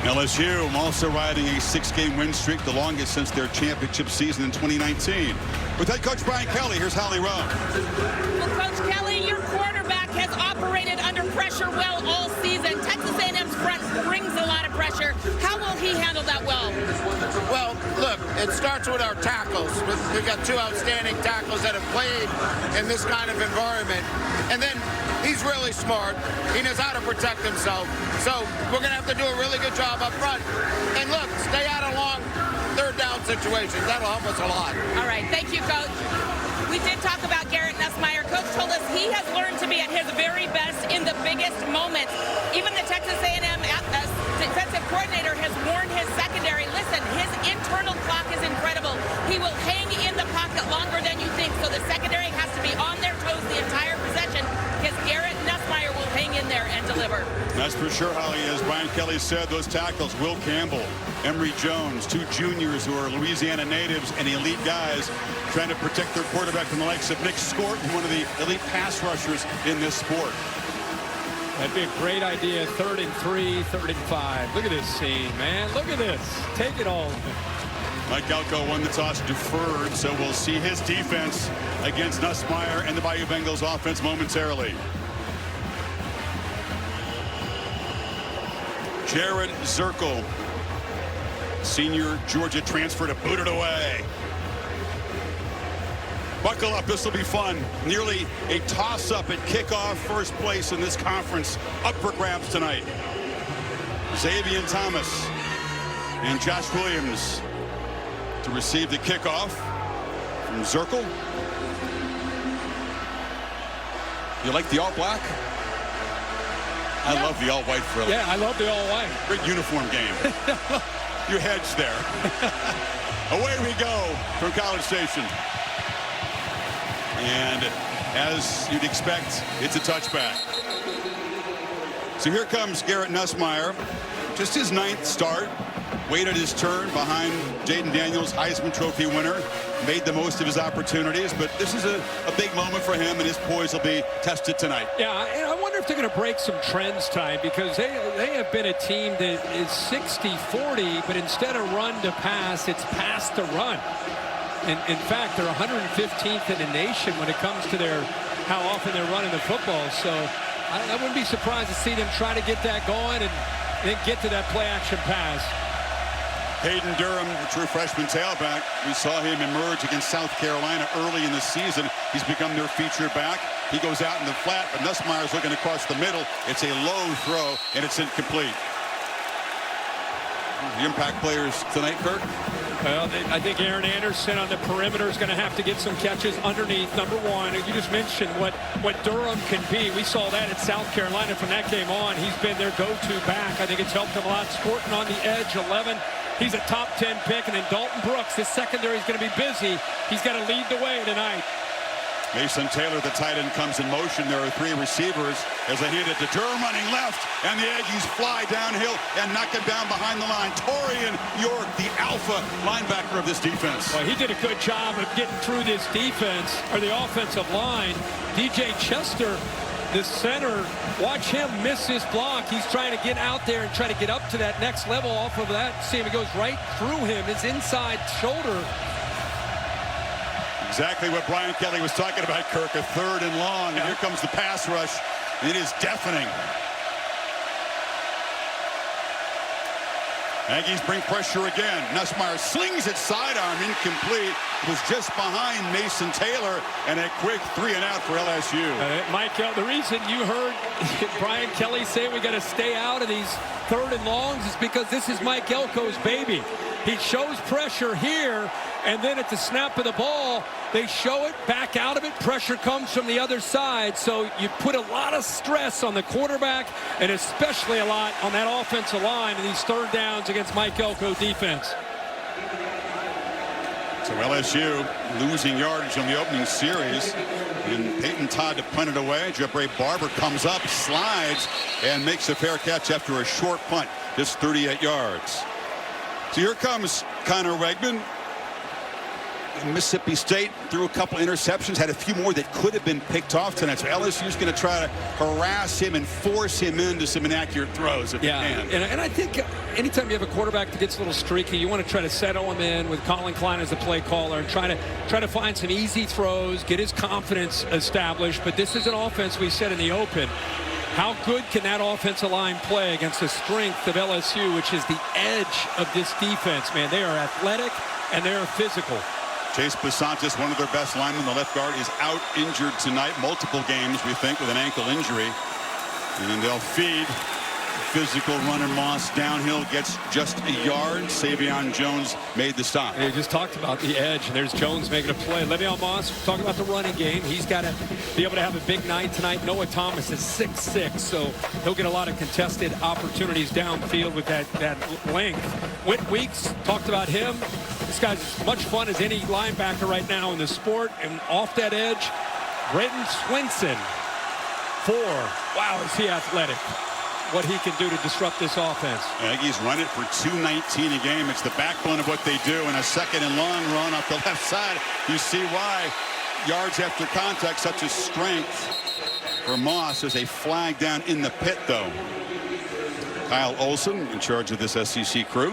LSU also riding a 6-game win streak, the longest since their championship season in 2019. With head coach Brian Kelly, here's Holly Rowe. Well, Coach Kelly, your quarterback has operated under pressure well all season. Texas A&M's front brings a lot of pressure. How will he handle that well? Well, look, it starts with our tackles. We've got two outstanding tackles that have played in this kind of environment. And then he's really smart. He knows how to protect himself. So we're going to have to do a really good job up front. And look, stay out of long third down situations. That'll help us a lot. All right. Thank you, Coach. We did talk about Garrett Nussmeier. Coach told us he has learned to be at his very best in the biggest moments. Even the Texas A&M defensive coordinator has warned his secondary, listen, his internal clock is incredible. He will hang in the pocket longer than you think, so the secondary has to be on their toes the entire possession because Garrett Nussmeier will hang in there and deliver. That's for sure, Holly. As Brian Kelly said, those tackles, Will Campbell, Emory Jones, two juniors who are Louisiana natives and elite guys trying to protect their quarterback from the likes of Nick Scort, one of the elite pass rushers in this sport. That'd be a great idea. 3rd and 3, 3rd and 5. Look at this scene, man. Look at this. Take it all. Mike Elko won the toss, deferred, so we'll see his defense against Nussmeier and the Bayou Bengals offense momentarily. Jared Zirkle, senior Georgia transfer, to boot it away. Buckle up, this will be fun. Nearly a toss-up at kickoff, first place in this conference. Up for grabs tonight. Xavier Thomas and Josh Williams to receive the kickoff from Zirkle. You like the all-black? I love the all-white frill. Yeah, I love the all-white. Great uniform game. You hedged there. Away we go from College Station. And as you'd expect, it's a touchback. So here comes Garrett Nussmeier. Just his 9th start. Waited his turn behind Jaden Daniels, Heisman Trophy winner. Made the most of his opportunities, but this is a big moment for him, and his poise will be tested tonight. Yeah, and I wonder if they're going to break some trends tonight, because they have been a team that is 60-40, but instead of run to pass, it's pass to run. And in fact, they're 115th in the nation when it comes to how often they're running the football. So I wouldn't be surprised to see them try to get that going and then get to that play-action pass. Hayden Durham, the true freshman tailback. We saw him emerge against South Carolina early in the season. He's become their featured back. He goes out in the flat, but Nussmeier's looking across the middle. It's a low throw, and it's incomplete. The impact players tonight, Kirk? Well, I think Aaron Anderson on the perimeter is going to have to get some catches underneath, number one. You just mentioned what Durham can be. We saw that at South Carolina from that game on. He's been their go-to back. I think it's helped him a lot. Scorton on the edge, 11. He's a top 10 pick. And then Dalton Brooks, his secondary is going to be busy. He's got to lead the way tonight. Mason Taylor, the tight end, comes in motion. There are 3 receivers as they hit it to Durham running left, and the Aggies fly downhill and knock it down behind the line. Torian York, the alpha linebacker of this defense. Well, he did a good job of getting through this defense, or the offensive line. DJ Chester, the center, watch him miss his block. He's trying to get out there and try to get up to that next level off of that. See him, it goes right through him, his inside shoulder. Exactly what Brian Kelly was talking about, Kirk. A 3rd and long. And here comes the pass rush. It is deafening. Aggies bring pressure again. Nussmeier slings it sidearm, incomplete. It was just behind Mason Taylor, and a quick 3-and-out for LSU. Mike, the reason you heard Brian Kelly say we got to stay out of these 3rd and longs is because this is Mike Elko's baby. He shows pressure here, and then at the snap of the ball, they show it, back out of it. Pressure comes from the other side, so you put a lot of stress on the quarterback and especially a lot on that offensive line in these 3rd downs against Mike Elko defense. So LSU losing yardage on the opening series, and Peyton Todd to punt it away. Jabray Barber comes up, slides, and makes a fair catch after a short punt, just 38 yards. So here comes Connor Wegman. Mississippi State threw a couple interceptions, had a few more that could have been picked off tonight. So LSU's going to try to harass him and force him into some inaccurate throws if they can. And I think anytime you have a quarterback that gets a little streaky, you want to try to settle him in with Colin Klein as the play caller and try to find some easy throws, get his confidence established. But this is an offense we said in the open. How good can that offensive line play against the strength of LSU, which is the edge of this defense, man? They are athletic and they are physical. Chase Basantis, one of their best linemen, the left guard, is out injured tonight. Multiple games, we think, with an ankle injury. And they'll feed physical runner Moss downhill, gets just a yard. Savion Jones made the stop. And he just talked about the edge, and there's Jones making a play. Le'Veon Moss talking about the running game. He's got to be able to have a big night tonight. Noah Thomas is 6'6", so he'll get a lot of contested opportunities downfield with that length. Whit Weeks talked about him. This guy's as much fun as any linebacker right now in the sport. And off that edge, Brenton Swinson, 4. Wow, is he athletic. What he can do to disrupt this offense. Aggies run it for 219 a game. It's the backbone of what they do. And a second and long run off the left side. You see why yards after contact, such a strength for Moss. There's a flag down in the pit, though. Kyle Olson in charge of this SEC crew.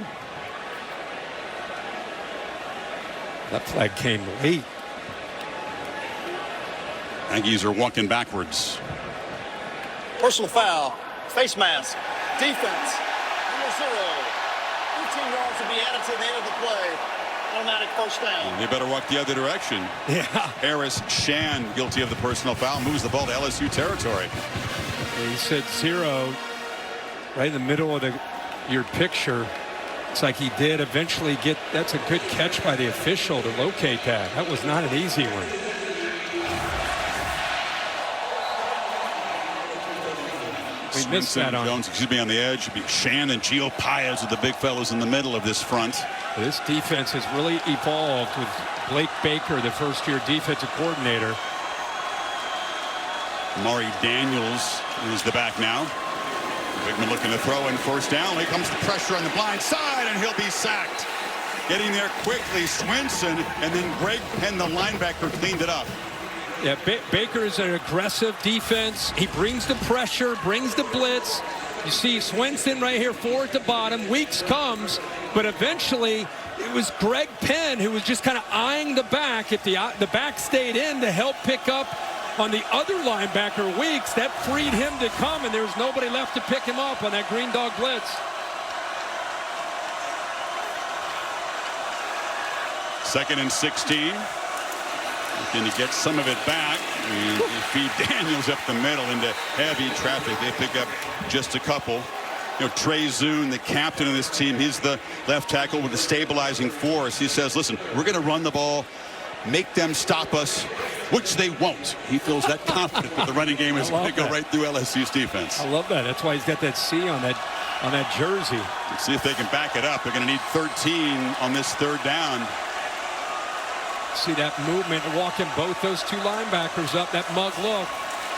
That flag came late. Aggies are walking backwards. Personal foul. Face mask. Defense. 0. 15 yards will be added to the end of the play. Automatic first down. They better walk the other direction. Yeah. Harris Shan, guilty of the personal foul, moves the ball to LSU territory. He said 0 right in the middle of your picture. It's like he did eventually get. That's a good catch by the official to locate that. That was not an easy one. We missed that on Jones, on the edge. It'd be Shan and Gio Paez with the big fellows in the middle of this front. This defense has really evolved with Blake Baker, the first-year defensive coordinator. Maury Daniels is the back now. Wigman looking to throw in first down. Here comes the pressure on the blind side, and he'll be sacked. Getting there quickly, Swinson, and then Greg Penn, the linebacker, cleaned it up. Yeah, Baker is an aggressive defense. He brings the pressure, brings the blitz. You see Swinson right here, 4 at the bottom. Weeks comes, but eventually it was Greg Penn who was just kind of eyeing the back. If the back stayed in to help pick up on the other linebacker, Weeks, that freed him to come, and there was nobody left to pick him up on that green dog blitz. Second and 16. Looking to get some of it back, and they feed Daniels up the middle into heavy traffic. They pick up just a couple. You know, Trey Zune, the captain of this team, he's the left tackle with the stabilizing force. He says, listen, we're going to run the ball, make them stop us, which they won't. He feels that confident that the running game is going to go right through LSU's defense. I love that. That's why he's got that C on that jersey. Let's see if they can back it up. They're going to need 13 on this third down. See that movement, walking both those two linebackers up, that mug look.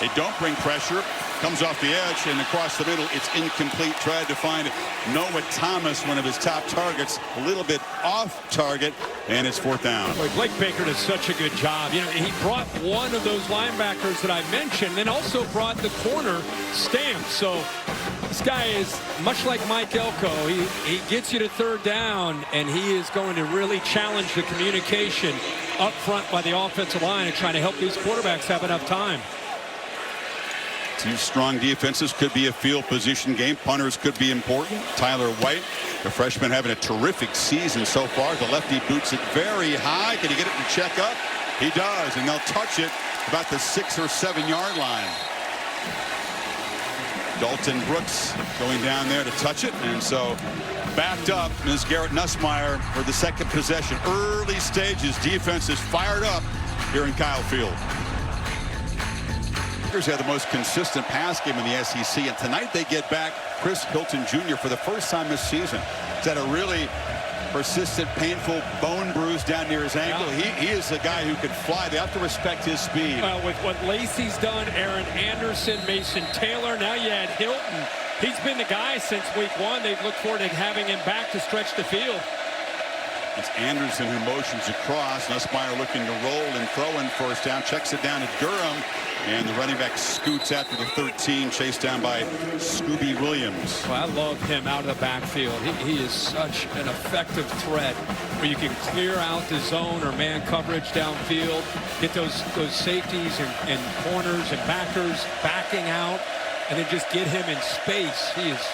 They don't bring pressure. Comes off the edge and across the middle. It's incomplete. Tried to find Noah Thomas, one of his top targets, a little bit off target, and it's 4th down. Boy, Blake Baker does such a good job. You know, he brought one of those linebackers that I mentioned, and also brought the corner Stamp. So this guy is much like Mike Elko. He gets you to 3rd down, and he is going to really challenge the communication up front by the offensive line and trying to help these quarterbacks have enough time. Two strong defenses, could be a field position game. Punters could be important. Tyler White, the freshman, having a terrific season so far. The lefty boots it very high. Can he get it to check up? He does, and they'll touch it about the 6 or 7 yard line. Dalton Brooks going down there to touch it, and so backed up is Garrett Nussmeier for the second possession. Early stages, defense is fired up here in Kyle Field. Had the most consistent pass game in the SEC, and tonight they get back Chris Hilton Jr. for the first time this season. He's had a really persistent, painful bone bruise down near his ankle. Yeah. He is a guy who can fly. They have to respect his speed. Well, with what Lacey's done, Aaron Anderson, Mason Taylor, now you add Hilton. He's been the guy since week 1. They've looked forward to having him back to stretch the field. It's Anderson who motions across. Nussmeier looking to roll and throw in first down. Checks it down to Durham. And the running back scoots after the 13, chased down by Scooby Williams. Well, I love him out of the backfield. He is such an effective threat where you can clear out the zone or man coverage downfield, get those safeties and corners and backers backing out, and then just get him in space. He is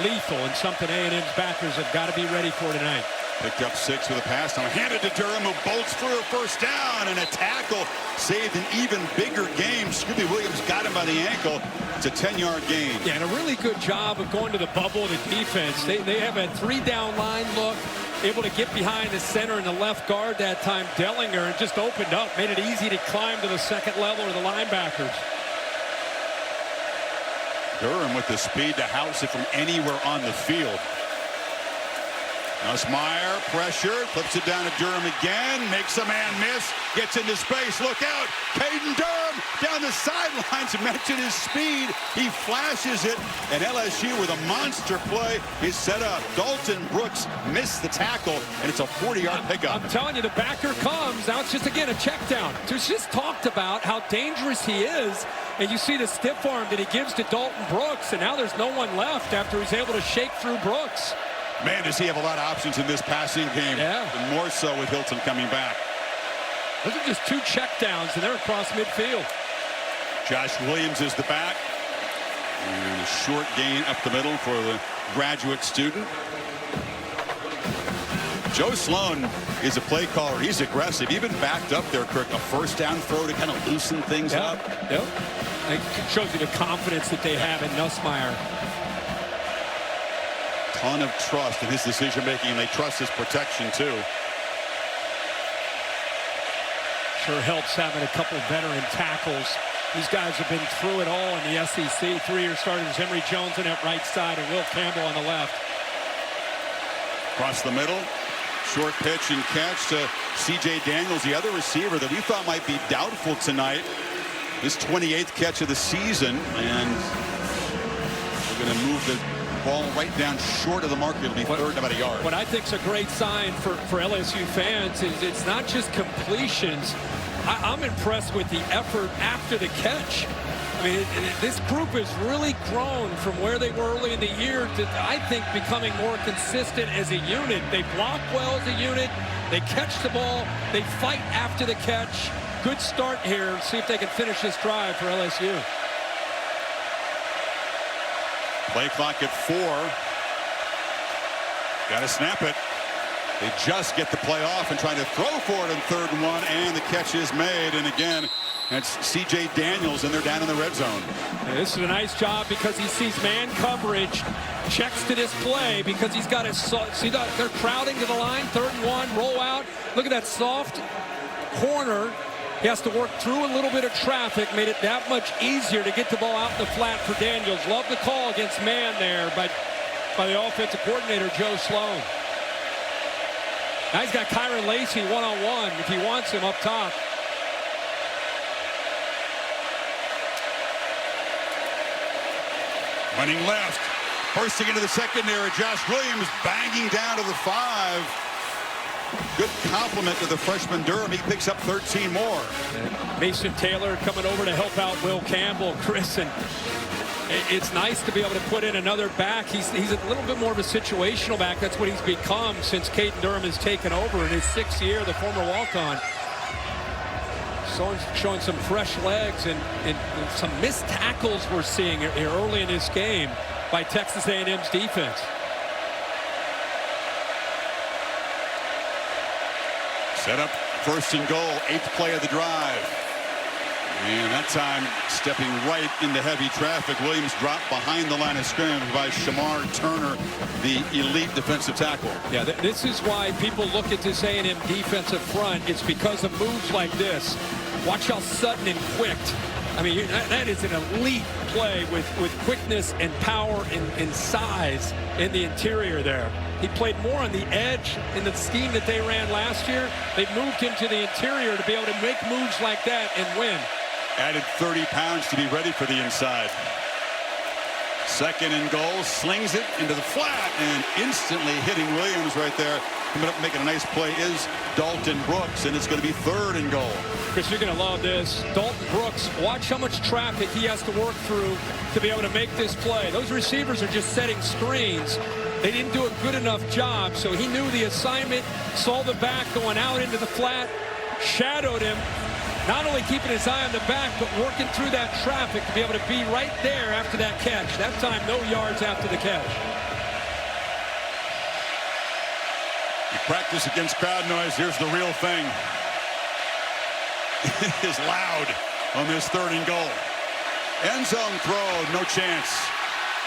lethal and something A&M's backers have got to be ready for tonight. Picked up 6 with a pass. Now handed to Durham, who bolts through a first down, and a tackle saved an even bigger game. Scooby Williams got him by the ankle. It's a 10-yard gain. Yeah, and a really good job of going to the bubble to defense. They have a 3-down line look, able to get behind the center and the left guard that time. Dellinger, and just opened up, made it easy to climb to the second level of the linebackers. Durham with the speed to house it from anywhere on the field. Nussmeier, pressure, flips it down to Durham again, makes a man miss, gets into space, look out, Caden Durham down the sidelines, mentioned his speed, he flashes it, and LSU with a monster play is set up. Dalton Brooks missed the tackle, and it's a 40-yard pickup. I'm telling you, the backer comes, now it's just again a check down. Just talked about how dangerous he is, and you see the stiff arm that he gives to Dalton Brooks, and now there's no one left after he's able to shake through Brooks. Man, does he have a lot of options in this passing game. Yeah. And more so with Hilton coming back. Those are just 2 checkdowns, and they're across midfield. Josh Williams is the back. And a short gain up the middle for the graduate student. Joe Sloan is a play caller. He's aggressive. Even backed up there, Kirk. A first down throw to kind of loosen things up. Yep. It shows you the confidence that they have in Nussmeier. Ton of trust in his decision making, and they trust his protection too. Sure helps having a couple veteran tackles. These guys have been through it all in the SEC. 3-year starters, Emory Jones on that right side and Will Campbell on the left. Across the middle, short pitch and catch to C.J. Daniels, the other receiver that we thought might be doubtful tonight. His 28th catch of the season, and we're going to move the ball right down short of the mark. It'll be third, about a yard. What I think is a great sign for LSU fans is it's not just completions. I'm impressed with the effort after the catch. I mean, this group has really grown from where they were early in the year to, I think, becoming more consistent as a unit. They block well as a unit. They catch the ball. They fight after the catch. Good start here. See if they can finish this drive for LSU. Play clock at 4. Got to snap it. They just get the play off and trying to throw for it on 3rd and 1, and the catch is made. And again, it's C.J. Daniels, and they're down in the red zone. And this is a nice job because he sees man coverage, checks to this play because he's got his, see that they're crowding to the line, 3rd and 1, roll out. Look at that soft corner. He has to work through a little bit of traffic, made it that much easier to get the ball out in the flat for Daniels. Love the call against man there by the offensive coordinator, Joe Sloan. Now he's got Kyron Lacey one-on-one if he wants him up top. Running left, bursting into the secondary. Josh Williams banging down to the 5. Good compliment to the freshman Durham. He picks up 13 more. And Mason Taylor coming over to help out Will Campbell, Chris, and it's nice to be able to put in another back. He's a little bit more of a situational back. That's what he's become since Caden Durham has taken over in his 6th year, the former walk-on. Showing some fresh legs and some missed tackles we're seeing here early in this game by Texas A&M's defense. Set up 1st and goal, 8th play of the drive. And that time, stepping right into heavy traffic, Williams dropped behind the line of scrimmage by Shamar Turner, the elite defensive tackle. Yeah, this is why people look at this A&M defensive front. It's because of moves like this. Watch how sudden and quick. I mean, that is an elite play with quickness and power and size in the interior there. He played more on the edge in the scheme that they ran last year. They moved him to the interior to be able to make moves like that and win. Added 30 pounds to be ready for the inside. Second and goal, slings it into the flat, and instantly hitting Williams right there. Coming up making a nice play is Dalton Brooks, and it's going to be third and goal. Chris, you're going to love this. Dalton Brooks, watch how much traffic he has to work through to be able to make this play. Those receivers are just setting screens. They didn't do a good enough job, so he knew the assignment, saw the back going out into the flat, shadowed him, not only keeping his eye on the back, but working through that traffic to be able to be right there after that catch. That time, no yards after the catch. You practice against crowd noise. Here's the real thing. It is loud on this third and goal. End zone throw, no chance.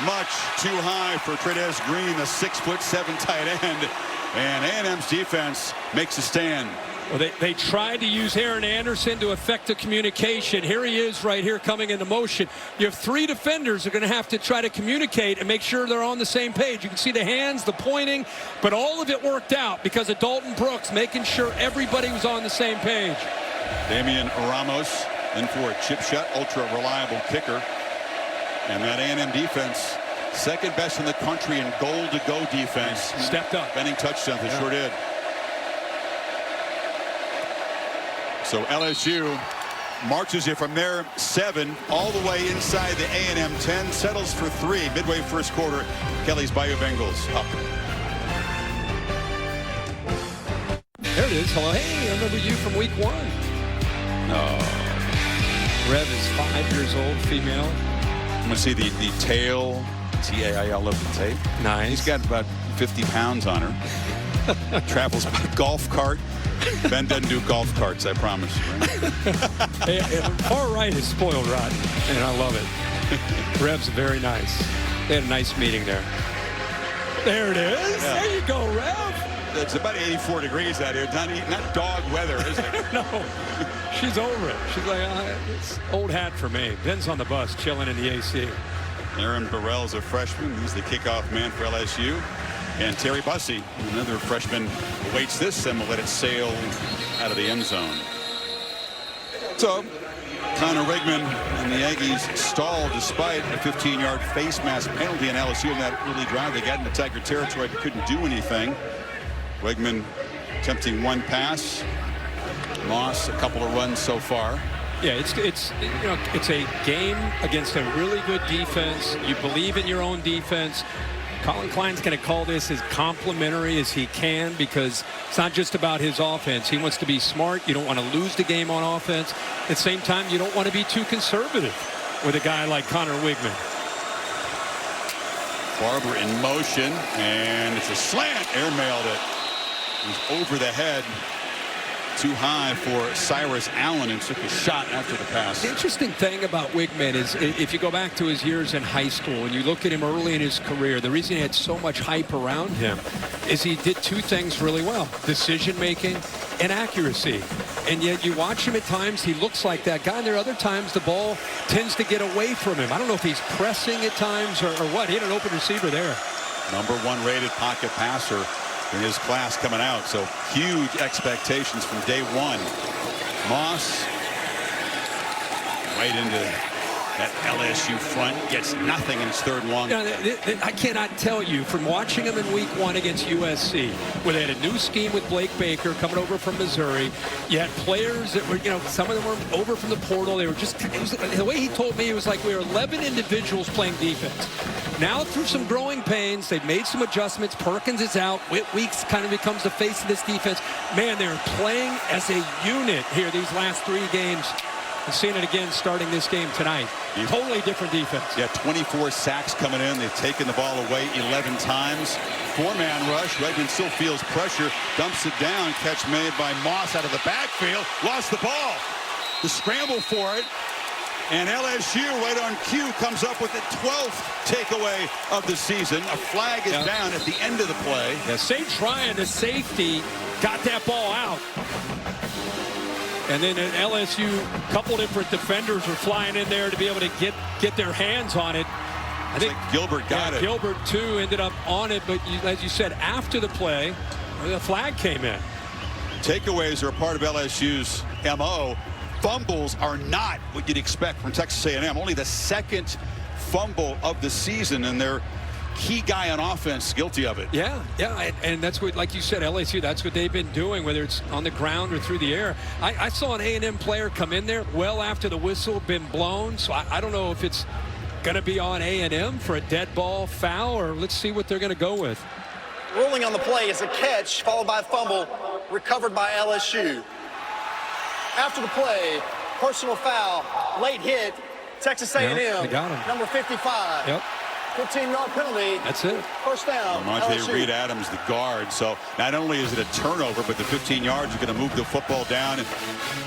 Much too high for Trey'Dez Green, the 6'7" tight end. And A&M's defense makes a stand. Well, they tried to use Aaron Anderson to affect the communication. Here he is right here coming into motion. You have three defenders who are going to have to try to communicate and make sure they're on the same page. You can see the hands, the pointing, but all of it worked out because of Dalton Brooks making sure everybody was on the same page. Damian Ramos in for a chip shot, ultra reliable kicker. And that A&M defense, second best in the country in goal-to-go defense. Stepped up. Benning touchdowns, they sure did. So LSU marches you from their 7 all the way inside the A&M 10, settles for 3 midway first quarter. Kelly's Bayou Bengals up. There it is. Hello. Hey, I remember you from week 1. Rev is 5 years old, female. I'm going to see the tail, T-A-I-L of the tape. Nice. He's got about 50 pounds on her. Travels by golf cart. Ben doesn't do golf carts, I promise. Hey, far right is spoiled rotten, and I love it. Rev's very nice. They had a nice meeting there. There it is. Yeah. There you go, Rev. It's about 84 degrees out here. Not dog weather, is it? No. She's over it. She's like, it's old hat for me. Ben's on the bus, chilling in the AC. Aaron Burrell's a freshman. He's the kickoff man for LSU. And Terry Bussey, another freshman, awaits this and will let it sail out of the end zone. So Connor Wigman and the Aggies stalled despite a 15-yard face mask penalty in LSU in that early drive. They got into Tiger territory but couldn't do anything. Wigman attempting one pass. Moss a couple of runs so far. Yeah, it's a game against a really good defense. You believe in your own defense. Colin Klein's going to call this as complimentary as he can because it's not just about his offense. He wants to be smart. You don't want to lose the game on offense. At the same time, you don't want to be too conservative with a guy like Connor Wigman. Barber in motion, and it's a slant. Airmailed it. He's over the head. Too high for Cyrus Allen and took a shot after the pass. The interesting thing about Wigman is if you go back to his years in high school and you look at him early in his career, the reason he had so much hype around him is he did two things really well: decision making and accuracy. And yet you watch him at times, he looks like that guy, and there are other times the ball tends to get away from him. I don't know if he's pressing at times or what. He had an open receiver there. #1 rated pocket passer in his class coming out, so huge expectations from day one. Moss right into that LSU front, gets nothing in his third and long. I cannot tell you from watching him in week 1 against USC, where they had a new scheme with Blake Baker coming over from Missouri. You had players that were, some of them were over from the portal. They were just, the way he told me, it was like we were 11 individuals playing defense. Now through some growing pains, they've made some adjustments. Perkins is out. Whit Weeks kind of becomes the face of this defense. Man, they're playing as a unit here these last 3 games. And seeing it again starting this game tonight. Totally different defense. Yeah, 24 sacks coming in. They've taken the ball away 11 times. 4-man rush. Redmond still feels pressure. Dumps it down. Catch made by Moss out of the backfield. Lost the ball. The scramble for it. And LSU, right on cue, comes up with the 12th takeaway of the season. A flag is down at the end of the play. Yeah, Sage Ryan, the safety, got that ball out. And then at LSU, a couple different defenders were flying in there to be able to get their hands on it. I think like Gilbert got it. Gilbert, too, ended up on it. But as you said, after the play, the flag came in. Takeaways are a part of LSU's MO. Fumbles are not what you'd expect from Texas A&M. Only the second fumble of the season, and their key guy on offense guilty of it. Yeah, and that's what, like you said, LSU, that's what they've been doing, whether it's on the ground or through the air. I saw an A&M player come in there well after the whistle been blown, so I don't know if it's going to be on A&M for a dead ball foul, or let's see what they're going to go with. Ruling on the play is a catch followed by a fumble recovered by LSU. After the play, personal foul, late hit, Texas A&M, they got him. number 55. Yep. 15-yard penalty. That's it. First down. Monte Reed Adams, the guard. So not only is it a turnover, but the 15 yards are going to move the football down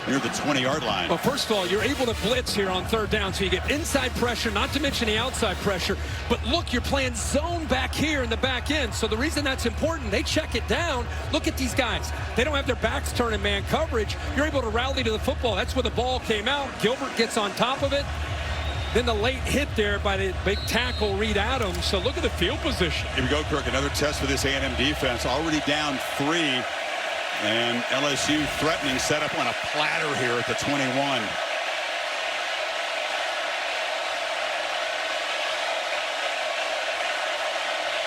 near the 20-yard line. Well, first of all, you're able to blitz here on third down, so you get inside pressure, not to mention the outside pressure. But look, you're playing zone back here in the back end. So the reason that's important, they check it down. Look at these guys. They don't have their backs turned in man coverage. You're able to rally to the football. That's where the ball came out. Gilbert gets on top of it. Then the late hit there by the big tackle, Reed Adams. So look at the field position. Here we go, Kirk. Another test for this A&M defense. Already down 3. And LSU threatening, set up on a platter here at the 21.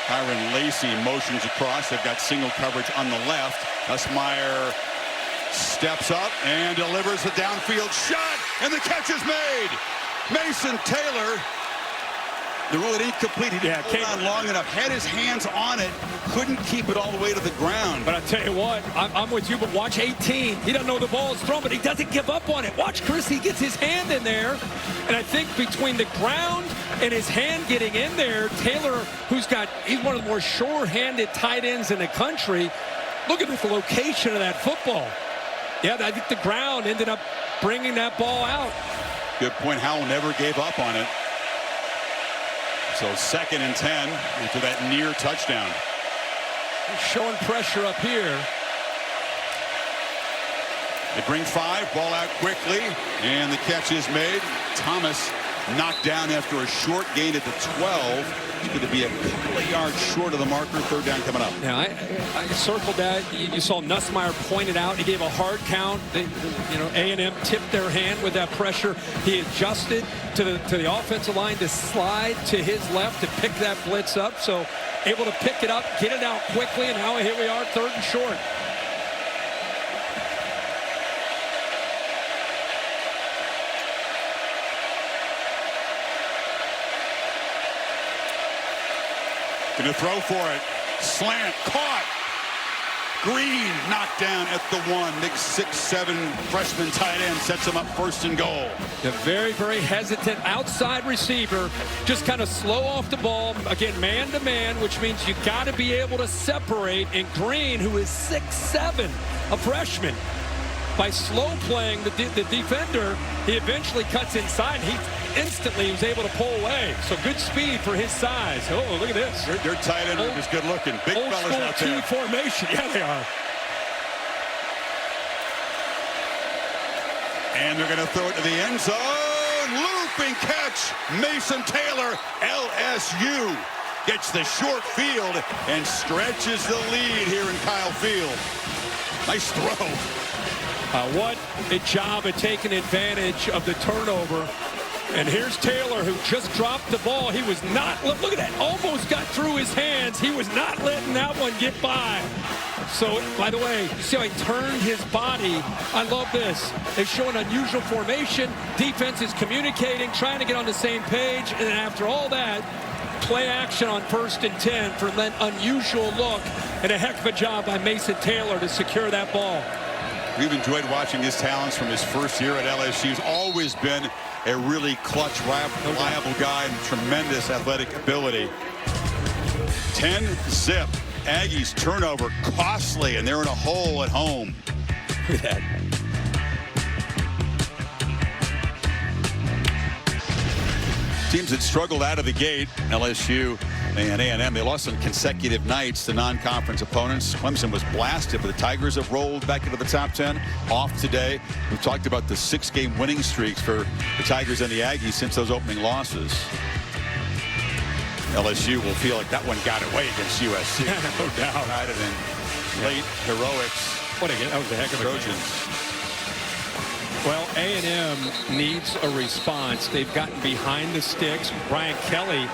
Kyron Lacey motions across. They've got single coverage on the left. Nussmeier steps up and delivers a downfield shot. And the catch is made. Mason Taylor, the rule it incomplete. He didn't hold on long enough, had his hands on it, couldn't keep it all the way to the ground. But I tell you what, I'm with you, but watch 18. He doesn't know the ball is thrown, but he doesn't give up on it. Watch Chris, he gets his hand in there. And I think between the ground and his hand getting in there, Taylor, he's one of the more sure-handed tight ends in the country. Look at the location of that football. Yeah, I think the ground ended up bringing that ball out. Good point. Howell never gave up on it. So 2nd and 10 after that near touchdown. Showing pressure up here. They bring 5, ball out quickly, and the catch is made. Thomas knocked down after a short gain at the 12. It's going to be a couple of yards short of the marker. 3rd down coming up. Now, I circled that. You saw Nussmeier pointed out. He gave a hard count. A&M tipped their hand with that pressure. He adjusted to the offensive line to slide to his left to pick that blitz up. So able to pick it up, get it out quickly, and now here we are, 3rd and short. Going to throw for it. Slant, caught. Green knocked down at the 1. Big 6'7" freshman tight end sets him up 1st and goal. A very, very hesitant outside receiver. Just kind of slow off the ball. Again, man-to-man, which means you got to be able to separate. And Green, who is 6'7", a freshman, by slow playing the defender, he eventually cuts inside. He instantly was able to pull away. So good speed for his size. Oh, look at this. Their tight end is good looking. Big fellas out there. Old school T formation. Yeah, they are. And they're going to throw it to the end zone. Looping catch. Mason Taylor, LSU, gets the short field and stretches the lead here in Kyle Field. Nice throw. What a job at taking advantage of the turnover. And here's Taylor, who just dropped the ball. He was not, look at that, almost got through his hands. He was not letting that one get by. So, by the way, you see how he turned his body. I love this. They show an unusual formation. Defense is communicating, trying to get on the same page. And then after all that, play action on 1st and 10 for that unusual look. And a heck of a job by Mason Taylor to secure that ball. We've enjoyed watching his talents from his first year at LSU. He's always been a really clutch, reliable guy and tremendous athletic ability. 10-zip. Aggies turnover costly, and they're in a hole at home. Look at that. Teams that struggled out of the gate, LSU and A&M, they lost on consecutive nights to non-conference opponents. Clemson was blasted, but the Tigers have rolled back into the top 10. Off today. We've talked about the 6-game winning streaks for the Tigers and the Aggies since those opening losses. LSU will feel like that one got away against USC. No doubt. United in late heroics. What a game. That was a heck of a Trojans. game. Well, A&M needs a response. They've gotten behind the sticks. Brian Kelly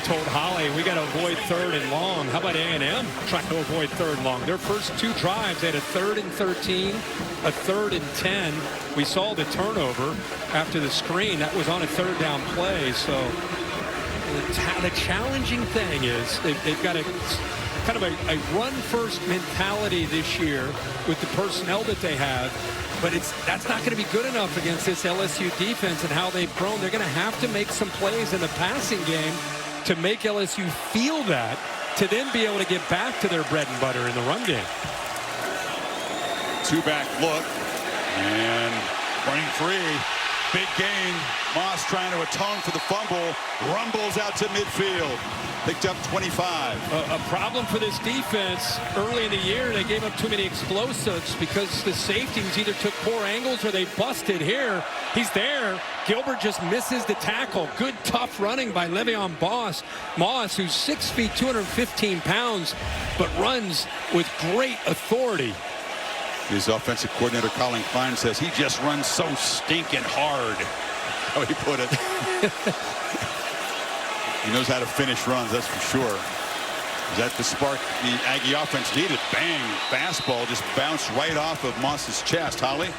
told Holly, we got to avoid 3rd and long. How about A&M trying to avoid 3rd and long? Their first 2 drives, they had a 3rd and 13, a 3rd and 10. We saw the turnover after the screen. That was on a 3rd down play. So the challenging thing is they've got a kind of a run-first mentality this year with the personnel that they have. But that's not going to be good enough against this LSU defense and how they've grown. They're going to have to make some plays in the passing game to make LSU feel that, to then be able to get back to their bread and butter in the run game. 2-back look, and running free. Big gain. Moss trying to atone for the fumble. Rumbles out to midfield. Picked up 25. A problem for this defense early in the year. They gave up too many explosives because the safeties either took poor angles or they busted. Here, he's there. Gilbert just misses the tackle. Good, tough running by Le'Veon Moss, who's 6 feet, 215 pounds, but runs with great authority. His offensive coordinator, Colin Klein, says he just runs so stinking hard. How he put it. He knows how to finish runs, that's for sure. Is that the spark the Aggie offense needed? Bang, fastball just bounced right off of Moss's chest. Holly?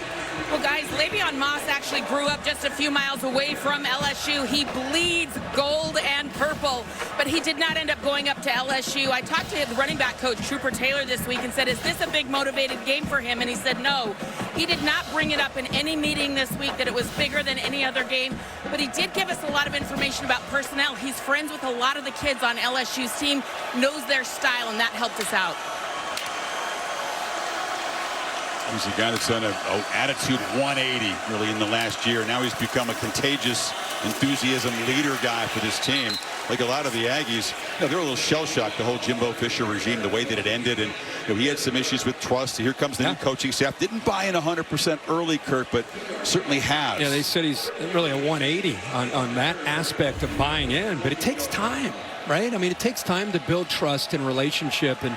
Well, guys, Le'Veon Moss actually grew up just a few miles away from LSU. He bleeds gold and purple, but he did not end up going up to LSU. I talked to the running back coach, Trooper Taylor, this week and said, is this a big motivated game for him? And he said no. He did not bring it up in any meeting this week that it was bigger than any other game, but he did give us a lot of information about personnel. He's friends with a lot of the kids on LSU's team, knows their style, and that helped us out. He's a guy that's done an attitude 180 really in the last year. Now he's become a contagious enthusiasm leader guy for this team. Like a lot of the Aggies, they're a little shell-shocked, the whole Jimbo Fisher regime, the way that it ended. And he had some issues with trust. Here comes the new coaching staff. Didn't buy in 100% early, Kurt, but certainly has. Yeah, they said he's really a 180 on that aspect of buying in. But it takes time, right? I mean, it takes time to build trust and relationship. And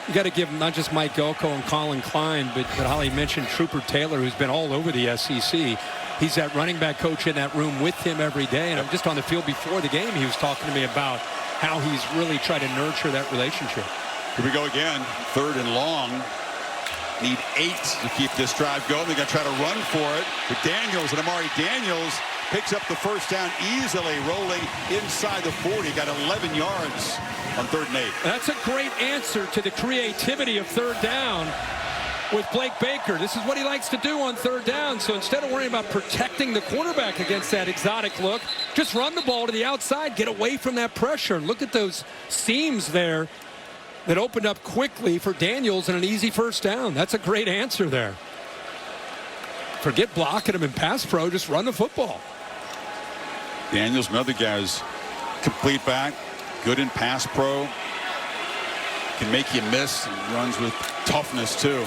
you got to give not just Mike Elko and Colin Klein, but Holly mentioned Trooper Taylor, who's been all over the SEC. He's that running back coach in that room with him every day. And I'm just on the field before the game, he was talking to me about how he's really tried to nurture that relationship. Here we go again. 3rd and long. Need 8 to keep this drive going. They're going to try to run for it with Daniels, and Amari Daniels picks up the first down easily, rolling inside the 40. Got 11 yards on 3rd and 8. That's a great answer to the creativity of 3rd down with Blake Baker. This is what he likes to do on 3rd down. So instead of worrying about protecting the quarterback against that exotic look, just run the ball to the outside, get away from that pressure. Look at those seams there that opened up quickly for Daniels and an easy first down. That's a great answer there. Forget blocking him in pass pro, just run the football. Daniels, another guy's complete back, good in pass pro, can make you miss, and runs with toughness too.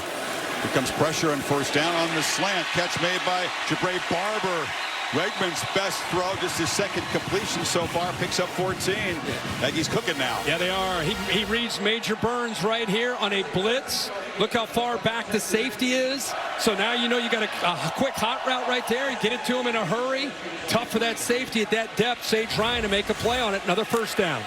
Here comes pressure on 1st down on the slant. Catch made by Jabre Barber. Wegman's best throw, just his 2nd completion so far, picks up 14. Aggies cooking now. Yeah, they are. He reads Major Burns right here on a blitz. Look how far back the safety is. So now you know you got a quick hot route right there. You get it to him in a hurry. Tough for that safety at that depth. Sage Ryan to make a play on it. Another first down.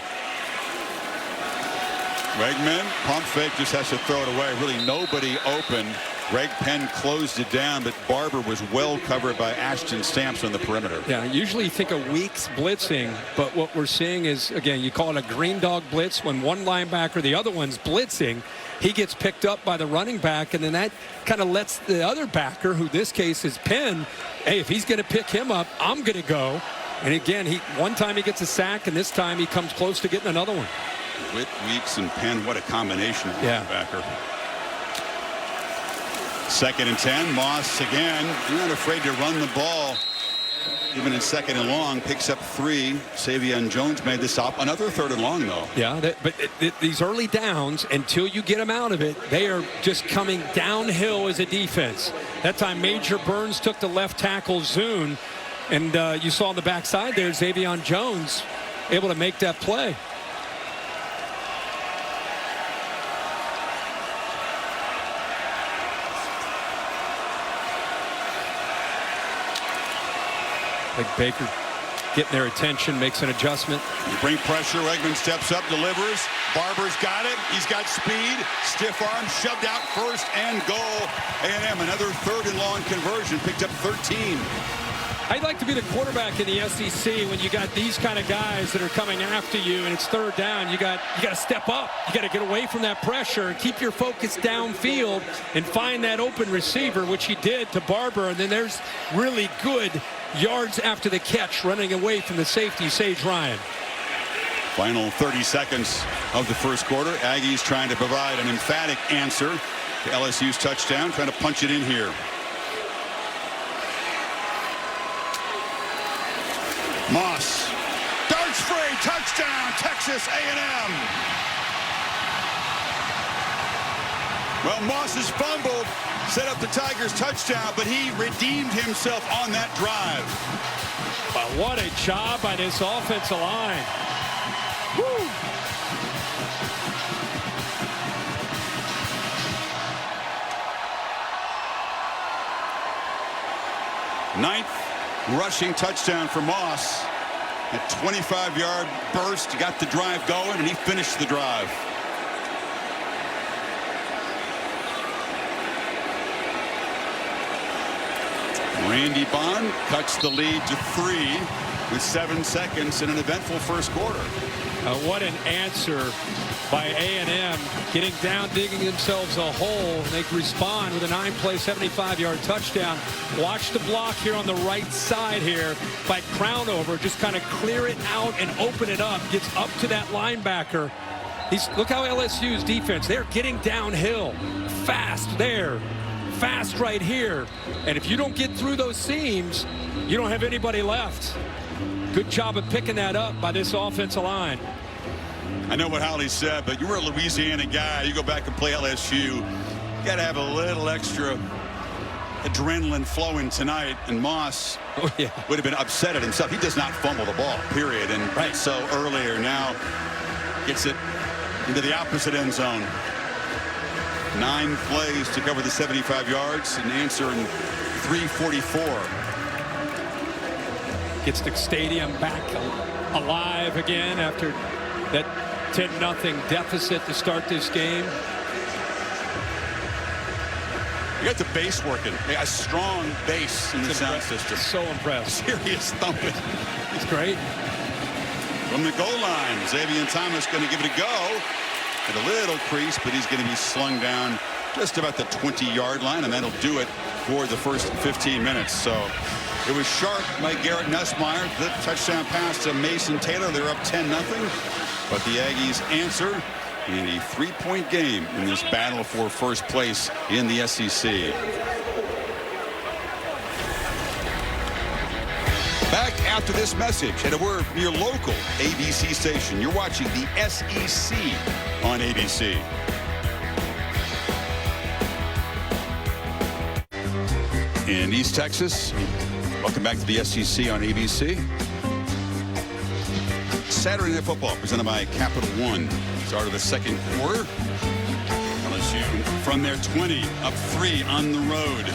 Wegman, pump fake, just has to throw it away. Really nobody open. Greg Penn closed it down, but Barber was well covered by Ashton Stamps on the perimeter. Yeah, usually you think of weeks blitzing, but what we're seeing is, again, you call it a green dog blitz when one linebacker, the other one's blitzing. He gets picked up by the running back, and then that kind of lets the other backer, who this case is Penn, hey, if he's going to pick him up, I'm going to go. And again, one time he gets a sack, and this time he comes close to getting another one. Witt, Weeks, and Penn, what a combination of linebacker. 2nd and 10. Moss again. You're not afraid to run the ball. Even in 2nd and long, picks up 3. Savion Jones made the stop. Another 3rd and long, though. Yeah, but these early downs, until you get them out of it, they are just coming downhill as a defense. That time, Major Burns took the left tackle, Zune, and you saw on the backside there, Savion Jones able to make that play. Like Baker getting their attention, makes an adjustment. You bring pressure. Eggman steps up, delivers. Barber's got it. He's got speed. Stiff arm, shoved out first and goal. A&M, another 3rd and long conversion, picked up 13. I'd like to be the quarterback in the SEC when you got these kind of guys that are coming after you and it's 3rd down. You got to step up. You got to get away from that pressure and keep your focus downfield and find that open receiver, which he did to Barber. And then there's really good yards after the catch running away from the safety, Sage Ryan. Final 30 seconds of the first quarter. Aggies trying to provide an emphatic answer to LSU's touchdown, trying to punch it in here. Moss darts free, touchdown, Texas A&M. Well, Moss has fumbled, set up the Tigers' touchdown, but he redeemed himself on that drive. But what a job by this offensive line. Woo. Ninth rushing touchdown for Moss. A 25-yard burst, got the drive going, and he finished the drive. Randy Bond cuts the lead to 3 with 7 seconds in an eventful first quarter. What an answer by A&M, getting down, digging themselves a hole, and they respond with a 9-play, 75-yard touchdown. Watch the block here on the right side here by Crownover. Just kind of clear it out and open it up. Gets up to that linebacker. Look how LSU's defense, they're getting downhill. Fast there. Fast right here. And if you don't get through those seams, you don't have anybody left. Good job of picking that up by this offensive line. I know what Holly said, but you were a Louisiana guy. You go back and play LSU. You got to have a little extra adrenaline flowing tonight. And Moss would have been upset at himself. He does not fumble the ball, period. And so earlier now gets it into the opposite end zone. 9 plays to cover the 75 yards and answer in 3:44. Gets the stadium back alive again after that 10-0 deficit to start this game. You got the bass working. A strong bass in the sound system. So impressed. Serious thumping. It's great. From the goal line, Xavier Thomas going to give it a go. At a little crease, but he's going to be slung down just about the 20-yard line, and that'll do it for the first 15 minutes. So it was sharp by Garrett Nussmeier. The touchdown pass to Mason Taylor. They're up 10-0. But the Aggies answer in a 3-point game in this battle for first place in the SEC. Back after this message, and we're your local ABC station. You're watching the SEC on ABC. In East Texas, welcome back to the SEC on ABC. Saturday Night Football presented by Capital One. Start of the second quarter. LSU from their 20, up 3 on the road.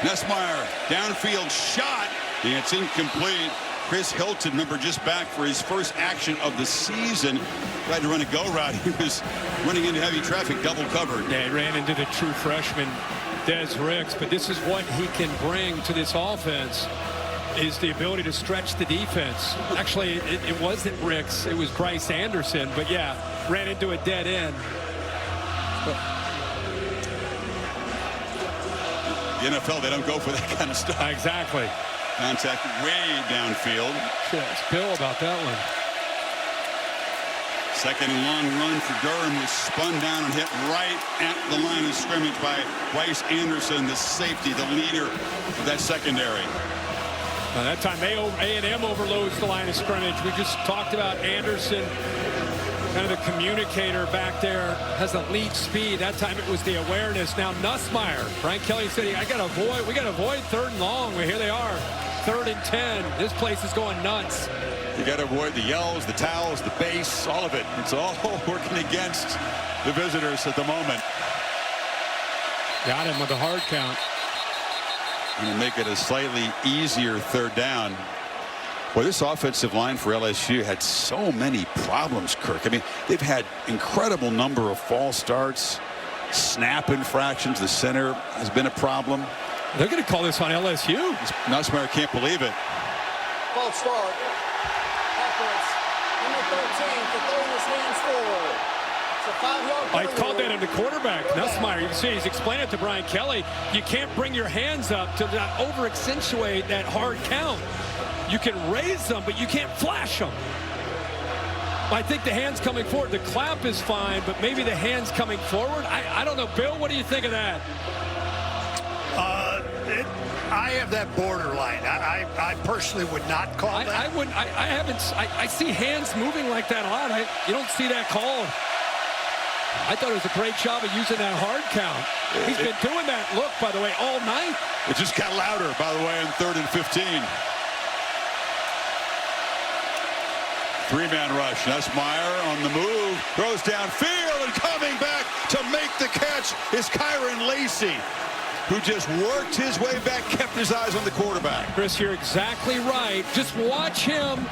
Nussmeier, downfield shot. It's incomplete. Chris Hilton, remember, just back for his first action of the season. Tried to run a go route. He was running into heavy traffic, double covered. Yeah, he ran into the true freshman, Des Ricks. But this is what he can bring to this offense, is the ability to stretch the defense. Actually, it wasn't Ricks. It was Bryce Anderson. But, yeah, ran into a dead end. The NFL, they don't go for that kind of stuff. Exactly. Contact way downfield. Sure, it's Bill about that one. Second and long run for Durham was spun down and hit right at the line of scrimmage by Bryce Anderson, the safety, the leader of that secondary. That time A&M overloads the line of scrimmage. We just talked about Anderson Kind of the communicator back there, has elite speed. That time it was the awareness. Now Nussmeier. Brian Kelly said, we got to avoid 3rd and long. Well, here they are, 3rd and 10. This place is going nuts. You got to avoid the yells, the towels, the base, all of it. It's all working against the visitors at the moment. Got him with a hard count. And make it a slightly easier 3rd down. Well, this offensive line for LSU had so many problems, Kirk. I mean, they've had incredible number of false starts, snap infractions. The center has been a problem. They're going to call this on LSU. Nussmeier can't believe it. False start. Offense, number 13 for throwing his hands forward. It's a 5-yard I penalty. called that in the quarterback. Nussmeier, you can see he's explaining it to Brian Kelly. You can't bring your hands up to not over-accentuate that hard count. You can raise them, but you can't flash them. I think the hands coming forward, the clap is fine, but maybe the hands coming forward, I don't know. Bill, what do you think of that? I have that borderline. I personally would not call that. I wouldn't. I see hands moving like that a lot. You don't see that called. I thought it was a great job of using that hard count. He's been doing that look, by the way, all night. It just got louder, by the way, in 3rd and 15. 3-man rush. Nussmeier on the move, throws downfield, and coming back to make the catch is Kyron Lacy, who just worked his way back, kept his eyes on the quarterback. Chris, you're exactly right. Just watch him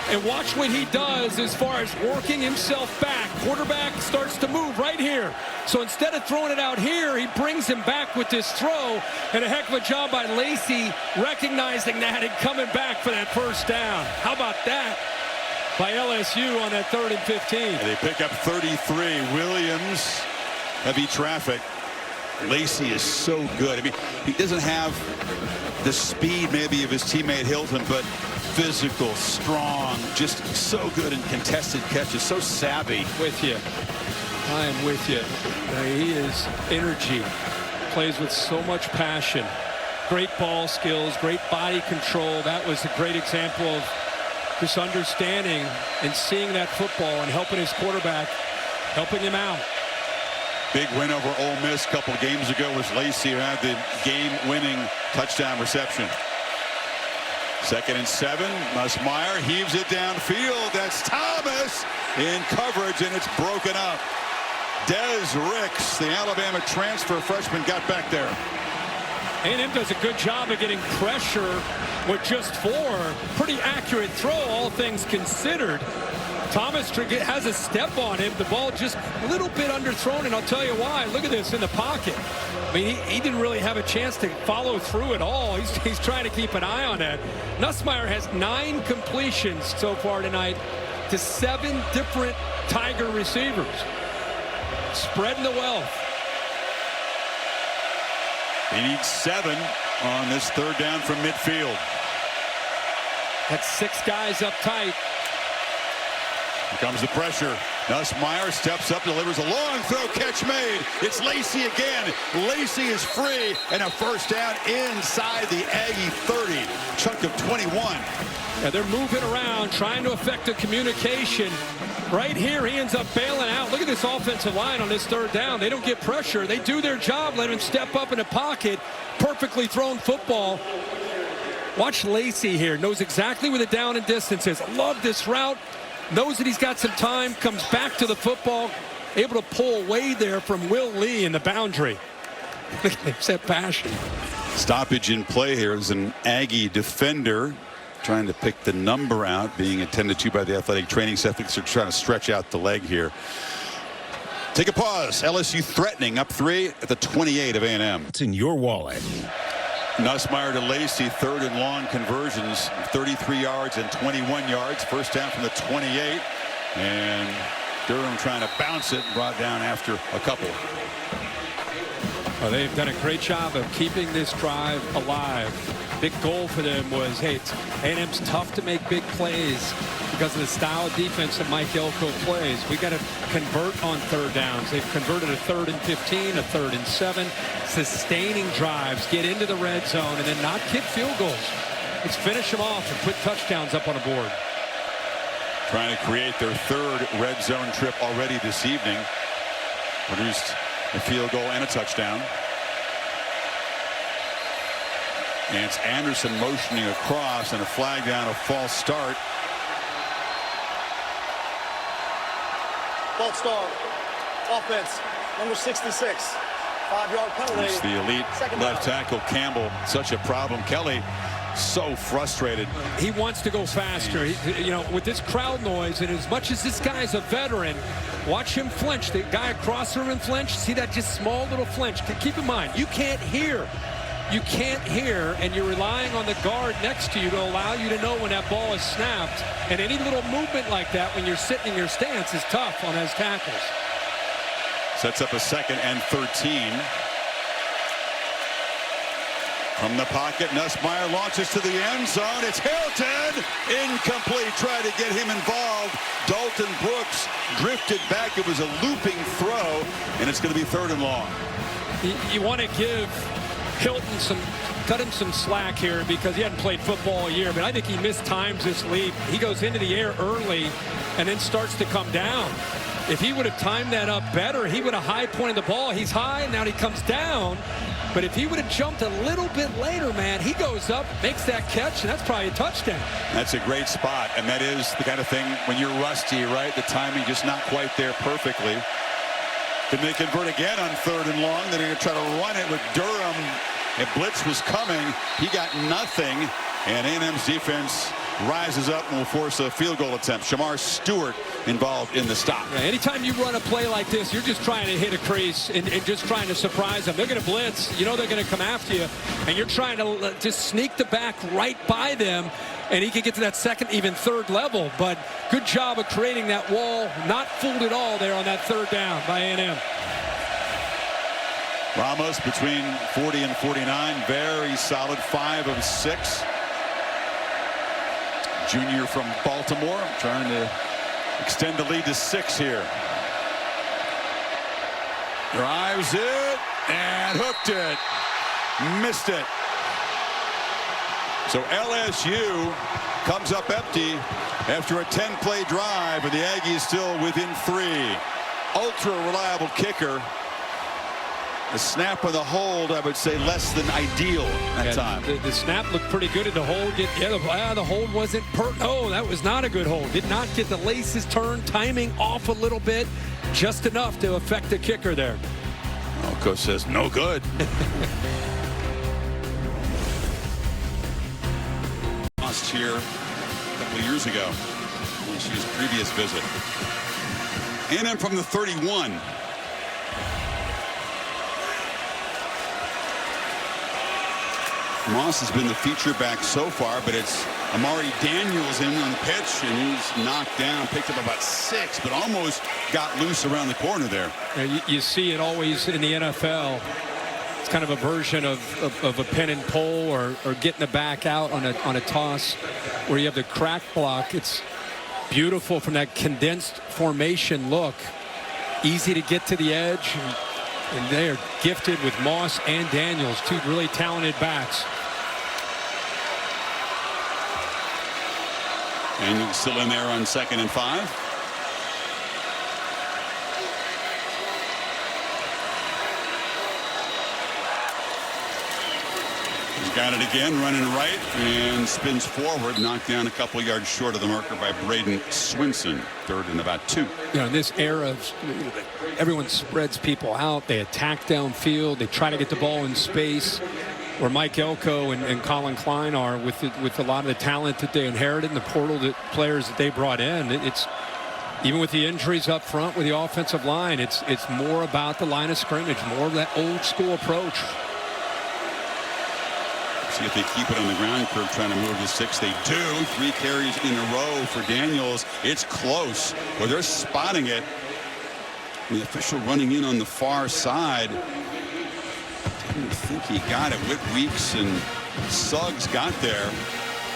and watch what he does as far as working himself back. Quarterback starts to move right here. So instead of throwing it out here, he brings him back with this throw. And a heck of a job by Lacy recognizing that and coming back for that 1st down. How about that by LSU on that 3rd and 15? And they pick up 33. Williams, heavy traffic. Lacy is so good. I mean, he doesn't have the speed maybe of his teammate Hilton, but physical, strong, just so good in contested catches, so savvy. With you. I am with you. He is energy. Plays with so much passion. Great ball skills, great body control. That was a great example of just understanding and seeing that football and helping his quarterback, helping him out. Big win over Ole Miss a couple of games ago was Lacy, who had the game-winning touchdown reception. 2nd and 7. Nussmeier heaves it downfield. That's Thomas in coverage, and it's broken up. Des Ricks, the Alabama transfer freshman, got back there. A&M does a good job of getting pressure with just 4. Pretty accurate throw, all things considered. Thomas has a step on him. The ball just a little bit underthrown, and I'll tell you why. Look at this in the pocket. I mean, he didn't really have a chance to follow through at all. He's trying to keep an eye on that. Nussmeier has 9 completions so far tonight to 7 different Tiger receivers. Spreading the wealth. He needs 7 on this 3rd down from midfield. That's 6 guys up tight. Here comes the pressure. Nussmeier steps up, delivers a long throw, catch made. It's Lacy again. Lacy is free, and a 1st down inside the Aggie 30. Chunk of 21. Yeah, they're moving around, trying to affect the communication. Right here, he ends up bailing out. Look at this offensive line on this 3rd down. They don't get pressure. They do their job, let him step up in the pocket. Perfectly thrown football. Watch Lacy here. Knows exactly where the down and distance is. Love this route. Knows that he's got some time. Comes back to the football. Able to pull away there from Will Lee in the boundary. There's that passion. Stoppage in play here is an Aggie defender trying to pick the number out, being attended to by the athletic training staff. They're trying to stretch out the leg here. Take a pause. LSU threatening up 3 at the 28 of A&M. It's in your wallet. Nussmeier to Lacy, 3rd and long conversions, 33 yards and 21 yards. 1st down from the 28. And Durham trying to bounce it, brought down after a couple. Well, they've done a great job of keeping this drive alive. Big goal for them was, hey, A&M's tough to make big plays because of the style of defense that Mike Elko plays. We got to convert on 3rd downs. They've converted a 3rd and 15, a 3rd and 7, sustaining drives, get into the red zone, and then not kick field goals. Let's finish them off and put touchdowns up on the board. trying to create their third red zone trip already this evening. Produced a field goal and a touchdown. And it's Anderson motioning across, and a flag down, a false start. False start. Offense, number 66. 5-yard penalty. It's the elite left tackle Campbell. Such a problem. Kelly so frustrated. He wants to go faster. You know, with this crowd noise, and as much as this guy's a veteran, watch him flinch. The guy across the room flinch. See that just small little flinch. Keep in mind, you can't hear. You can't hear, and you're relying on the guard next to you to allow you to know when that ball is snapped. And any little movement like that when you're sitting in your stance is tough on those tackles. Sets up a 2nd and 13. From the pocket, Nussmeier launches to the end zone. It's Hilton. Incomplete. Try to get him involved. Dalton Brooks drifted back. It was a looping throw, and it's going to be 3rd and long. You want to give Hilton cut him some slack here because he hadn't played football all year, but I think he mistimes this leap. He goes into the air early and then starts to come down. If he would have timed that up better, he would have high pointed the ball. He's high, now he comes down. But if he would have jumped a little bit later, man, he goes up, makes that catch, and that's probably a touchdown. That's a great spot, and that is the kind of thing when you're rusty, right? The timing just not quite there perfectly. Then they convert again on 3rd and long. They're going to try to run it with Durham. A blitz was coming. He got nothing, and A&M's defense rises up and will force a field goal attempt. Shamar Stewart involved in the stop. Yeah, anytime you run a play like this, you're just trying to hit a crease and just trying to surprise them. They're going to blitz. You know they're going to come after you, and you're trying to just sneak the back right by them, and he can get to that 2nd, even 3rd level. But good job of creating that wall. Not fooled at all there on that 3rd down by A&M. Ramos between 40 and 49. Very solid. 5 of 6. Junior from Baltimore, trying to extend the lead to 6 here. Drives it and hooked it. Missed it. So LSU comes up empty after a 10-play drive, and the Aggies still within 3. Ultra reliable kicker. The snap of the hold, I would say, less than ideal that time. The snap looked pretty good at the hold. The hold wasn't oh, that was not a good hold. Did not get the laces turned, timing off a little bit, just enough to affect the kicker there. Oh, coach says no good. Lost here a couple of years ago. LSU's previous visit. A&M from the 31. Moss has been the feature back so far, but it's Amari Daniels in on the pitch, and he's knocked down, picked up about 6, but almost got loose around the corner there. You see it always in the NFL. It's kind of a version of a pin and pull or getting the back out on a toss where you have the crack block. It's beautiful from that condensed formation look. Easy to get to the edge, and they are gifted with Moss and Daniels, 2 really talented backs. And still in there on 2nd and 5. He's got it again, running right, and spins forward, knocked down a couple yards short of the marker by Braden Swinson. 3rd and about 2. You know, in this era, everyone spreads people out. They attack downfield. They try to get the ball in space. Where Mike Elko and Colin Klein are with a lot of the talent that they inherited and the portal players that they brought in. It's even with the injuries up front with the offensive line, it's more about the line of scrimmage, more of that old school approach. See if they keep it on the ground curve, trying to move to 6. They do. 3 carries in a row for Daniels. It's close. Well, they're spotting it. The official running in on the far side. I think he got it. Whit Weeks and Suggs got there,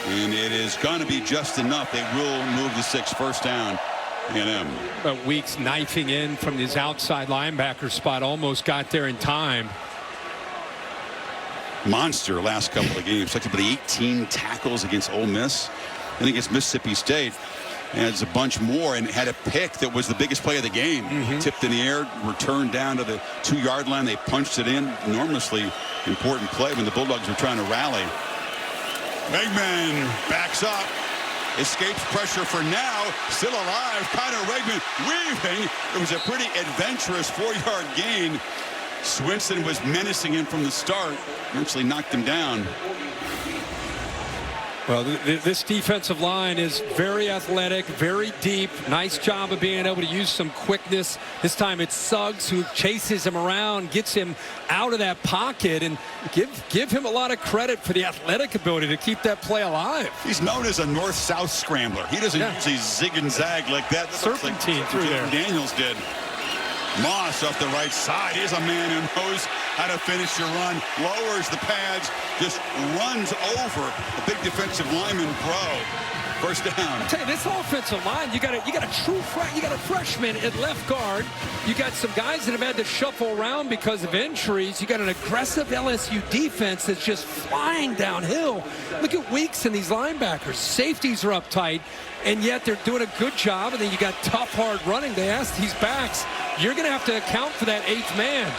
and it is going to be just enough. They will move the 6. 1st down. A&M. But Weeks knifing in from his outside linebacker spot, almost got there in time. Monster last couple of games. Like about 18 tackles against Ole Miss and against Mississippi State. adds a bunch more, and had a pick that was the biggest play of the game. Tipped in the air, returned down to the 2-yard line. They punched it in. Enormously important play when the Bulldogs were trying to rally. Weigman backs up, escapes pressure for now, still alive. Connor Weigman weaving. It was a pretty adventurous 4-yard gain. Swinson was menacing him from the start, eventually knocked him down. Well, this defensive line is very athletic, very deep. Nice job of being able to use some quickness. This time it's Suggs who chases him around, gets him out of that pocket, and give him a lot of credit for the athletic ability to keep that play alive. He's known as a north-south scrambler. He doesn't usually zig and zag like that. Serpentine through there. Daniels did. Moss off the right side. He's a man who knows how to finish your run. Lowers the pads, just runs over a big defensive lineman. First down. I tell you, this offensive line, you got a freshman at left guard. You got some guys that have had to shuffle around because of injuries. You got an aggressive LSU defense that's just flying downhill. Look at Weeks and these linebackers. Safeties are uptight, and yet they're doing a good job. And then you got tough, hard running. They asked these backs, you're going to have to account for that 8th man.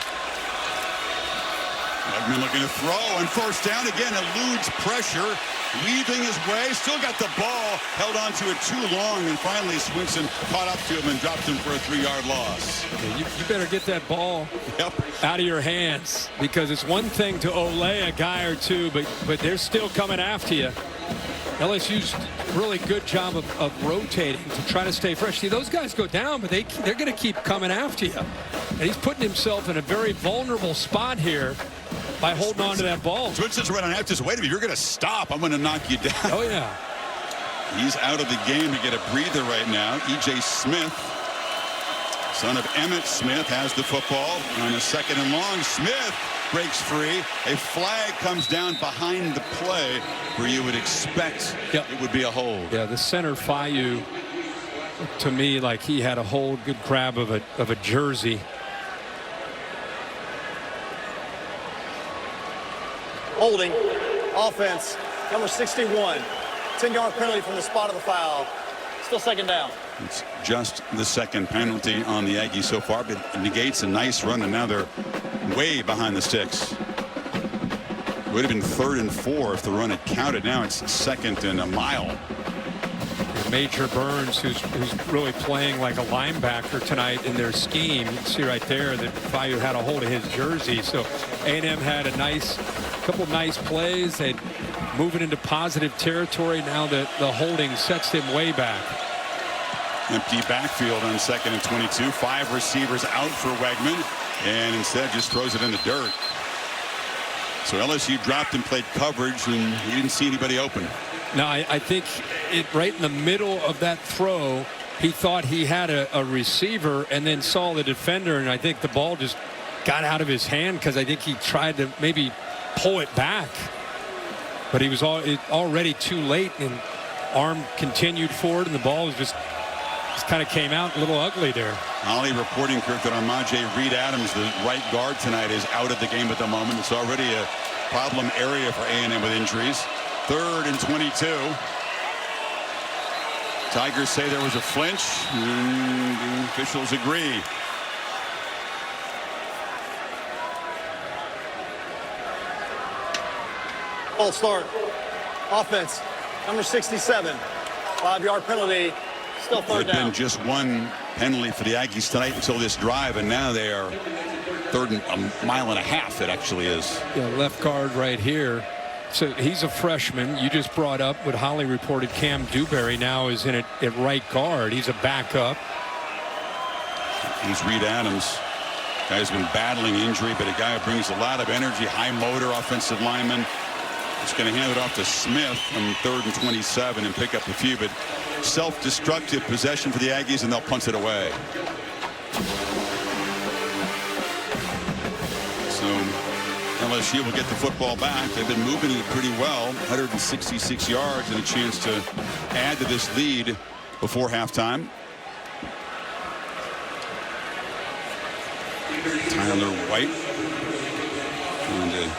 Weigman looking to throw, and first down again, eludes pressure, weaving his way, still got the ball, held on to it too long, and finally Swinson caught up to him and dropped him for a 3-yard loss. You better get that ball out of your hands, because it's one thing to olay a guy or two, but they're still coming after you. LSU's really good job of rotating to try to stay fresh. See, those guys go down, but they're going to keep coming after you. And he's putting himself in a very vulnerable spot here by holding on to that ball. Swinson's running after his weight. If you're going to stop, I'm going to knock you down. Oh, yeah. He's out of the game to get a breather right now. E.J. Smith, son of Emmett Smith, has the football on a 2nd and long. Smith breaks free. A flag comes down behind the play where you would expect it would be a hold. Yeah, the center Fayu, to me, like he had a hold, good grab of a jersey. Holding, offense, number 61. 10-yard penalty from the spot of the foul. Still 2nd down. It's just the 2nd penalty on the Aggies so far, but it negates a nice run, and now they're way behind the sticks. It would have been 3rd and 4 if the run had counted. Now it's 2nd and a mile. Major Burns, who's really playing like a linebacker tonight in their scheme. You can see right there that Fayu had a hold of his jersey. So A&M had a couple nice plays. They moving into positive territory now that the holding sets them way back. Empty backfield on 2nd and 22. 5 receivers out for Weigman, and instead just throws it in the dirt. So LSU dropped and played coverage, and he didn't see anybody open. Now, I think right in the middle of that throw, he thought he had a receiver and then saw the defender, and I think the ball just got out of his hand because I think he tried to maybe pull it back. But he was already too late, and arm continued forward, and the ball was just kind of came out a little ugly there. Ollie reporting, Kirk, that Armaje Reed-Adams, the right guard tonight, is out of the game at the moment. It's already a problem area for A&M with injuries. 3rd and 22. Tigers say there was a flinch. The officials agree. False start. Offense, number 67. 5-yard penalty. Still 3rd down. There's been just one penalty for the Aggies tonight until this drive, and now they are 3rd and a mile and a half. It actually is. Yeah, left guard right here. So he's a freshman. You just brought up what Holly reported. Cam Dewberry now is in at right guard. He's a backup. He's Reed-Adams. Guy's been battling injury, but a guy who brings a lot of energy, high motor offensive lineman. He's going to hand it off to Smith on 3rd and 27 and pick up a few, but self-destructive possession for the Aggies, and they'll punt it away. So LSU will get the football back. They've been moving it pretty well, 166 yards, and a chance to add to this lead before halftime. Tyler White trying to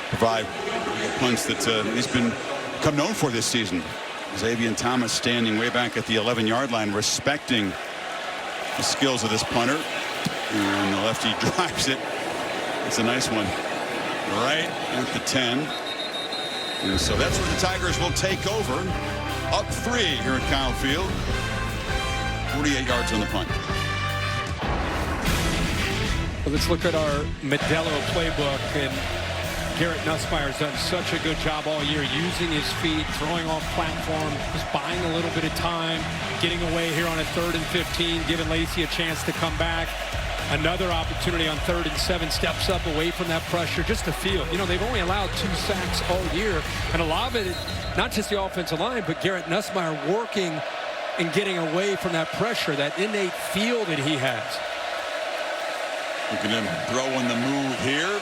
provide punts that he's become known for this season. Xavier Thomas standing way back at the 11-yard line, respecting the skills of this punter. And the lefty drives it. It's a nice one. Right at the 10. And so that's where the Tigers will take over. Up 3 here at Kyle Field. 48 yards on the punt. Well, let's look at our Modelo playbook. And Garrett Nussmeier's done such a good job all year using his feet, throwing off platform, just buying a little bit of time, getting away here on a 3rd and 15, giving Lacey a chance to come back. Another opportunity on 3rd and 7, steps up away from that pressure, just the field. You know, they've only allowed 2 sacks all year, and a lot of it, not just the offensive line, but Garrett Nussmeier working and getting away from that pressure, that innate feel that he has. Looking at him throwing the move here.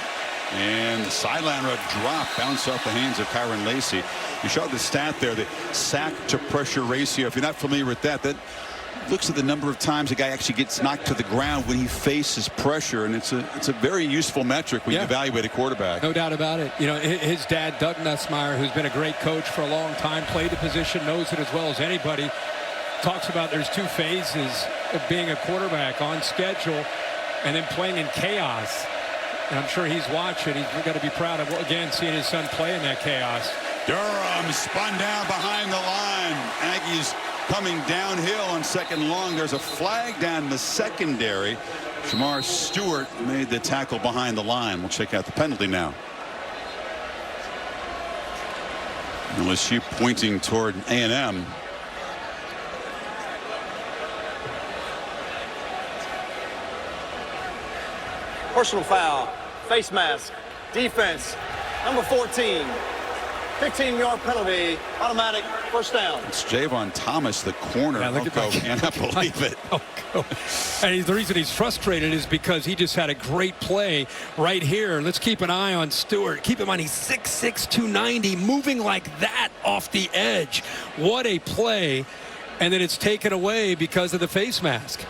And the sideline route drop, bounce off the hands of Kyron Lacey. You showed the stat there, the sack to pressure ratio. If you're not familiar with that, that looks at the number of times a guy actually gets knocked to the ground when he faces pressure, and it's a very useful metric when you evaluate a quarterback. No doubt about it. You know, his dad, Doug Nussmeier, who's been a great coach for a long time, played the position, knows it as well as anybody, talks about there's 2 phases of being a quarterback: on schedule and then playing in chaos. And I'm sure he's watching. He's got to be proud of, again, seeing his son play in that chaos. Durham spun down behind the line. Aggies coming downhill on 2nd and long. There's a flag down in the secondary. Shamar Stewart made the tackle behind the line. We'll check out the penalty now. LSU pointing toward A&M. Personal foul, face mask, defense, number 14. 15-yard penalty, automatic first down. It's Javon Thomas, the corner. Yeah, Cannot believe it. And the reason he's frustrated is because he just had a great play right here. Let's keep an eye on Stewart. Keep in mind, he's 6'6", 290, moving like that off the edge. What a play. And then it's taken away because of the face mask.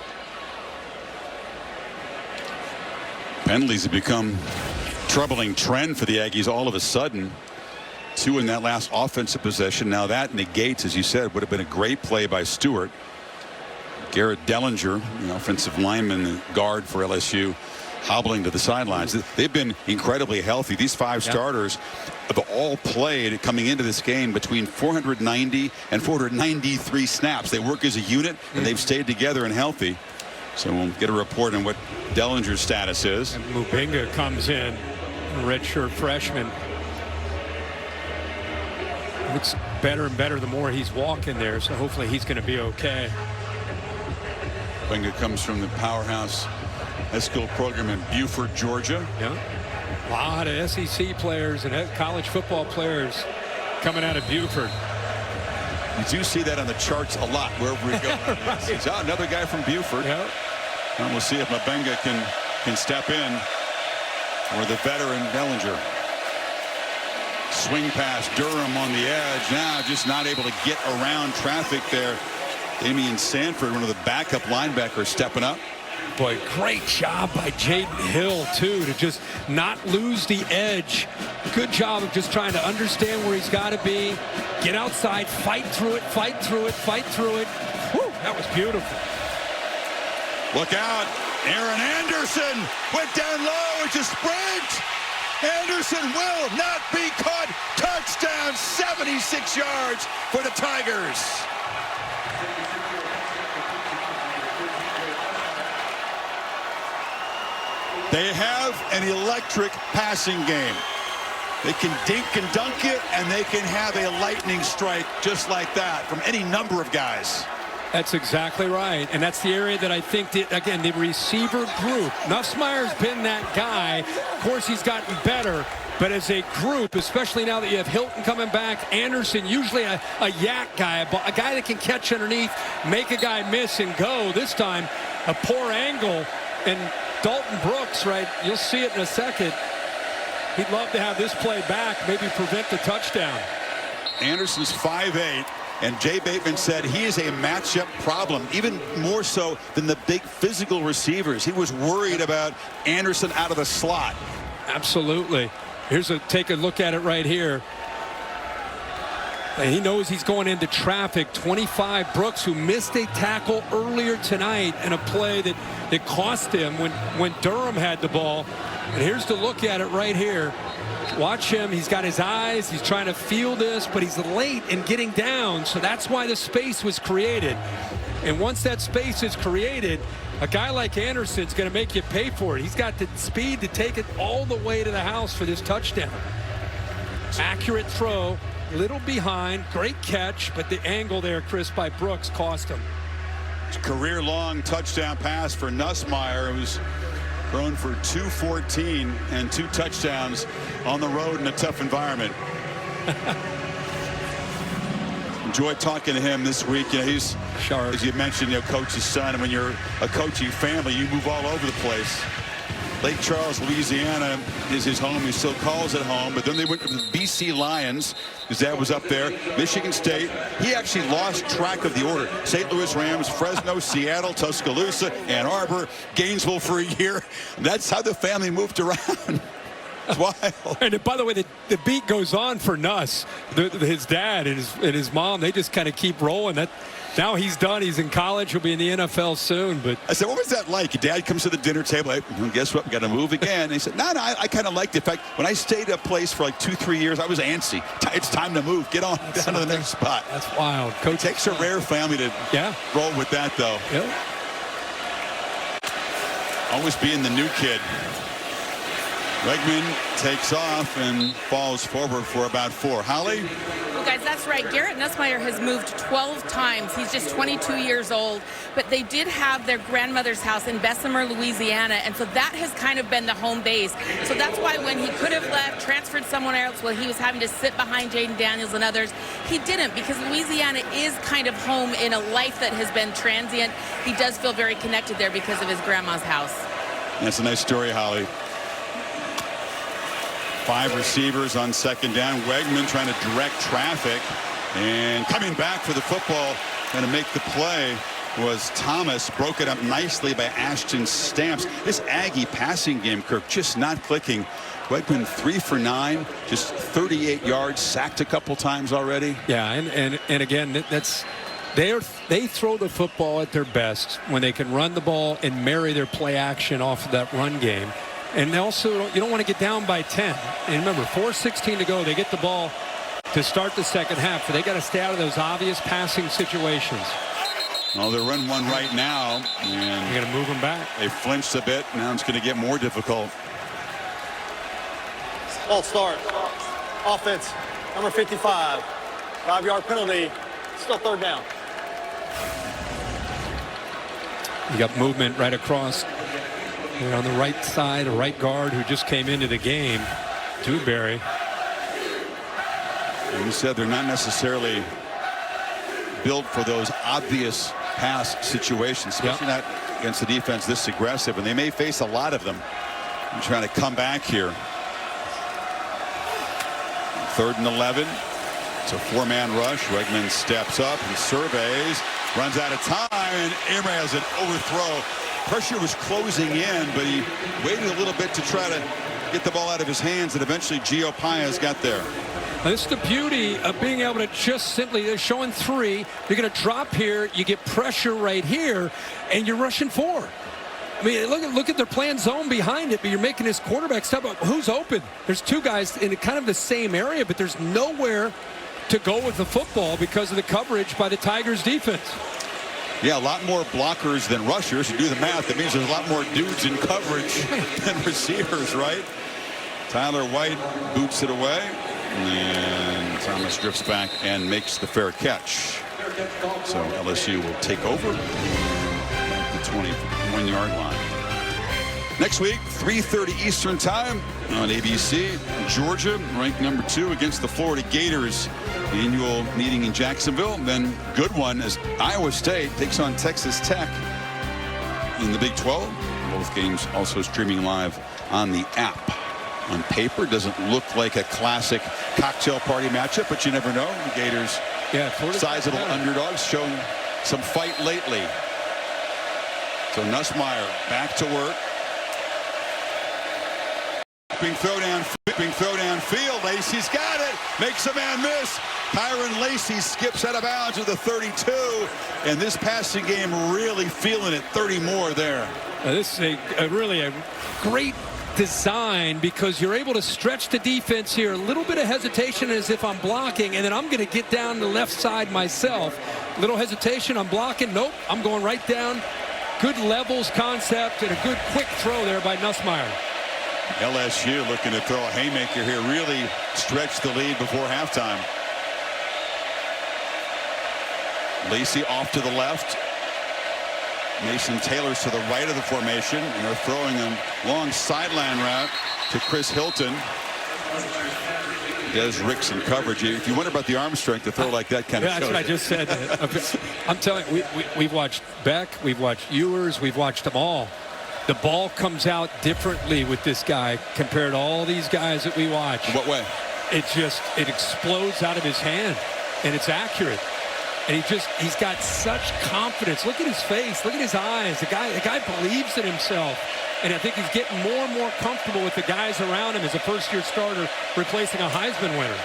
Penalties have become a troubling trend for the Aggies all of a sudden. 2 in that last offensive possession. Now that negates, as you said, would have been a great play by Stewart. Garrett Dellinger, the offensive lineman guard for LSU, hobbling to the sidelines. They've been incredibly healthy. These 5 starters have all played coming into this game between 490 and 493 snaps. They work as a unit, and they've stayed together and healthy. So we'll get a report on what Dellinger's status is. And Mubinga comes in, redshirt freshman. Looks better and better the more he's walking there, so hopefully he's going to be okay. Mubinga comes from the powerhouse high school program in Beaufort, Georgia. Yeah, a lot of SEC players and college football players coming out of Beaufort. You do see that on the charts a lot wherever we go. Right. Another guy from Beaufort. Yep. And we'll see if Mubinga can step in, or the veteran Dellinger. Swing pass, Durham on the edge. Now just not able to get around traffic there. Damian Sanford, one of the backup linebackers, stepping up. Boy, great job by Jaden Hill, too, to just not lose the edge. Good job of just trying to understand where he's got to be, get outside, fight through it, fight through it, fight through it. Whew, that was beautiful. Look out. Aaron Anderson went down low. It's a sprint. Anderson will not be caught. Touchdown, 76 yards for the Tigers. They have an electric passing game. They can dink and dunk it, and they can have a lightning strike just like that from any number of guys. That's exactly right. And that's the area that I think, again, the receiver group. Nussmeier's been that guy. Of course, he's gotten better. But as a group, especially now that you have Hilton coming back, Anderson, usually a yak guy, a guy that can catch underneath, make a guy miss and go. This time, a poor angle. And Dalton Brooks, right, you'll see it in a second. He'd love to have this play back, maybe prevent the touchdown. Anderson's 5'8". And Jay Bateman said he is a matchup problem, even more so than the big physical receivers. He was worried about Anderson out of the slot. Absolutely. Take a look at it right here. And he knows he's going into traffic. 25, Brooks, who missed a tackle earlier tonight in a play that cost him when Durham had the ball. And here's the look at it right here. Watch him. He's got his eyes. He's trying to feel this, but he's late in getting down. So that's why the space was created. And once that space is created, a guy like Anderson's going to make you pay for it. He's got the speed to take it all the way to the house for this touchdown. Accurate throw, little behind, great catch, but the angle there, Chris, by Brooks cost him. Career-long touchdown pass for Nussmeier, who's thrown for 214 and 2 touchdowns on the road in a tough environment. Enjoyed talking to him this week. You know, he's sharp. As you mentioned, you know, coach's son, and when you're a coaching family, you move all over the place. Lake Charles, Louisiana is his home. He still calls it home. But then they went to the BC Lions. His dad was up there. Michigan State. He actually lost track of the order. St. Louis Rams, Fresno, Seattle, Tuscaloosa, Ann Arbor, Gainesville for a year. That's how the family moved around. It's wild. And by the way, the beat goes on for Nuss. His dad and his mom, they just kind of keep rolling. Now he's done. He's in college. He'll be in the NFL soon. But I said, what was that like? Your dad comes to the dinner table. Hey, well, guess what? We got to move again. And he said, no, I kind of liked it. In fact, when I stayed at a place for like 2-3 years, I was antsy. It's time to move. Get on down to the next spot. That's wild. Coach, it takes a rare family to roll with that, though. Yeah. Always being the new kid. Wegman takes off and falls forward for about 4. Holly? Well, guys, that's right. Garrett Nussmeier has moved 12 times. He's just 22 years old. But they did have their grandmother's house in Bessemer, Louisiana. And so that has kind of been the home base. So that's why when he could have left, transferred somewhere else, while he was having to sit behind Jaden Daniels and others, he didn't, because Louisiana is kind of home in a life that has been transient. He does feel very connected there because of his grandma's house. That's a nice story, Holly. 5 receivers on second down. Wegman trying to direct traffic, and coming back for the football and to make the play was Thomas. Broke it up nicely by Ashton Stamps. This Aggie passing game, Kirk, just not clicking. Wegman 3 for 9, just 38 yards, sacked a couple times already. Yeah, and again, they throw the football at their best when they can run the ball and marry their play action off of that run game. And also, you don't want to get down by 10. And remember, 4:16 to go. They get the ball to start the second half. So they got to stay out of those obvious passing situations. Well, they're running one right now. And you're going to move them back. They flinched a bit. Now it's going to get more difficult. False start. Offense, number 55. 5-yard penalty. Still third down. You got movement right across. They're on the right side, a right guard who just came into the game, Dewberry. And you said they're not necessarily built for those obvious pass situations, especially not against the defense this aggressive, and they may face a lot of them. I'm trying to come back here. 3rd and 11. It's a 4-man rush. Wegman steps up and surveys, runs out of time, and Emery has an overthrow. Pressure was closing in, but he waited a little bit to try to get the ball out of his hands, and eventually Gio Paez got there. Now, this is the beauty of being able to just simply, they're showing 3. You're going to drop here, you get pressure right here, and you're rushing 4. I mean, look at their playing zone behind it, but you're making this quarterback step up. Who's open? There's 2 guys in kind of the same area, but there's nowhere to go with the football because of the coverage by the Tigers defense. Yeah, a lot more blockers than rushers. You do the math, that means there's a lot more dudes in coverage than receivers, right? Tyler White boots it away, and Thomas drifts back and makes the fair catch. So LSU will take over at the 21-yard line. Next week, 3:30 Eastern Time on ABC. Georgia, ranked number 2 against the Florida Gators. Annual meeting in Jacksonville. Then good one as Iowa State takes on Texas Tech in the Big 12. Both games also streaming live on the app. On paper, doesn't look like a classic cocktail party matchup, but you never know. The Gators, sizable underdogs, shown some fight lately. So Nussmeier back to work. Whipping throw downfield. Lacey's got it. Makes a man miss. Kyron Lacey skips out of bounds to the 32. And this passing game really feeling it. 30 more there. This is really a great design because you're able to stretch the defense here. A little bit of hesitation as if I'm blocking, and then I'm going to get down the left side myself. Little hesitation. I'm blocking. Nope. I'm going right down. Good levels concept and a good quick throw there by Nussmeier. LSU looking to throw a haymaker here. Really stretch the lead before halftime. Lacey off to the left. Mason Taylor's to the right of the formation, and they're throwing a long sideline route to Chris Hilton. Des Ricks in coverage. If you wonder about the arm strength, to throw like that kind of that's what I just said. I'm telling you, we've watched Beck, we've watched Ewers, we've watched them all. The ball comes out differently with this guy compared to all these guys that we watch. In what way? It explodes out of his hand, and it's accurate. And he's got such confidence. Look at his face. Look at his eyes. The guy believes in himself. And I think he's getting more and more comfortable with the guys around him as a first-year starter replacing a Heisman winner.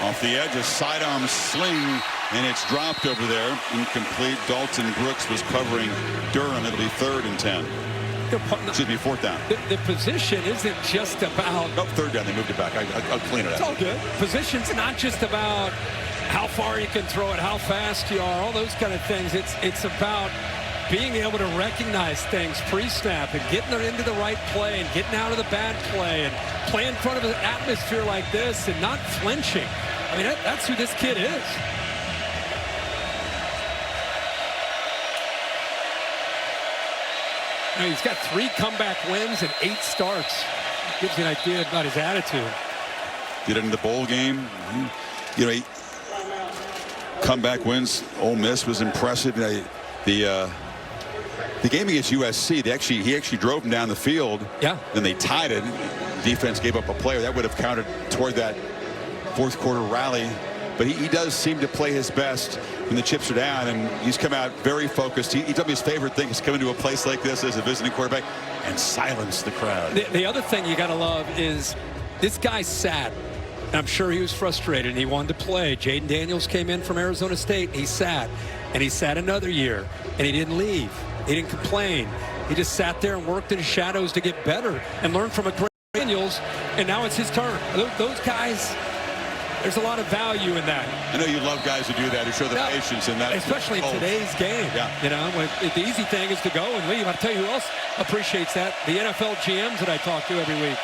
Off the edge, a sidearm sling, and it's dropped over there. Incomplete. Dalton Brooks was covering Durham. It'll be 3rd and 10. Should be 4th down. The position isn't just about... Nope, 3rd down. They moved it back. I'll clean it up. It's all good. Position's not just about how far you can throw it, how fast you are, all those kind of things. It's about being able to recognize things pre-snap and getting into the right play and getting out of the bad play and play in front of an atmosphere like this and not flinching. I mean, that's who this kid is. Now, he's got 3 comeback wins and 8 starts. Gives you an idea about his attitude. Get into the bowl game. You know, comeback wins. Ole Miss was impressive. The game against USC, he actually drove them down the field. Yeah. Then they tied it. Defense gave up a player that would have counted toward that 4th quarter rally. But he does seem to play his best when the chips are down, and he's come out very focused. He told me his favorite thing is coming to a place like this as a visiting quarterback and silence the crowd. The other thing you got to love is this guy sat. And I'm sure he was frustrated and he wanted to play. Jaden Daniels came in from Arizona State. And he sat another year, and he didn't leave. He didn't complain. He just sat there and worked in the shadows to get better and learn from a great Daniels. And now it's his turn. Those guys, there's a lot of value in that. I know you love guys who do that, who show the patience in that. Especially in today's game. Yeah. You know, the easy thing is to go and leave. I'll tell you who else appreciates that. The NFL GMs that I talk to every week.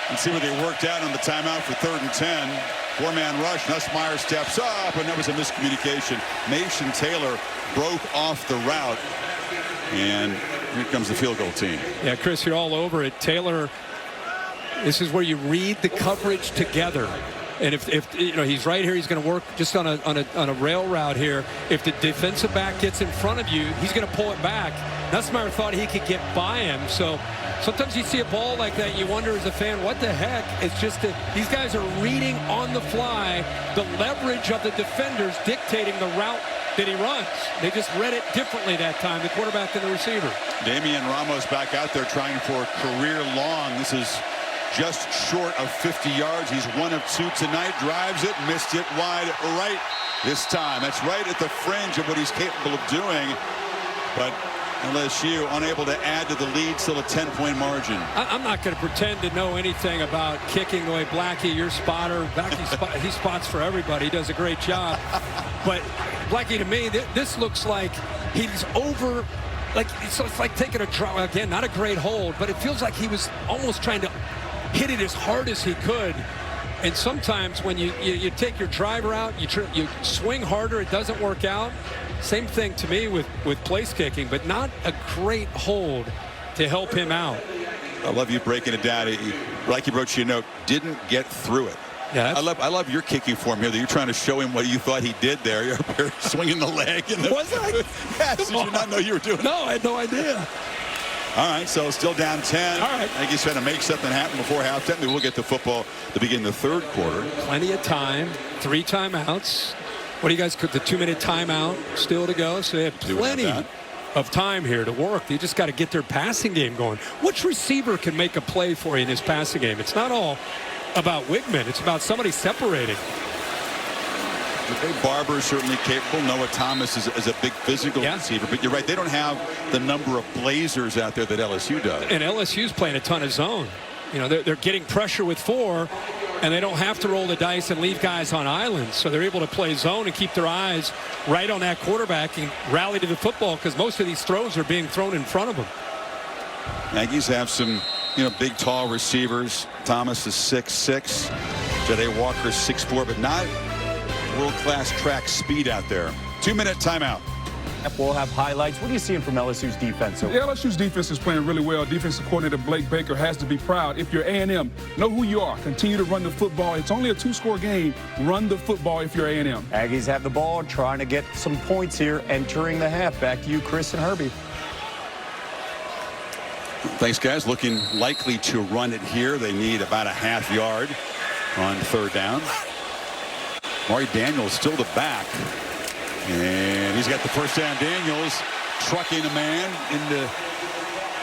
And see what they worked out on the timeout for 3rd and 10. 4-man rush. Nussmeier steps up, and there was a miscommunication. Mason Taylor broke off the route. And here comes the field goal team. Yeah, Chris, you're all over it. Taylor, this is where you read the coverage together. And if you know he's right here, he's going to work just on a rail route here. If the defensive back gets in front of you, he's going to pull it back. Nussmeier thought he could get by him. So sometimes you see a ball like that, you wonder as a fan, what the heck? It's just that these guys are reading on the fly the leverage of the defenders dictating the route that he runs. They just read it differently that time, the quarterback and the receiver. Damian Ramos back out there trying for a career long. This is just short of 50 yards. He's 1 of 2 tonight. Drives it, missed it wide right this time. That's right at the fringe of what he's capable of doing. But LSU unable to add to the lead, still a 10-point margin. I'm not going to pretend to know anything about kicking the way Blackie, your spotter. Blackie he spots for everybody. He does a great job. But Blackie, to me, this looks like he's over. So it's like taking a draw. Again, not a great hold, but it feels like he was almost trying to hit it as hard as he could. And sometimes when you take your driver out, you swing harder, it doesn't work out. Same thing to me with place kicking, but not a great hold to help him out. I love you breaking it down. Like he wrote you a note, didn't get through it. Yeah, I love your kicking form here. That you're trying to show him what you thought he did there. You're up here swinging the leg. Was I? Yes. Did you not know you were doing it? No, I had no idea. All right, so still down 10. All right. I think he's trying to make something happen before halftime. Then we'll get to football to begin the 3rd quarter. Plenty of time. 3 timeouts. What do you guys cook? The 2-minute timeout still to go. So they have plenty of time here to work. They just got to get their passing game going. Which receiver can make a play for you in his passing game? It's not all about Wigman. It's about somebody separating. Barber is certainly capable. Noah Thomas is a big physical receiver. But you're right, they don't have the number of blazers out there that LSU does. And LSU's playing a ton of zone. You know, they're getting pressure with 4, and they don't have to roll the dice and leave guys on islands. So they're able to play zone and keep their eyes right on that quarterback and rally to the football, because most of these throws are being thrown in front of them. Aggies have some, big, tall receivers. Thomas is 6'6". Jade Walker's 6'4", but not world-class track speed out there. 2-minute timeout. We'll have highlights. What are you seeing from LSU's defense? LSU's defense is playing really well. Defensive coordinator Blake Baker has to be proud. If you're A&M, know who you are. Continue to run the football. It's only a 2-score game. Run the football if you're A&M. Aggies have the ball, trying to get some points here, entering the half. Back to you, Chris and Herbie. Thanks, guys. Looking likely to run it here. They need about a half yard on 3rd down. Maury Daniels still the back. And he's got the first down. Daniels trucking a man into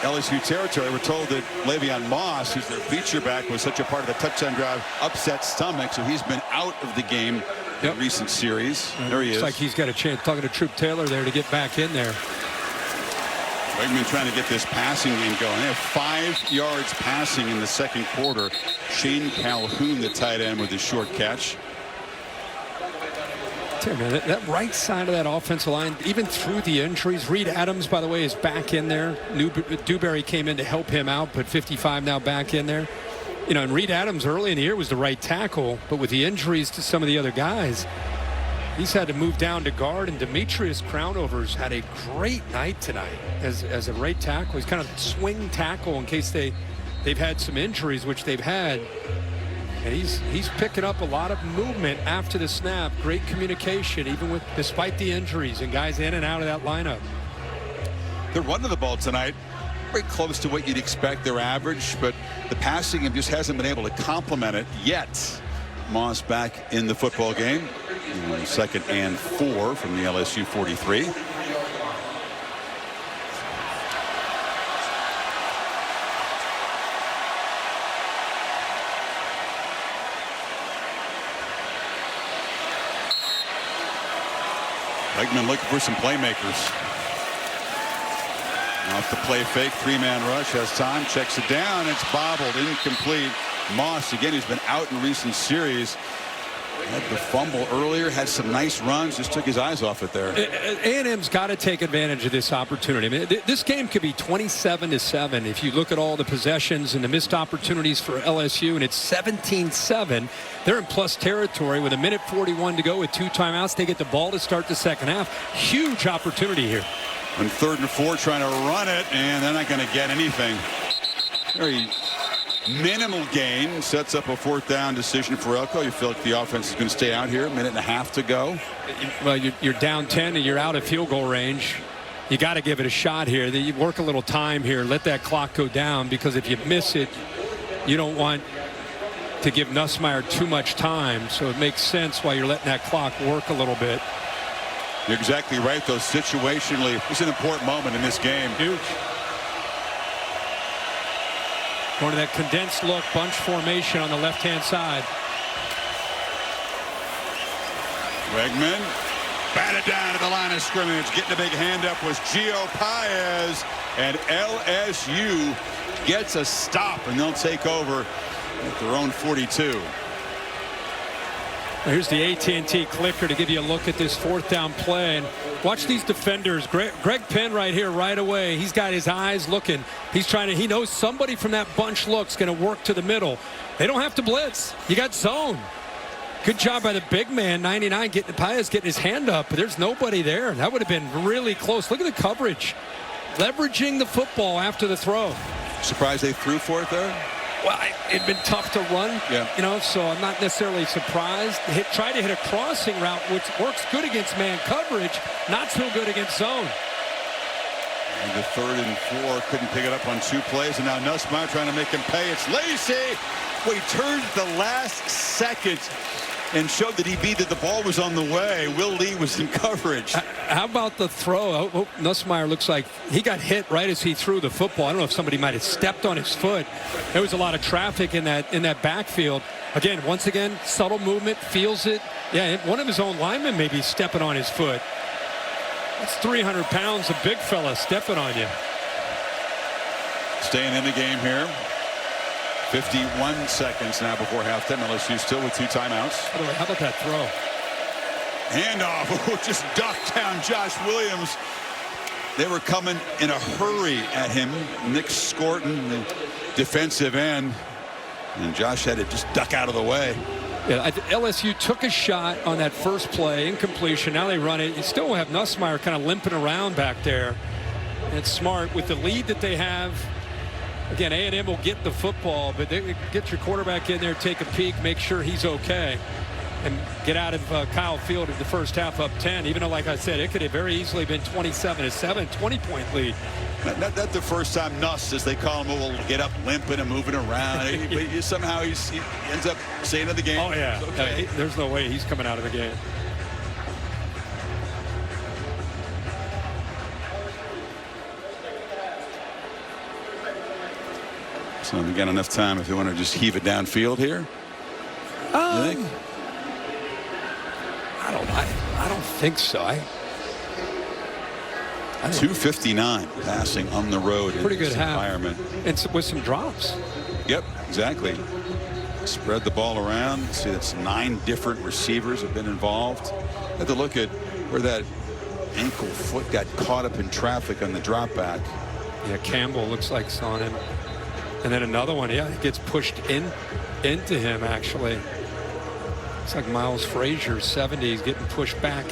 LSU territory. We're told that Le'Veon Moss, who's their feature back, was such a part of the touchdown drive, upset stomach, so he's been out of the game in recent series. There he is. Looks like he's got a chance, talking to Troop Taylor there, to get back in there. Wegman trying to get this passing game going. They have 5 yards passing in the second quarter. Shane Calhoun, the tight end, with his short catch. Man, that right side of that offensive line, even through the injuries, Reed Adams, by the way, is back in there. Dewberry came in to help him out, but 55 now back in there. And Reed Adams early in the year was the right tackle, but with the injuries to some of the other guys, he's had to move down to guard. And Demetrius Crownover's had a great night tonight as a right tackle. He's kind of swing tackle in case they've had some injuries, which they've had. And he's picking up a lot of movement after the snap. Great communication, even despite the injuries and guys in and out of that lineup. They're running the ball tonight very close to what you'd expect, their average, but the passing game just hasn't been able to complement it yet. Moss back in the football game. 2nd and 4 from the LSU 43. Wegman looking for some playmakers. Off the play fake, 3-man rush, has time, checks it down, it's bobbled, incomplete. Moss, again, who's been out in recent series, had the fumble earlier, had some nice runs, just took his eyes off it there. A&M's got to take advantage of this opportunity. I mean, this game could be 27-7 if you look at all the possessions and the missed opportunities for LSU, and it's 17-7. They're in plus territory with 1:41 to go with 2 timeouts. They get the ball to start the second half. Huge opportunity here. On 3rd and 4, trying to run it, and they're not going to get anything. Very minimal gain. Sets up a 4th down decision for Elko. You feel like the offense is going to stay out here. 1.5 to go. Well, you're down 10 and you're out of field goal range. You got to give it a shot here. You work a little time here. Let that clock go down, because if you miss it, you don't want to give Nussmeier too much time. So it makes sense while you're letting that clock work a little bit. You're exactly right, though. Situationally, it's an important moment in this game. Huge. Going to that condensed look, bunch formation on the left-hand side. Wegman batted down to the line of scrimmage. Getting a big hand up was Gio Paez, and LSU gets a stop, and they'll take over at their own 42. Here's the AT&T clicker to give you a look at this 4th down play. And watch these defenders. Greg Penn right here right away. He's got his eyes looking. He knows somebody from that bunch look's going to work to the middle. They don't have to blitz. You got zone. Good job by the big man, 99, Paez getting his hand up, but there's nobody there. That would have been really close. Look at the coverage. Leveraging the football after the throw. Surprised they threw for it there? Well, it'd been tough to run, so I'm not necessarily surprised. Try to hit a crossing route, which works good against man coverage, not so good against zone. And the 3rd and 4, couldn't pick it up on 2 plays, and now Nussmeier trying to make him pay. It's Lacey. Well, he turned the last second and showed the DB that the ball was on the way. Will Lee was in coverage. How about the throw? Oh, Nussmeier looks like he got hit right as he threw the football. I don't know if somebody might have stepped on his foot. There was a lot of traffic in that backfield. Again, once again, subtle movement, feels it. Yeah, one of his own linemen may be stepping on his foot. That's 300 pounds, a big fella stepping on you. Staying in the game here. 51 seconds now before halftime. LSU still with 2 timeouts. By the way, how about that throw? Handoff, just ducked down Josh Williams. They were coming in a hurry at him. Nick Scorton, the defensive end. And Josh had to just duck out of the way. Yeah, LSU took a shot on that first play, incompletion. Now they run it. You still have Nussmeier kind of limping around back there. And it's smart with the lead that they have. Again, A&M will get the football, but they get your quarterback in there, take a peek, make sure he's okay, and get out of Kyle Field in the first half up 10. Even though, like I said, it could have very easily been 27-7, 20-point lead. Not the first time Nuss, as they call him, will get up limping and moving around. Somehow he ends up staying in the game. Oh, yeah. Okay. There's no way he's coming out of the game. So they got enough time if they want to just heave it downfield here. You think? I don't think so. 2:59 passing on the road. Pretty in good this half. environment. And with some drops. Yep, exactly. Spread the ball around. See, that's 9 different receivers have been involved. Have to look at where that ankle foot got caught up in traffic on the drop back. Yeah, Campbell looks like it's on him. And then another one, yeah, he gets pushed into him, actually. It's like Miles Frazier, 70. He's getting pushed back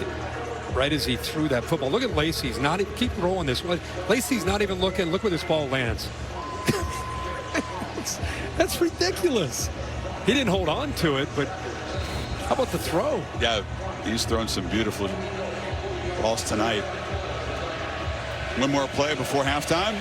right as he threw that football. Look at Lacey's not even, keep rolling this one. Lacey's not even looking. Look where this ball lands. That's ridiculous. He didn't hold on to it, but how about the throw? Yeah, he's throwing some beautiful balls tonight. One more play before halftime.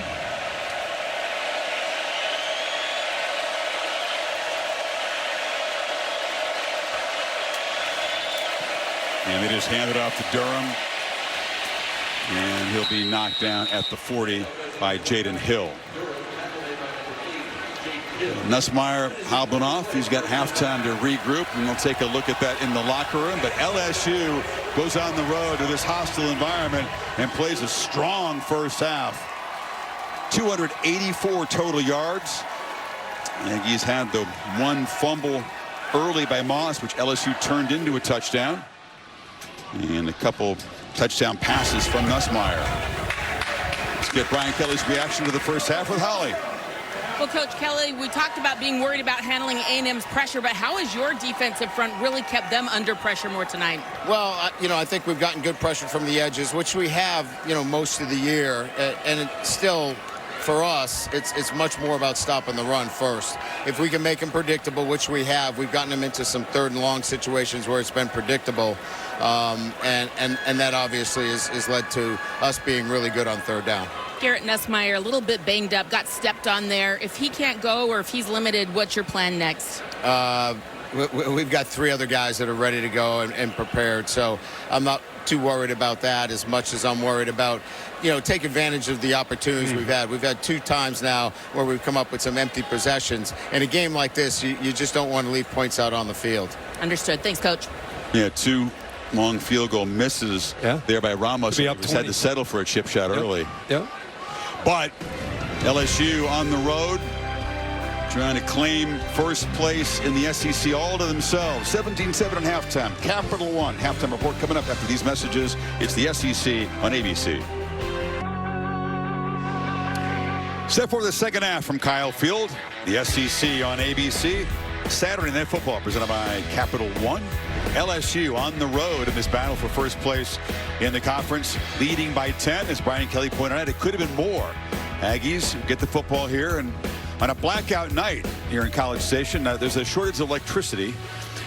And they just hand it off to Durham. And he'll be knocked down at the 40 by Jaden Hill. Nussmeier hobbling off. He's got halftime to regroup, and we'll take a look at that in the locker room. But LSU goes on the road to this hostile environment and plays a strong first half. 284 total yards. Aggies had the one fumble early by Moss, which LSU turned into a touchdown. And a couple touchdown passes from Nussmeier. Let's get Brian Kelly's reaction to the first half with Holly. Well, Coach Kelly, we talked about being worried about handling A&M's pressure, but how has your defensive front really kept them under pressure more tonight? Well, I think we've gotten good pressure from the edges, which we have, most of the year. And it's still, for us, it's much more about stopping the run first. If we can make them predictable, which we have, we've gotten them into some 3rd and long situations where it's been predictable. And that obviously has led to us being really good on 3rd down. Garrett Nussmeier, a little bit banged up, got stepped on there. If he can't go or if he's limited, what's your plan next? We've got 3 other guys that are ready to go and prepared. So I'm not too worried about that as much as I'm worried about, take advantage of the opportunities we've had. We've had 2 times now where we've come up with some empty possessions. In a game like this, you just don't want to leave points out on the field. Understood. Thanks, Coach. Yeah, 2 long field goal misses there by Ramos. He just had to settle for a chip shot early. Yep. But LSU on the road trying to claim first place in the SEC all to themselves. 17-7 at halftime. Capital One halftime report coming up after these messages. It's the SEC on ABC. Set for the second half from Kyle Field, the SEC on ABC. Saturday Night Football presented by Capital One. LSU on the road in this battle for first place in the conference, leading by 10. As Brian Kelly pointed out, it could have been more. Aggies get the football here, and on a blackout night here in College Station, there's a shortage of electricity.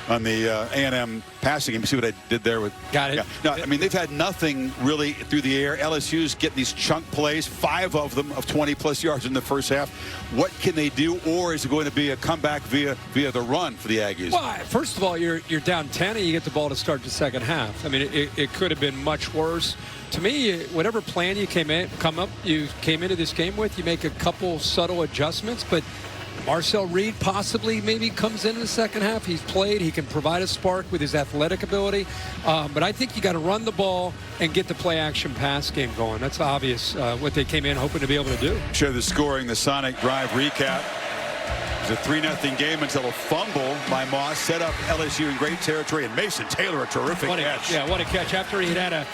on the A&M passing game. You see what I did there with? Got it. Yeah. No, I mean, they've had nothing really through the air. LSU's getting these chunk plays, 5 of them of 20-plus yards in the first half. What can they do, or is it going to be a comeback via the run for the Aggies? Well, first of all, you're down 10 and you get the ball to start the second half. I mean, it could have been much worse. To me, whatever plan you came into this game with, you make a couple subtle adjustments, but Marcel Reed possibly maybe comes in the second half. He's played. He can provide a spark with his athletic ability. But I think you got to run the ball and get the play-action pass game going. That's obvious what they came in hoping to be able to do. Show the scoring, the Sonic Drive recap. It was a 3-0 game until a fumble by Moss set up LSU in great territory, and Mason Taylor, a terrific catch. Yeah, what a catch. After he had a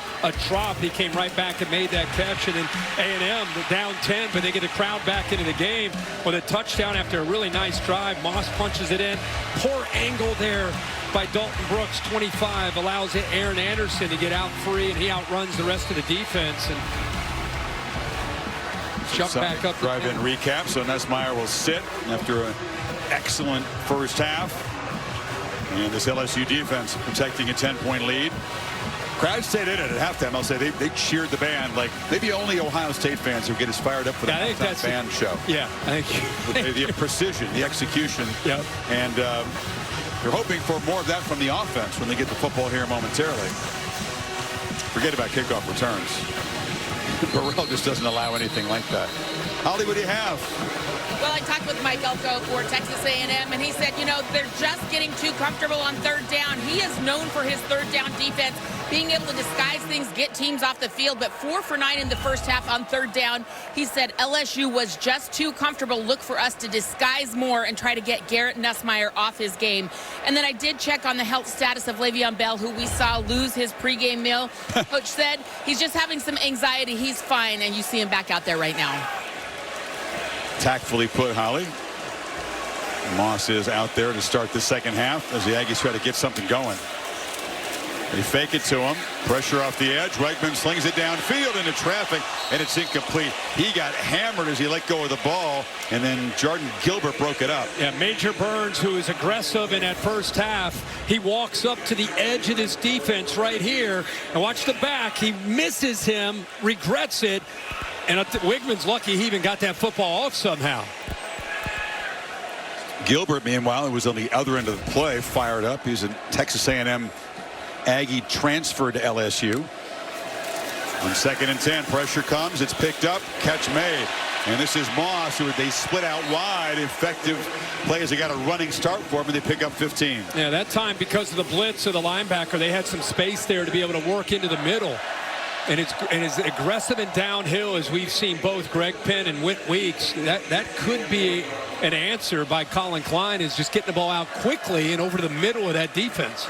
drop, he came right back and made that catch, and then A&M down 10, but they get the crowd back into the game with a touchdown after a really nice drive. Moss punches it in. Poor angle there by Dalton Brooks, 25, allows Aaron Anderson to get out free, and he outruns the rest of the defense. And jump back up. Drive-in recap. So Nussmeier will sit after an excellent first half. And this LSU defense protecting a 10-point lead. Crowd stayed in it at halftime. I'll say they cheered the band like maybe only Ohio State fans who get as fired up for the halftime band show. Yeah, I think the precision, the execution. Yep. And you're hoping for more of that from the offense when they get the football here momentarily. Forget about kickoff returns. Burrell just doesn't allow anything like that. Holly, what do you have? Well, I talked with Mike Elko for Texas A&M, and he said, you know, they're just getting too comfortable on third down. He is known for his third down defense, being able to disguise things, get teams off the field, but 4 for 9 in the first half on third down. He said LSU was just too comfortable. Look for us to disguise more and try to get Garrett Nussmeier off his game. And then I did check on the health status of Le'Veon Bell, who we saw lose his pregame meal. Coach said he's just having some anxiety. He's fine, and you see him back out there right now. Tactfully put, Holly. Moss is out there to start the second half as the Aggies try to get something going. They fake it to him. Pressure off the edge. Reichman slings it downfield into traffic, and it's incomplete. He got hammered as he let go of the ball, and then Jordan Gilbert broke it up. Yeah, Major Burns, who is aggressive in that first half, he walks up to the edge of this defense right here, and watch the back. He misses him, regrets it, and Wigman's lucky he even got that football off somehow. Gilbert, meanwhile, who was on the other end of the play, fired up. He's a Texas A&M Aggie transferred to LSU. On 2nd and 10, pressure comes. It's picked up. Catch made. And this is Moss, who they split out wide. Effective plays. They got a running start for him, and they pick up 15. Yeah, that time, because of the blitz of the linebacker, they had some space there to be able to work into the middle. And it's aggressive and downhill, as we've seen both Greg Penn and Whit Weeks. That could be an answer by Colin Klein, is just getting the ball out quickly and over to the middle of that defense.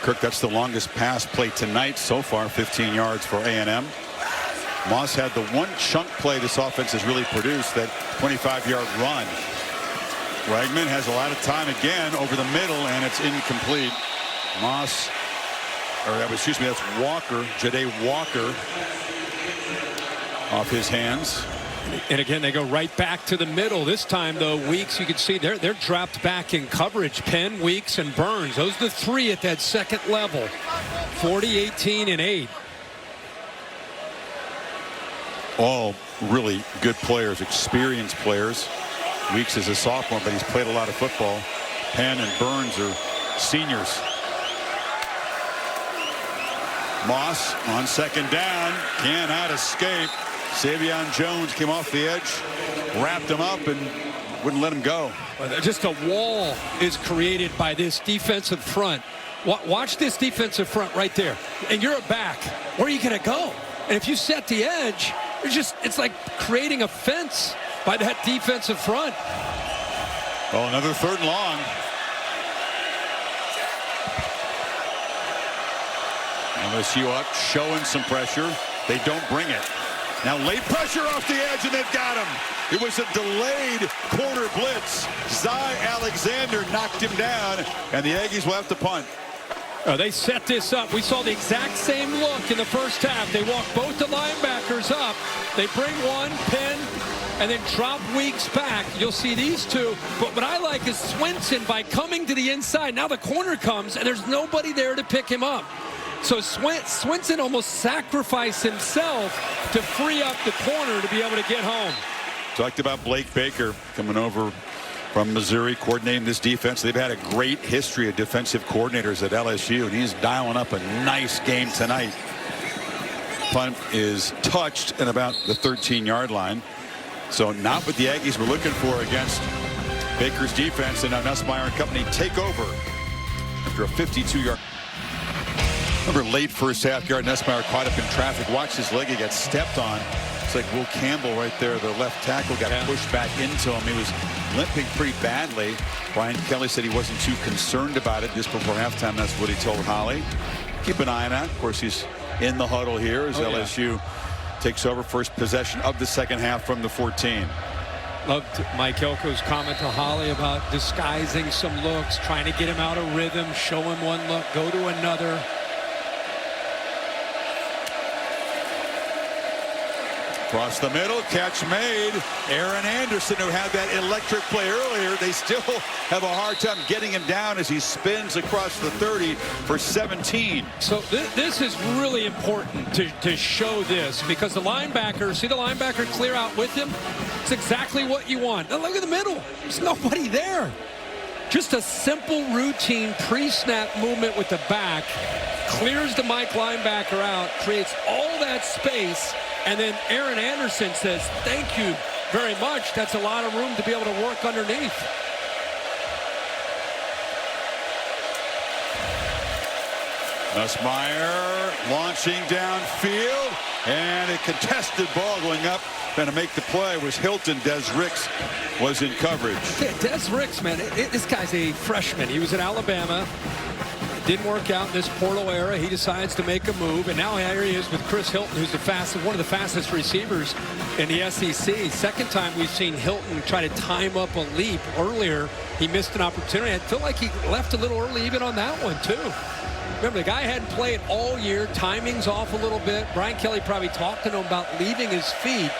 Kirk, that's the longest pass play tonight so far, 15 yards for A&M. Moss had the one chunk play this offense has really produced, that 25-yard run. Reichman has a lot of time again over the middle, and it's incomplete. Moss, excuse me, that's Walker, Jade Walker, off his hands. And again, they go right back to the middle. This time, though, Weeks, you can see they're dropped back in coverage. Penn, Weeks, and Burns. Those are the 3 at that second level. 40, 18, and 8. All really good players, experienced players. Weeks is a sophomore, but he's played a lot of football. Penn and Burns are seniors. Moss on 2nd down, cannot escape. Savion Jones came off the edge, wrapped him up, and wouldn't let him go. Just a wall is created by this defensive front. Watch this defensive front right there. And you're a back. Where are you going to go? And if you set the edge, it's like creating a fence by that defensive front. Well, another 3rd and long. LSU up, showing some pressure. They don't bring it. Now late pressure off the edge, and they've got him. It was a delayed quarter blitz. Zy Alexander knocked him down, and the Aggies will have to punt. They set this up. We saw the exact same look in the first half. They walk both the linebackers up. They bring one, Penn, and then drop weeks back. You'll see these two. But what I like is Swinson, by coming to the inside, now the corner comes, and there's nobody there to pick him up. So Swinson almost sacrificed himself to free up the corner to be able to get home. Talked about Blake Baker coming over from Missouri, coordinating this defense. They've had a great history of defensive coordinators at LSU, and he's dialing up a nice game tonight. Punt is touched at about the 13-yard line. So not what the Aggies were looking for against Baker's defense. And now Nussmeier and company take over after a 52-yard. Remember, late first half, Garrett Nussmeier caught up in traffic. Watched his leg. He got stepped on. It's like Will Campbell right there. The left tackle got pushed back into him. He was limping pretty badly. Brian Kelly said he wasn't too concerned about it just before halftime. That's what he told Holly. Keep an eye on that. Of course, he's in the huddle here as LSU takes over first possession of the second half from the 14. Loved Mike Elko's comment to Holly about disguising some looks, trying to get him out of rhythm, show him one look, go to another. Across the middle, catch made. Aaron Anderson, who had that electric play earlier, they still have a hard time getting him down as he spins across the 30 for 17. So this is really important to show this, because the linebacker, see the linebacker clear out with him? It's exactly what you want. Now look at the middle. There's nobody there. Just a simple routine pre-snap movement with the back. Clears the Mike linebacker out, creates all that space, and then Aaron Anderson says, thank you very much. That's a lot of room to be able to work underneath. Nussmeier launching downfield, and a contested ball going up. Trying to make the play was Hilton. Des Ricks was in coverage. Yeah, Des Ricks, man, this guy's a freshman. He was at Alabama. Didn't work out in this portal era. He decides to make a move, and now here he is with Chris Hilton, who's one of the fastest receivers in the SEC. Second time we've seen Hilton try to time up a leap. Earlier, he missed an opportunity. I feel like he left a little early even on that one, too. Remember, the guy hadn't played all year. Timing's off a little bit. Brian Kelly probably talked to him about leaving his feet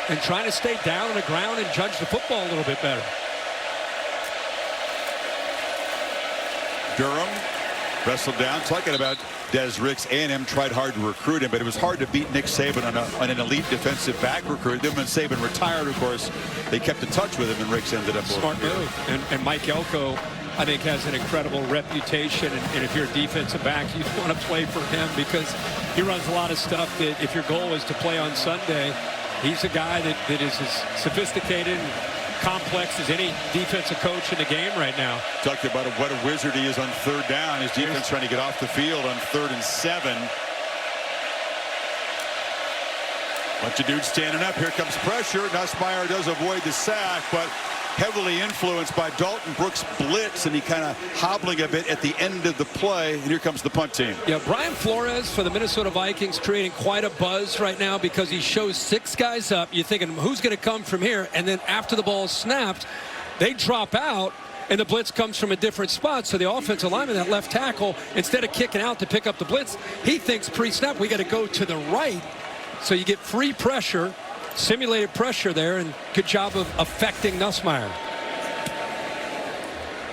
and trying to stay down on the ground and judge the football a little bit better. Durham wrestled down. Talking about Des Ricks, A&M tried hard to recruit him, but it was hard to beat Nick Saban on an elite defensive back recruit. Then when Saban retired, of course, they kept in touch with him, and Ricks ended up smart move. And Mike Elko, I think, has an incredible reputation, and if you're a defensive back, you want to play for him because he runs a lot of stuff that if your goal is to play on Sunday, he's a guy that is as sophisticated and complex as any defensive coach in the game right now. Talked about what a wizard he is on third down. His defense trying to get off the field on 3rd and 7. Bunch of dudes standing up. Here comes pressure. Nussmeier does avoid the sack, but heavily influenced by Dalton Brooks' blitz, and he kind of hobbling a bit at the end of the play. And here comes the punt team. Yeah, Brian Flores for the Minnesota Vikings creating quite a buzz right now because he shows 6 guys up. You're thinking, who's going to come from here? And then after the ball is snapped, they drop out, and the blitz comes from a different spot. So the offensive lineman, that left tackle, instead of kicking out to pick up the blitz, he thinks pre-snap, we got to go to the right. So you get free pressure, simulated pressure there, and good job of affecting Nussmeier.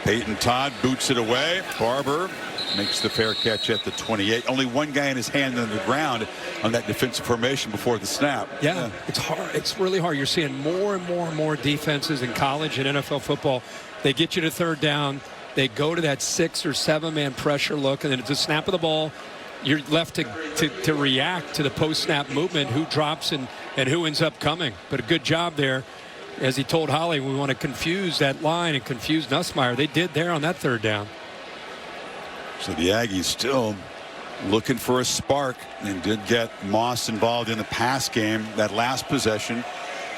Peyton Todd boots it away. Barber makes the fair catch at the 28. Only one guy in his hand on the ground on that defensive formation before the snap. Yeah, it's hard. It's really hard. You're seeing more and more and more defenses in college and NFL football. They get you to third down. They go to that 6 or 7 man pressure look, and then it's a snap of the ball. You're left to react to the post-snap movement, who drops and who ends up coming. But a good job there. As he told Holly, we want to confuse that line and confuse Nussmeier. They did there on that third down. So the Aggies still looking for a spark, and did get Moss involved in the pass game that last possession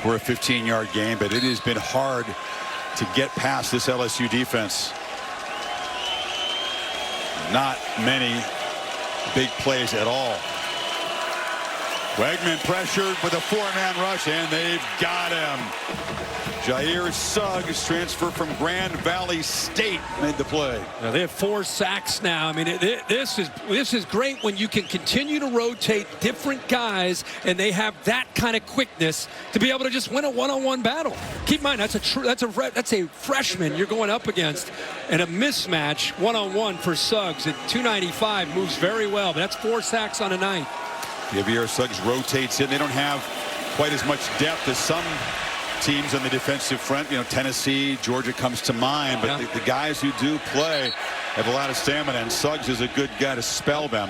for a 15-yard gain. But it has been hard to get past this LSU defense. Not many big plays at all. Wegman pressured with a 4-man rush, and they've got him. Jair Suggs, transfer from Grand Valley State, made the play. Now they have 4 sacks now. I mean, this is great when you can continue to rotate different guys and they have that kind of quickness to be able to just win a one-on-one battle. Keep in mind that's a freshman you're going up against, and a mismatch one-on-one for Suggs at 295 moves very well. But that's 4 sacks on a night. Jair Suggs rotates in. They don't have quite as much depth as some teams on the defensive front. You know, Tennessee, Georgia comes to mind, but the guys who do play have a lot of stamina, and Suggs is a good guy to spell them.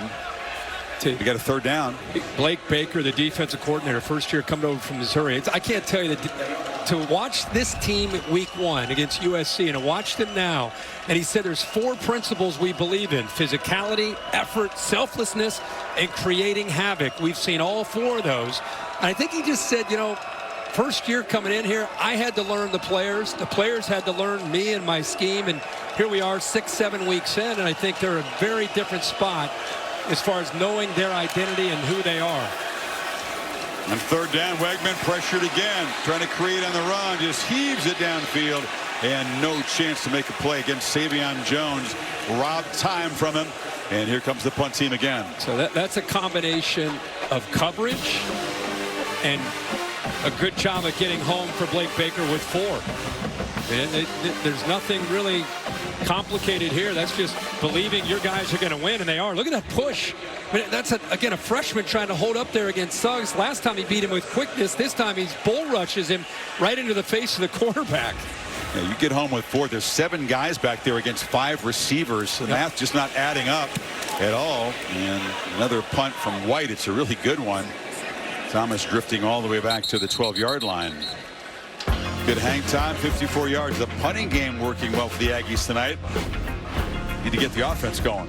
You got a third down. Blake Baker, the defensive coordinator, first year coming over from Missouri. I can't tell you that to watch this team week 1 against USC and to watch them now, and he said there's 4 principles we believe in: physicality, effort, selflessness, and creating havoc. We've seen all 4 of those. And I think he just said, you know, first year coming in here, I had to learn the players. The players had to learn me and my scheme. And here we are 6-7 weeks in, and I think they're a very different spot as far as knowing their identity and who they are. On third down, Wegman pressured again, trying to create on the run, just heaves it downfield, and no chance to make a play against Savion Jones. Robbed time from him, and here comes the punt team again. So that's a combination of coverage and a good job at getting home for Blake Baker with 4. And there's nothing really complicated here. That's just believing your guys are going to win, and they are. Look at that push. I mean, that's, again, a freshman trying to hold up there against Suggs. Last time he beat him with quickness. This time he bull rushes him right into the face of the quarterback. Yeah, you get home with 4. There's 7 guys back there against 5 receivers. The math just not adding up at all. And another punt from White. It's a really good one. Thomas drifting all the way back to the 12-yard line. Good hang time, 54 yards. The punting game working well for the Aggies tonight. Need to get the offense going.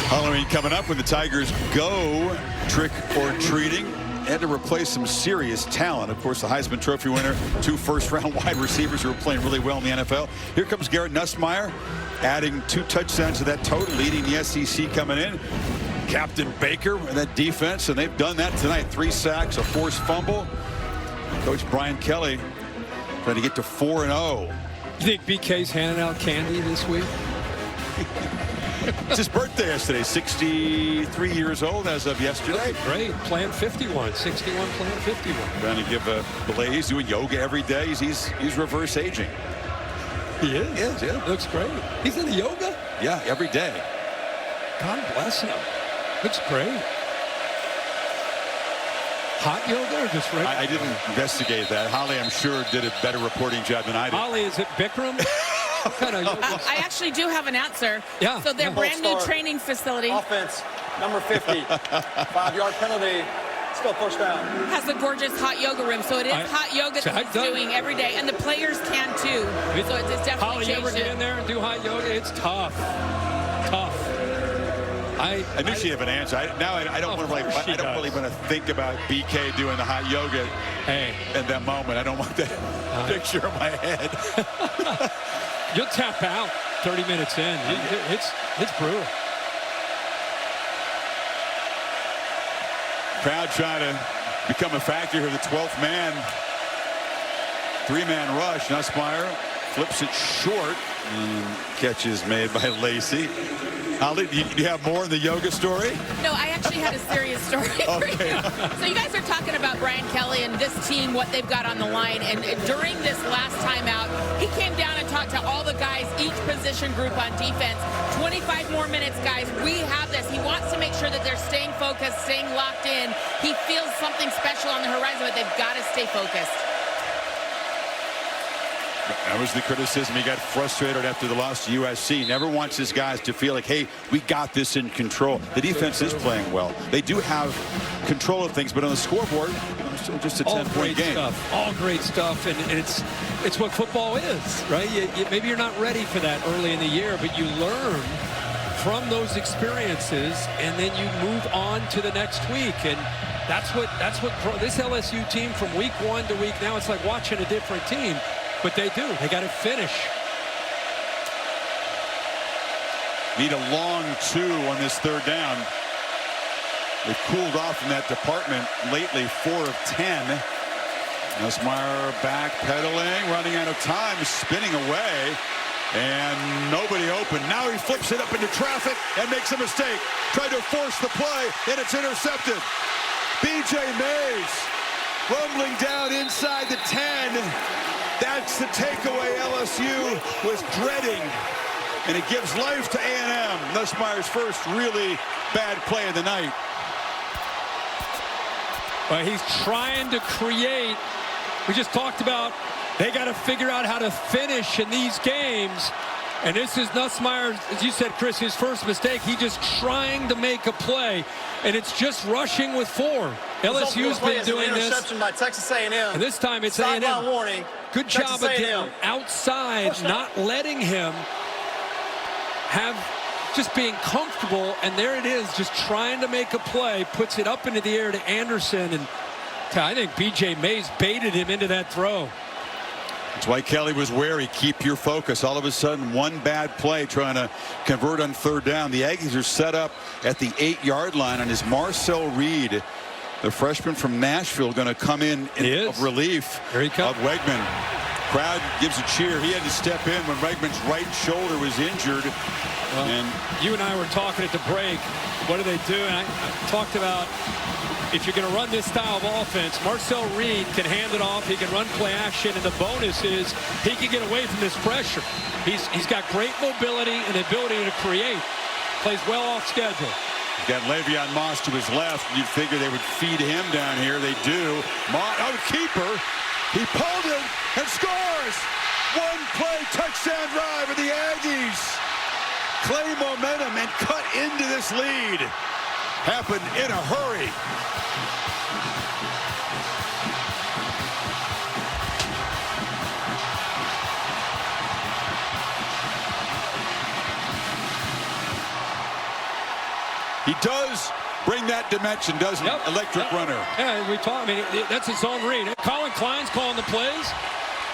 Halloween coming up when the Tigers go trick or treating. Had to replace some serious talent. Of course, the Heisman Trophy winner, 2 first-round wide receivers who are playing really well in the NFL. Here comes Garrett Nussmeier, adding 2 touchdowns to that total, leading the SEC coming in. Captain Baker and that defense, and they've done that tonight. 3 sacks, a forced fumble. Coach Brian Kelly trying to get to 4-0. You think BK's handing out candy this week? It's his birthday yesterday. 63 years old as of yesterday. Great. Playing 51. 61 playing 51. Trying to give a belay. He's doing yoga every day. He's reverse aging. He is? Yeah. Looks great. He's in the yoga? Yeah, every day. God bless him. Looks great. Hot yoga or just regular? I didn't investigate that. Holly, I'm sure, did a better reporting job than I did. Holly, is it Bikram? What kind of yoga? I actually do have an answer. Yeah. So their brand new training facility Offense, number 50. 5-yard penalty. Still first down. has a gorgeous hot yoga room. So it is hot yoga that he's doing every day. And the players can too. So it's definitely Holly, you ever changed get it. in there and do hot yoga? It's tough. Tough. I knew she'd have an answer. I don't really want to think about BK doing the hot yoga at that moment. I don't want that picture in my head. You'll tap out 30 minutes in. It's brutal. Crowd trying to become a factor here. The 12th man. 3-man rush. Nussmeier flips it short. And catch is made by Lacey. Holly, do you have more in the yoga story? No, I actually had a serious story for Okay. you. So you guys are talking about Brian Kelly and this team, what they've got on the line. And during this last time out, he came down and talked to all the guys, each position group on defense. 25 more minutes, guys. We have this. He wants to make sure that they're staying focused, staying locked in. He feels something special on the horizon, but they've got to stay focused. That was the criticism. He got frustrated after the loss to USC. Never wants his guys to feel like, hey, we got this in control. The defense is playing well. They do have control of things, but on the scoreboard, still just a 10-point game. Stuff. All great stuff, and it's what football is, right? Maybe you're not ready for that early in the year, but you learn from those experiences, and then you move on to the next week. And that's what this LSU team from week 1 to week now, it's like watching a different team. But they do. They got to finish. Need a long 2 on this third down. They've cooled off in that department lately, 4 of 10. Nussmeier backpedaling, running out of time, spinning away, and nobody open. Now he flips it up into traffic and makes a mistake. Tried to force the play, and it's intercepted. B.J. Mays rumbling down inside the 10. That's the takeaway LSU was dreading. And it gives life to A&M. Nussmeier's first really bad play of the night. Well, he's trying to create. We just talked about they got to figure out how to finish in these games. And this is Nussmeier, as you said, Chris, his first mistake. He's just trying to make a play. And it's just rushing with 4. LSU's been doing this. Interception by Texas A&M. And this time it's A&M. Warning. Good job again outside, not letting him have just being comfortable. And there it is, just trying to make a play. Puts it up into the air to Anderson. And I think B.J. Mays baited him into that throw. That's why Kelly was wary. Keep your focus. All of a sudden, one bad play trying to convert on 3rd down. The Aggies are set up at the 8-yard line, and is Marcel Reed, the freshman from Nashville, going to come in of relief of Wegman. Crowd gives a cheer. He had to step in when Wegman's right shoulder was injured. Well, and you and I were talking at the break. What do they do? And I talked about, if you're going to run this style of offense, Marcel Reed can hand it off. He can run play action, and the bonus is he can get away from this pressure. He's got great mobility and ability to create. Plays well off schedule. He's got Le'Veon Moss to his left. You'd figure they would feed him down here. They do. The keeper. He pulled it and scores. One play touchdown drive, and the Aggies claim momentum and cut into this lead. Happened in a hurry. He does bring that dimension, doesn't he? Electric runner. Yeah, we talk. I mean, that's his own read. Colin Klein's calling the plays.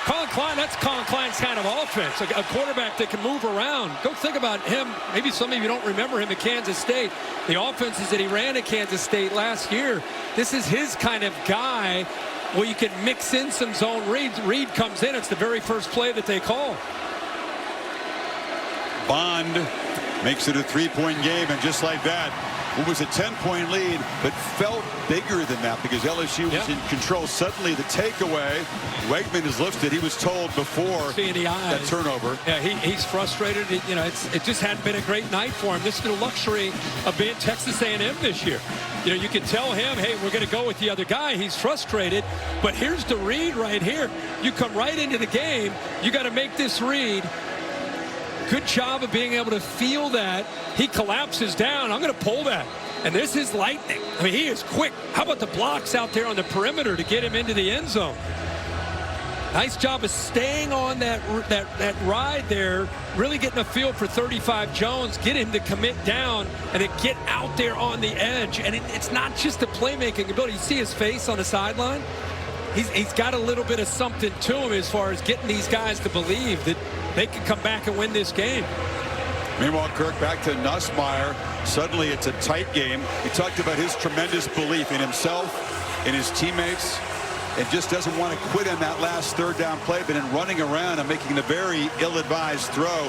Colin Klein, that's Colin Klein's kind of offense. A quarterback that can move around. Go think about him. Maybe some of you don't remember him at Kansas State. The offenses that he ran at Kansas State last year. This is his kind of guy where you can mix in some zone reads. Reed comes in. It's the very first play that they call. Bond makes it a 3-point game, and just like that, it was a 10-point lead, but felt bigger than that because LSU was in control. Suddenly, the takeaway, Wegman is lifted. He was told before that turnover. Yeah, he's frustrated. It just hadn't been a great night for him. This is the luxury of being Texas A&M this year. You can tell him, hey, we're going to go with the other guy. He's frustrated, but here's the read right here. You come right into the game. You got to make this read. Good job of being able to feel that. He collapses down. I'm going to pull that. And this is lightning. I mean, he is quick. How about the blocks out there on the perimeter to get him into the end zone? Nice job of staying on that ride there, really getting a feel for 35 Jones, get him to commit down, and then get out there on the edge. And it's not just the playmaking ability. You see his face on the sideline? He's got a little bit of something to him as far as getting these guys to believe that they can come back and win this game. Meanwhile, Kirk, back to Nussmeier. Suddenly it's a tight game. He talked about his tremendous belief in himself, in his teammates, and just doesn't want to quit on that last 3rd down play, but in running around and making the very ill-advised throw,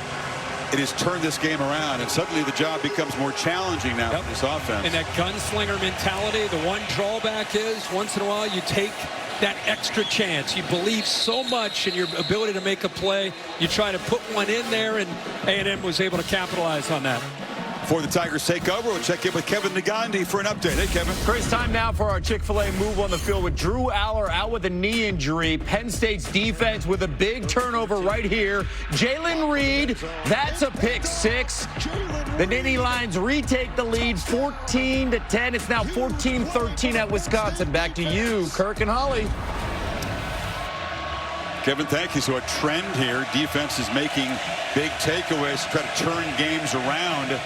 it has turned this game around, and suddenly the job becomes more challenging now for this offense. And that gunslinger mentality, the one drawback is once in a while you take that extra chance. You believe so much in your ability to make a play. You try to put one in there, and A&M was able to capitalize on that. Before the Tigers take over, we'll check in with Kevin Negandhi for an update. Hey, Kevin. Chris, time now for our Chick-fil-A move on the field with Drew Aller out with a knee injury. Penn State's defense with a big turnover right here. Jalen Reed, that's a pick 6. The Nittany Lions retake the lead 14-10. It's now 14-13 at Wisconsin. Back to you, Kirk and Holly. Kevin, thank you. So a trend here. Defense is making big takeaways to try to turn games around.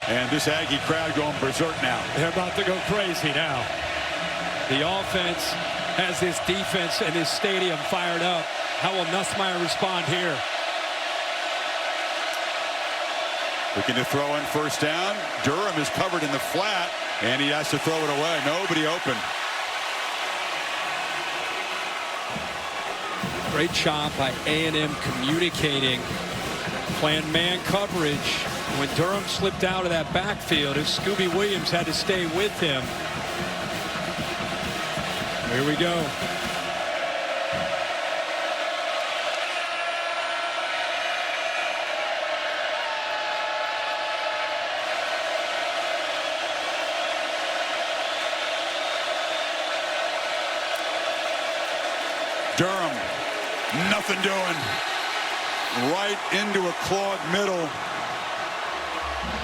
And this Aggie crowd going berserk now. They're about to go crazy now. The offense has this defense and this stadium fired up. How will Nussmeier respond here? Looking to throw in 1st down. Durham is covered in the flat, and he has to throw it away. Nobody open. Great job by A&M communicating, playing man coverage. When Durham slipped out of that backfield, if Scooby Williams had to stay with him. Here we go. Durham, nothing doing. Right into a clogged middle.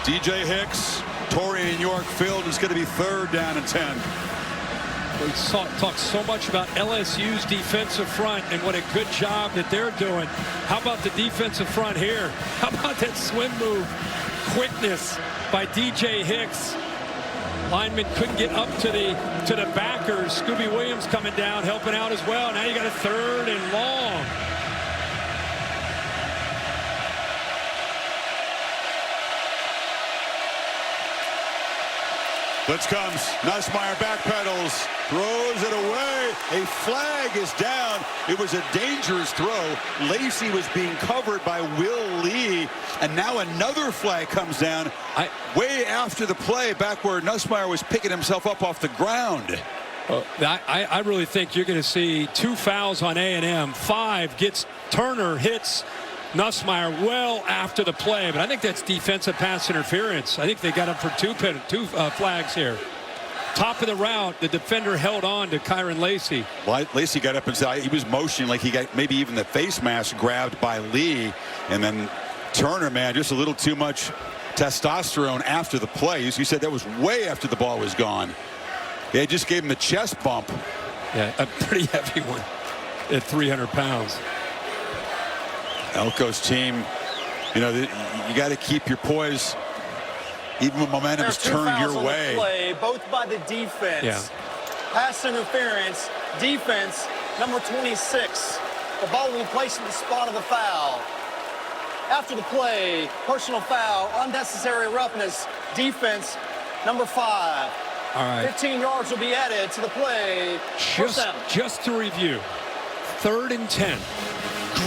DJ Hicks, Torrey York filled. It's going to be 3rd down and 10. We talk so much about LSU's defensive front and what a good job that they're doing. How about the defensive front here? How about that swim move? Quickness by DJ Hicks. Lineman couldn't get up to the backers. Scooby Williams coming down, helping out as well. Now you got a 3rd and long. Blitz comes. Nussmeier backpedals, throws it away. A flag is down. It was a dangerous throw. Lacey was being covered by Will Lee, and now another flag comes down way after the play, back where Nussmeier was picking himself up off the ground. I really think you're going to see 2 fouls on A&M. 5 gets Turner, hits Nussmeier well after the play, but I think that's defensive pass interference. I think they got him for two flags here. Top of the route, the defender held on to Kyron Lacey. Well, Lacey got up inside. He was motioning like he got maybe even the face mask grabbed by Lee, and then Turner, man, just a little too much testosterone after the play. As you said, that was way after the ball was gone. They just gave him the chest bump. Yeah, a pretty heavy one at 300 pounds. Elko's team, you know, you got to keep your poise even when momentum is turned your way. Play, both by the defense. Yeah. Pass interference, defense, number 26. The ball will be placed in the spot of the foul. After the play, personal foul, unnecessary roughness, defense, number 5. All right. 15 yards will be added to the play. Just to review, 3rd and 10.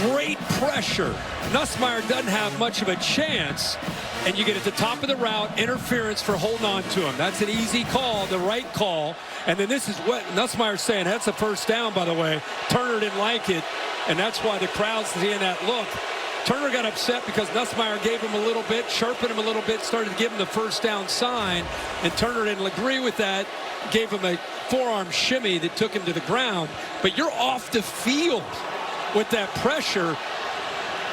Great pressure. Nussmeier doesn't have much of a chance, and you get at the top of the route, interference for holding on to him. That's an easy call, the right call. And then this is what Nussmeier's saying. That's a 1st down, by the way. Turner didn't like it, and that's why the crowd's seeing that look. Turner got upset because Nussmeier gave him a little bit, chirping him a little bit, started to give him the 1st down sign, and Turner didn't agree with that, gave him a forearm shimmy that took him to the ground. But you're off the field with that pressure,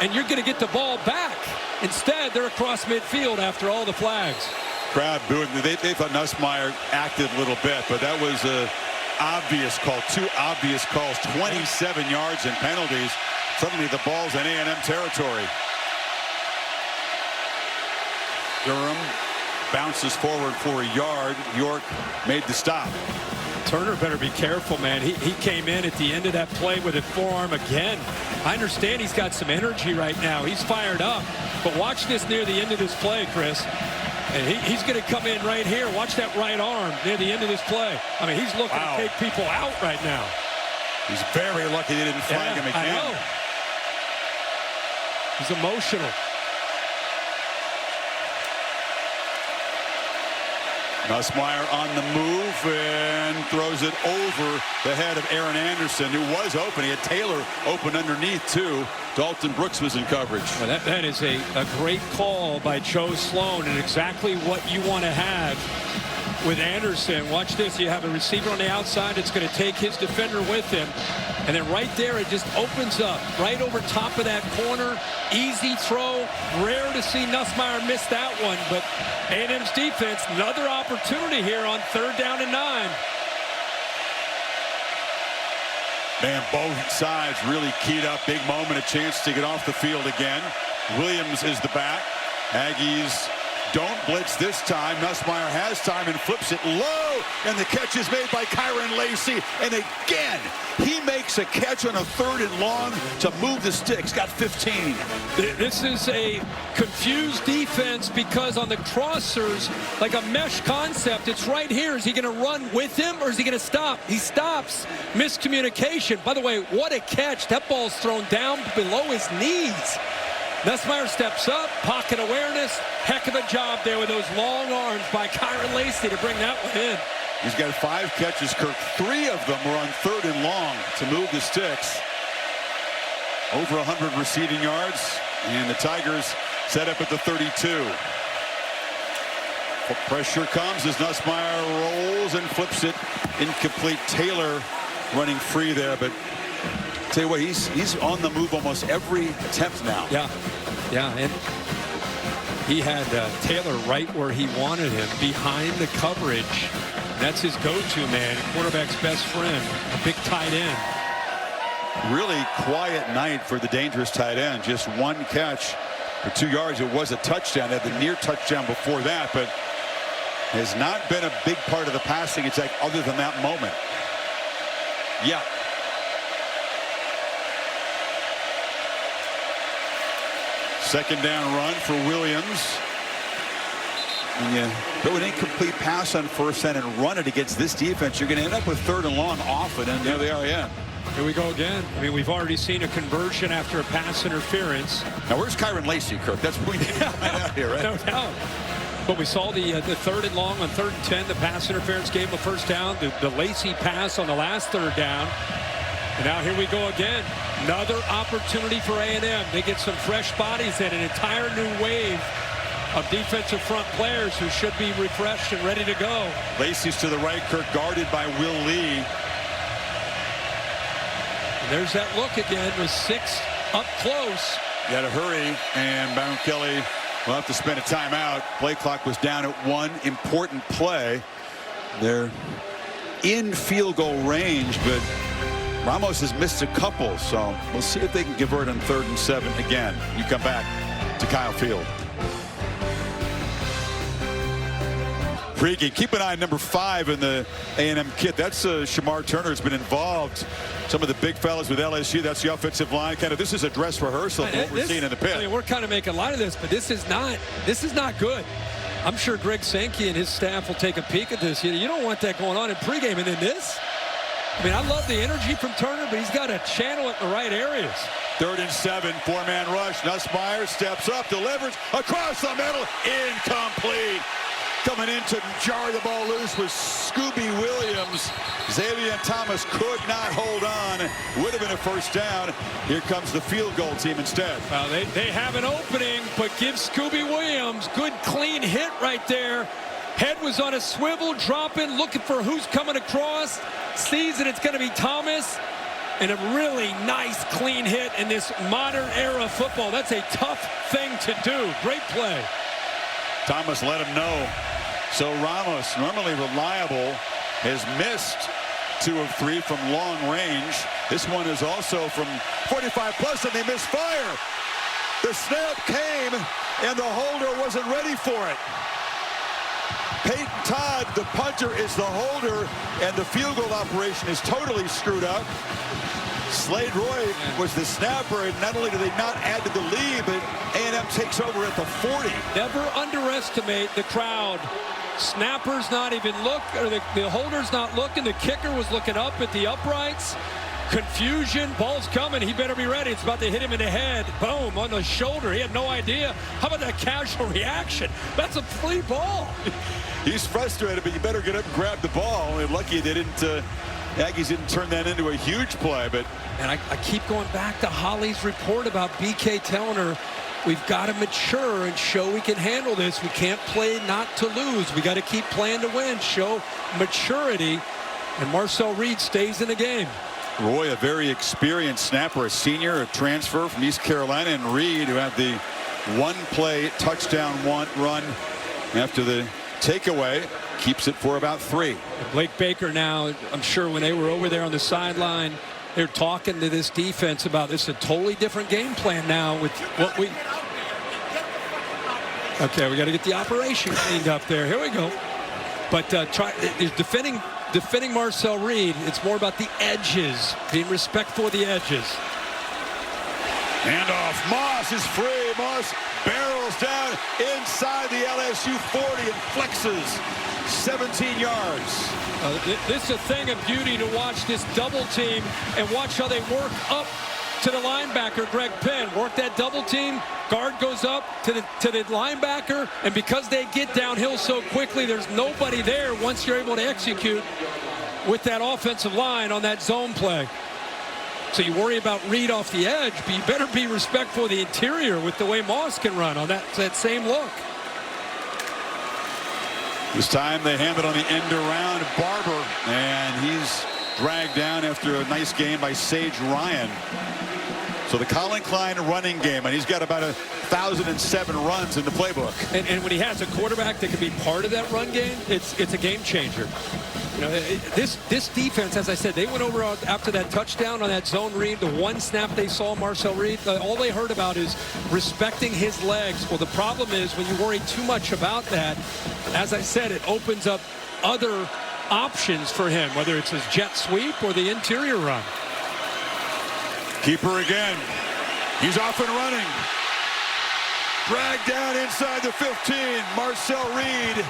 and you're going to get the ball back. Instead, they're across midfield after all the flags. Crowd booing. They thought Nussmeier acted a little bit, but that was an obvious call. 2 obvious calls, 27 yards and penalties. Suddenly the ball's in A&M territory. Durham bounces forward for a yard. York made the stop. Turner better be careful, man. He came in at the end of that play with a forearm again. I understand he's got some energy right now. He's fired up. But watch this near the end of this play, Chris. And he's going to come in right here. Watch that right arm near the end of this play. I mean, he's looking to take people out right now. He's very lucky they didn't flag him again. I know. He's emotional. Nussmeier on the move and throws it over the head of Aaron Anderson, who was open. He had Taylor open underneath, too. Dalton Brooks was in coverage. Well, that is a great call by Joe Sloan, and exactly what you want to have with Anderson. Watch this. You have a receiver on the outside that's going to take his defender with him. And then right there, it just opens up right over top of that corner. Easy throw. Rare to see Nussmeier miss that one, but A&M's defense, another opportunity here on 3rd down and 9. Man, both sides really keyed up. Big moment, a chance to get off the field again. Williams is the back. Aggies don't blitz this time. Nussmeier has time and flips it low, and the catch is made by Kyron Lacy. And again, he makes a catch on a 3rd and long to move the sticks. Got 15. This is a confused defense because on the crossers, like a mesh concept, it's right here. Is he going to run with him or is he going to stop? He stops. Miscommunication. By the way, what a catch. That ball's thrown down below his knees. Nussmeier steps up, pocket awareness. Heck of a job there with those long arms by Kyron Lacy to bring that one in. He's got 5 catches, Kirk. 3 of them were on 3rd and long to move the sticks. Over 100 receiving yards, and the Tigers set up at the 32. Pressure comes as Nussmeier rolls and flips it incomplete. Taylor running free there, but tell you what, he's on the move almost every attempt now. Yeah, and he had Taylor right where he wanted him, behind the coverage. That's his go-to man, quarterback's best friend, a big tight end. Really quiet night for the dangerous tight end. Just 1 catch for 2 yards. It was a touchdown. Had the near touchdown before that, but has not been a big part of the passing attack other than that moment. Yeah. Second down run for Williams. When you throw an incomplete pass on 1st down and run it against this defense, you're going to end up with 3rd and long often, and there they are again. Here we go again. I mean, we've already seen a conversion after a pass interference. Now, where's Kyron Lacy, Kirk? That's what we need to find out here, right? No doubt. But we saw the 3rd and long on 3rd and 10. The pass interference gave him a 1st down. The Lacy pass on the last 3rd down. And now here we go again. Another opportunity for A&M. They get some fresh bodies and an entire new wave of defensive front players who should be refreshed and ready to go. Lacy's to the right, Kirk, guarded by Will Lee. And there's that look again with 6 up close. Got to hurry, and Baron Kelly will have to spend a timeout. Play clock was down at 1. Important play. They're in field goal range, but Ramos has missed a couple, so we'll see if they can convert on 3rd and 7 again. You come back to Kyle Field. Keep an eye on number 5 in the A&M kit. That's Shamar Turner has been involved. Some of the big fellas with LSU. That's the offensive line. Kind of, this is a dress rehearsal of what we're seeing in the pit. I mean, we're kind of making light of this, but this is not good. I'm sure Greg Sankey and his staff will take a peek at this. You don't want that going on in pregame, and then this. I mean, I love the energy from Turner, but he's got to channel it in the right areas. 3rd and 7, 4-man rush. Nussmeier steps up, delivers across the middle, incomplete. Coming in to jar the ball loose was Scooby Williams. Xavier Thomas could not hold on. Would have been a 1st down. Here comes the field goal team instead. Well, they have an opening, but give Scooby Williams good clean hit right there. Head was on a swivel, dropping, looking for who's coming across. Sees that it's going to be Thomas. And a really nice clean hit in this modern era of football. That's a tough thing to do. Great play. Thomas let him know. So Ramos, normally reliable, has missed 2 of 3 from long range. This one is also from 45 plus, and they misfire. The snap came, and the holder wasn't ready for it. Peyton Todd, the punter, is the holder, and the field goal operation is totally screwed up. Slade Roy was the snapper, and not only do they not add to the lead, but A&M takes over at the 40. Never underestimate the crowd. Snapper's not even look, or the holder's not looking. The kicker was looking up at the uprights. Confusion, ball's coming. He better be ready. It's about to hit him in the head. Boom, on the shoulder. He had no idea. How about that casual reaction? That's a free ball. He's frustrated, but you better get up and grab the ball. And lucky they didn't. Aggies didn't turn that into a huge play, but. And I keep going back to Holly's report about BK telling her, we've got to mature and show we can handle this. We can't play not to lose. We got to keep playing to win, show maturity. And Marcel Reed stays in the game. Roy, a very experienced snapper, a senior, a transfer from East Carolina, and Reed, who had the 1-play touchdown run after the takeaway, keeps it for about 3. Blake Baker now, I'm sure when they were over there on the sideline, they're talking to this defense about this, a totally different game plan now with what we. Okay, we got to get the operation cleaned up there. Here we go. But defending Marcel Reed, it's more about the edges, being respectful of the edges. Handoff. Moss is free. Moss barrels down inside the LSU 40 and flexes 17 yards. This is a thing of beauty to watch this double team and watch how they work up to the linebacker, Greg Penn. Work that double team. Guard goes up to the linebacker, and because they get downhill so quickly, there's nobody there once you're able to execute with that offensive line on that zone play. So you worry about Reed off the edge, but you better be respectful of the interior with the way Moss can run on that same look. This time they hand it on the end around Barber, and he's dragged down after a nice game by Sage Ryan. So the Colin Klein running game, and he's got about 1,007 runs in the playbook. And when he has a quarterback that can be part of that run game, it's a game changer. You know, this defense, as I said, they went over after that touchdown on that zone read. The one snap they saw Marcel Reed, all they heard about is respecting his legs. Well, the problem is when you worry too much about that, as I said, it opens up other options for him, whether it's his jet sweep or the interior run. Keeper again. He's off and running. Dragged down inside the 15. Marcel Reed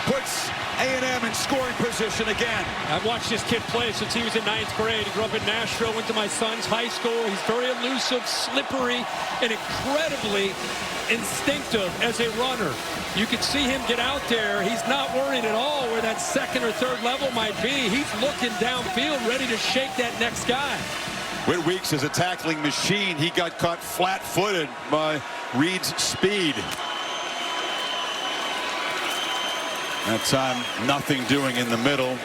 puts A&M in scoring position again. I've watched this kid play since he was in 9th grade. He grew up in Nashville, went to my son's high school. He's very elusive, slippery, and incredibly instinctive as a runner. You can see him get out there. He's not worried at all where that second or third level might be. He's looking downfield, ready to shake that next guy. Whit Weeks is a tackling machine. He got caught flat-footed by Reed's speed. That time, nothing doing in the middle.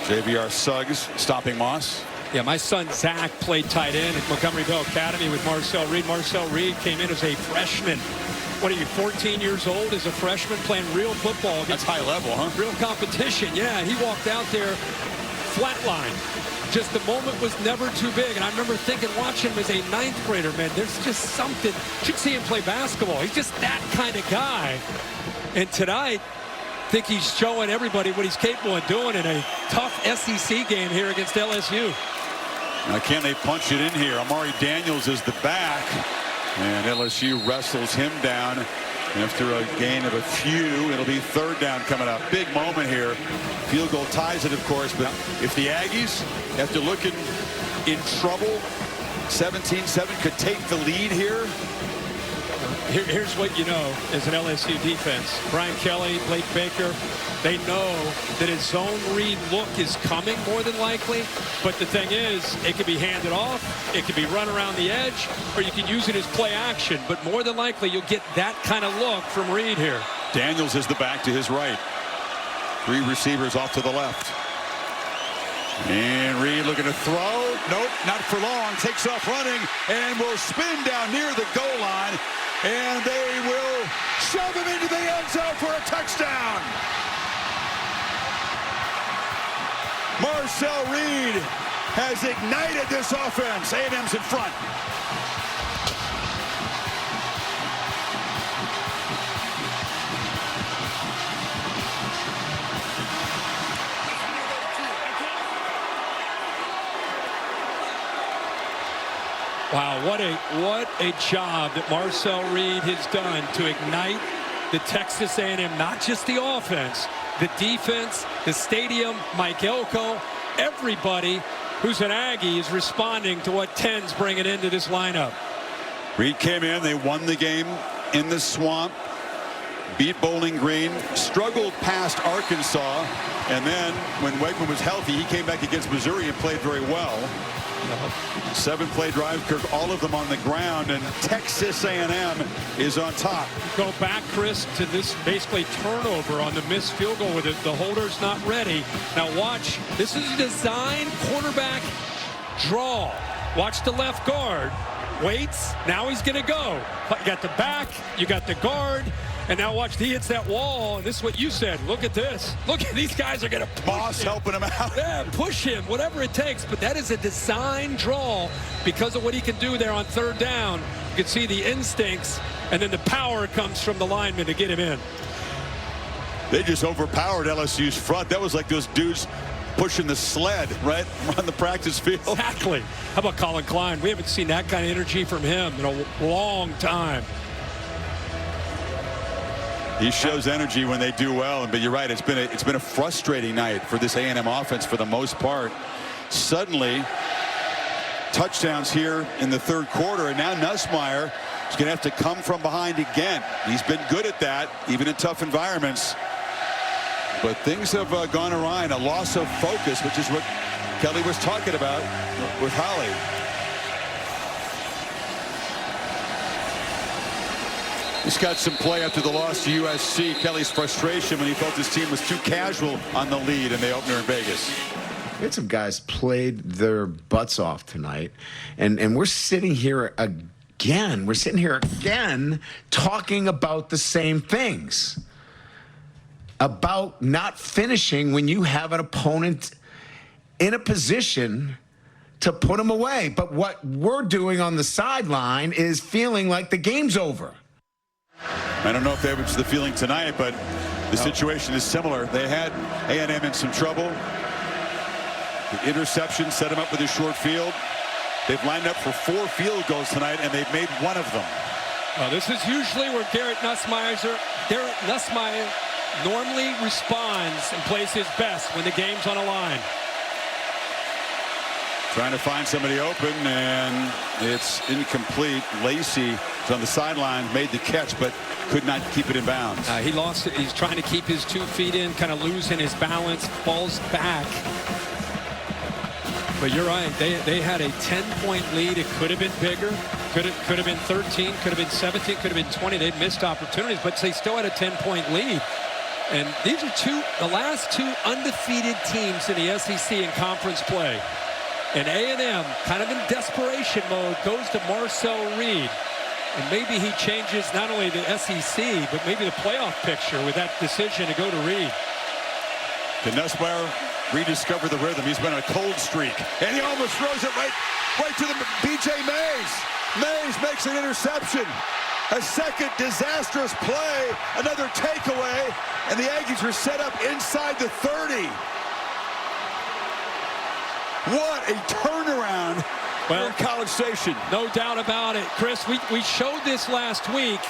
JVR Suggs stopping Moss. Yeah, my son Zach played tight end at Montgomeryville Academy with Marcel Reed. Marcel Reed came in as a freshman. What are you, 14 years old as a freshman playing real football? That's high level, huh? Real competition, yeah. He walked out there flatline. Just the moment was never too big. And I remember thinking, watching him as a 9th grader, man, there's just something. You should see him play basketball. He's just that kind of guy. And tonight, I think he's showing everybody what he's capable of doing in a tough SEC game here against LSU. Now, can they punch it in here? Amari Daniels is the back. And LSU wrestles him down after a gain of a few. It'll be 3rd down coming up. Big moment here. Field goal ties it, of course. But if the Aggies, after looking in trouble, 17-7 could take the lead here. Here's what you know as an LSU defense. Brian Kelly, Blake Baker, they know that his zone read look is coming more than likely. But the thing is, it can be handed off, it can be run around the edge, or you can use it as play action. But more than likely, you'll get that kind of look from Reed here. Daniels is the back to his right. 3 receivers off to the left. And Reed looking to throw. Nope, not for long. Takes off running and will spin down near the goal line. And they will shove him into the end zone for a touchdown. Marcel Reed has ignited this offense. A&M's in front. Wow, what a job that Marcel Reed has done to ignite the Texas A&M, not just the offense, the defense, the stadium, Mike Elko, everybody who's an Aggie is responding to what Ten's bringing into this lineup. Reed came in, they won the game in the swamp, beat Bowling Green, struggled past Arkansas, and then when Wegman was healthy, he came back against Missouri and played very well. 7-play drive, Kirk, all of them on the ground, and Texas A&M is on top. Go back, Chris, to this basically turnover on the missed field goal with the holder's not ready. Now watch, this is a design quarterback draw. Watch the left guard. Waits, now he's going to go. You got the back, you got the guard, and now watch, he hits that wall, and this is what you said. Look at this. Look, these guys are going to push Moss him. helping him out. Yeah, push him, whatever it takes, but that is a design draw because of what he can do there on 3rd down. You can see the instincts, and then the power comes from the lineman to get him in. They just overpowered LSU's front. That was like those dudes pushing the sled right on the practice field. Exactly. How about Colin Klein? We haven't seen that kind of energy from him in a long time. He shows energy when they do well, but you're right. It's been a frustrating night for this A&M offense for the most part. Suddenly, touchdowns here in the third quarter, and now Nussmeier is going to have to come from behind again. He's been good at that, even in tough environments. But things have gone awry, and a loss of focus, which is what Kelly was talking about with Holly. He's got some play after the loss to USC. Kelly's frustration when he felt his team was too casual on the lead in the opener in Vegas. We had some guys played their butts off tonight, and we're sitting here again. We're sitting here again talking about the same things. About not finishing when you have an opponent in a position to put them away. But what we're doing on the sideline is feeling like the game's over. I don't know if that was the feeling tonight, but the situation is similar. They had A&M in some trouble. The interception set him up with a short field. They've lined up for 4 field goals tonight, and they've made 1 of them. This is usually where Garrett Nussmeier normally responds and plays his best when the game's on a line. Trying to find somebody open, and it's incomplete. Lacey is on the sideline, made the catch, but could not keep it in bounds. He lost it. He's trying to keep his 2 feet in, kind of losing his balance, falls back. But you're right. They had a 10-point lead. It could have been bigger. Could have been 13. Could have been 17. Could have been 20. They missed opportunities, but they still had a 10-point lead. And these are the last 2 undefeated teams in the SEC in conference play. And A&M, kind of in desperation mode, goes to Marcel Reed. And maybe he changes not only the SEC, but maybe the playoff picture with that decision to go to Reed. Can Nussmeier rediscover the rhythm? He's been on a cold streak, and he almost throws it right to the B.J. Mays. Mays makes an interception. A second disastrous play, another takeaway, and the Aggies are set up inside the 30. What a turnaround for College Station. No doubt about it. Chris, we showed this last week,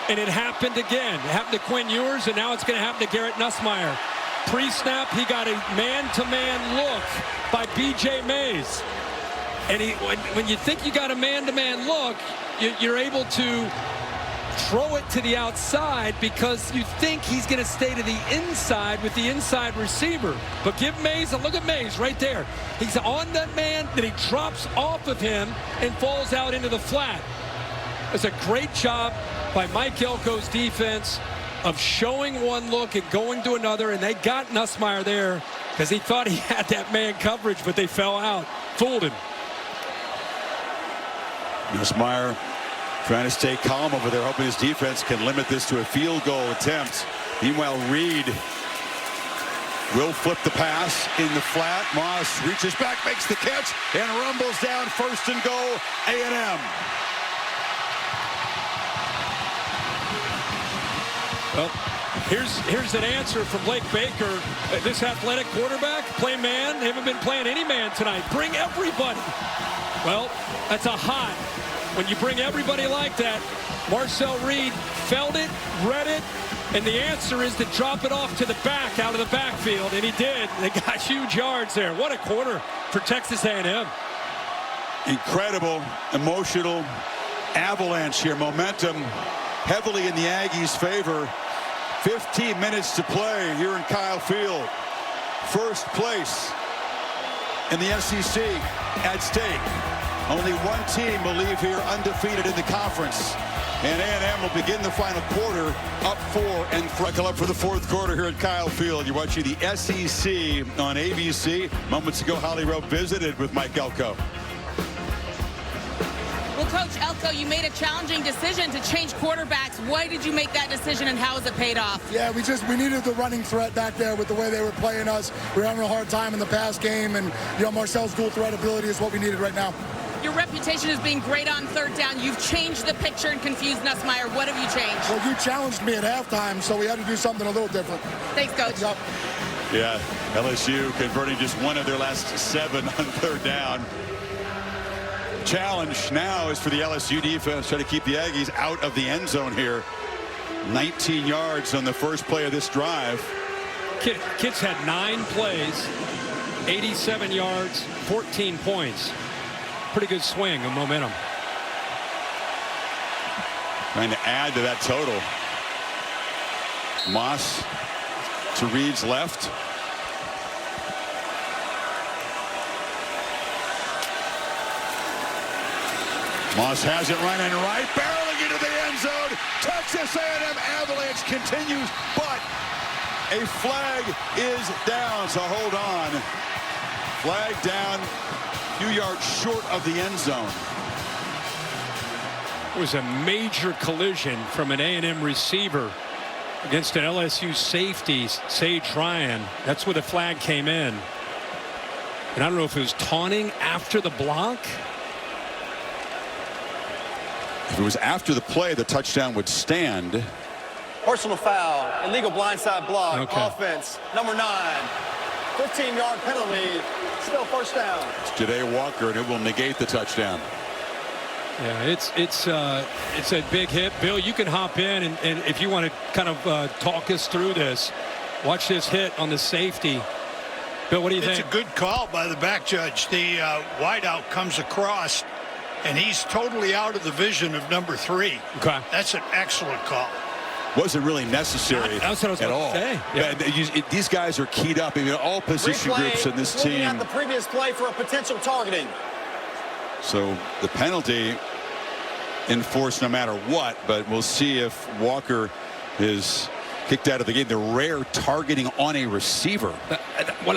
and it happened again. It happened to Quinn Ewers, and now it's going to happen to Garrett Nussmeier. Pre-snap, he got a man-to-man look by B.J. Mays. And when you think you got a man-to-man look, you're able to throw it to the outside because you think he's going to stay to the inside with the inside receiver. But give Mays a look at Mays right there. He's on that man, then he drops off of him and falls out into the flat. It's a great job by Mike Elko's defense of showing one look and going to another, and they got Nussmeier there because he thought he had that man coverage, but they fell out. Fooled him. Nussmeier trying to stay calm over there, hoping his defense can limit this to a field goal attempt. Meanwhile, Reed will flip the pass in the flat. Moss reaches back, makes the catch, and rumbles down 1st and goal, A&M. Well, here's an answer from Blake Baker. This athletic quarterback, play man. They haven't been playing any man tonight. Bring everybody. Well, that's a hot. When you bring everybody like that, Marcel Reed felt it, read it, and the answer is to drop it off to the back, out of the backfield, and he did. They got huge yards there. What a quarter for Texas A&M. Incredible, emotional avalanche here. Momentum heavily in the Aggies' favor. 15 minutes to play here in Kyle Field. First place in the SEC at stake. Only one team will leave here undefeated in the conference. And A&M will begin the final quarter up 4 and freckle up for the 4th quarter here at Kyle Field. You're watching the SEC on ABC. Moments ago, Holly Rowe visited with Mike Elko. Well, Coach Elko, you made a challenging decision to change quarterbacks. Why did you make that decision, and how has it paid off? Yeah, we needed the running threat back there with the way they were playing us. We were having a hard time in the pass game, and Marcel's dual threat ability is what we needed right now. Your reputation as being great on third down. You've changed the picture and confused Nussmeier. What have you changed? Well, you challenged me at halftime, so we had to do something a little different. Thanks, Coach. Yep. Yeah, LSU converting just one of their last 7 on third down. Challenge now is for the LSU defense, try to keep the Aggies out of the end zone here. 19 yards on the first play of this drive. Kids had 9 plays, 87 yards, 14 points. Pretty good swing of momentum. Trying to add to that total. Moss to Reed's left. Moss has it running right, barreling into the end zone. Texas A&M Avalanche continues, but a flag is down, so hold on. Flag down, a few yards short of the end zone. It was a major collision from an A&M receiver against an LSU safety, Sage Ryan. That's where the flag came in. And I don't know if it was taunting after the block. If it was after the play, the touchdown would stand. Personal foul, illegal blindside block, Okay. offense, number 9. 15-yard penalty, still first down. It's Ja'Day Walker, and it will negate the touchdown. Yeah, it's a big hit. Bill, you can hop in, and if you want to kind of talk us through this. Watch this hit on the safety. Bill, what do you think? It's a good call by the back judge. The wideout comes across, and he's totally out of the vision of number 3. Okay. That's an excellent call. Wasn't really necessary That's what I was at about all. to say. Yeah. These guys are keyed up. I mean, all position Replay, groups in this looking team. at the previous play for a potential targeting. So the penalty enforced no matter what, but we'll see if Walker is kicked out of the game. The rare targeting on a receiver. That's what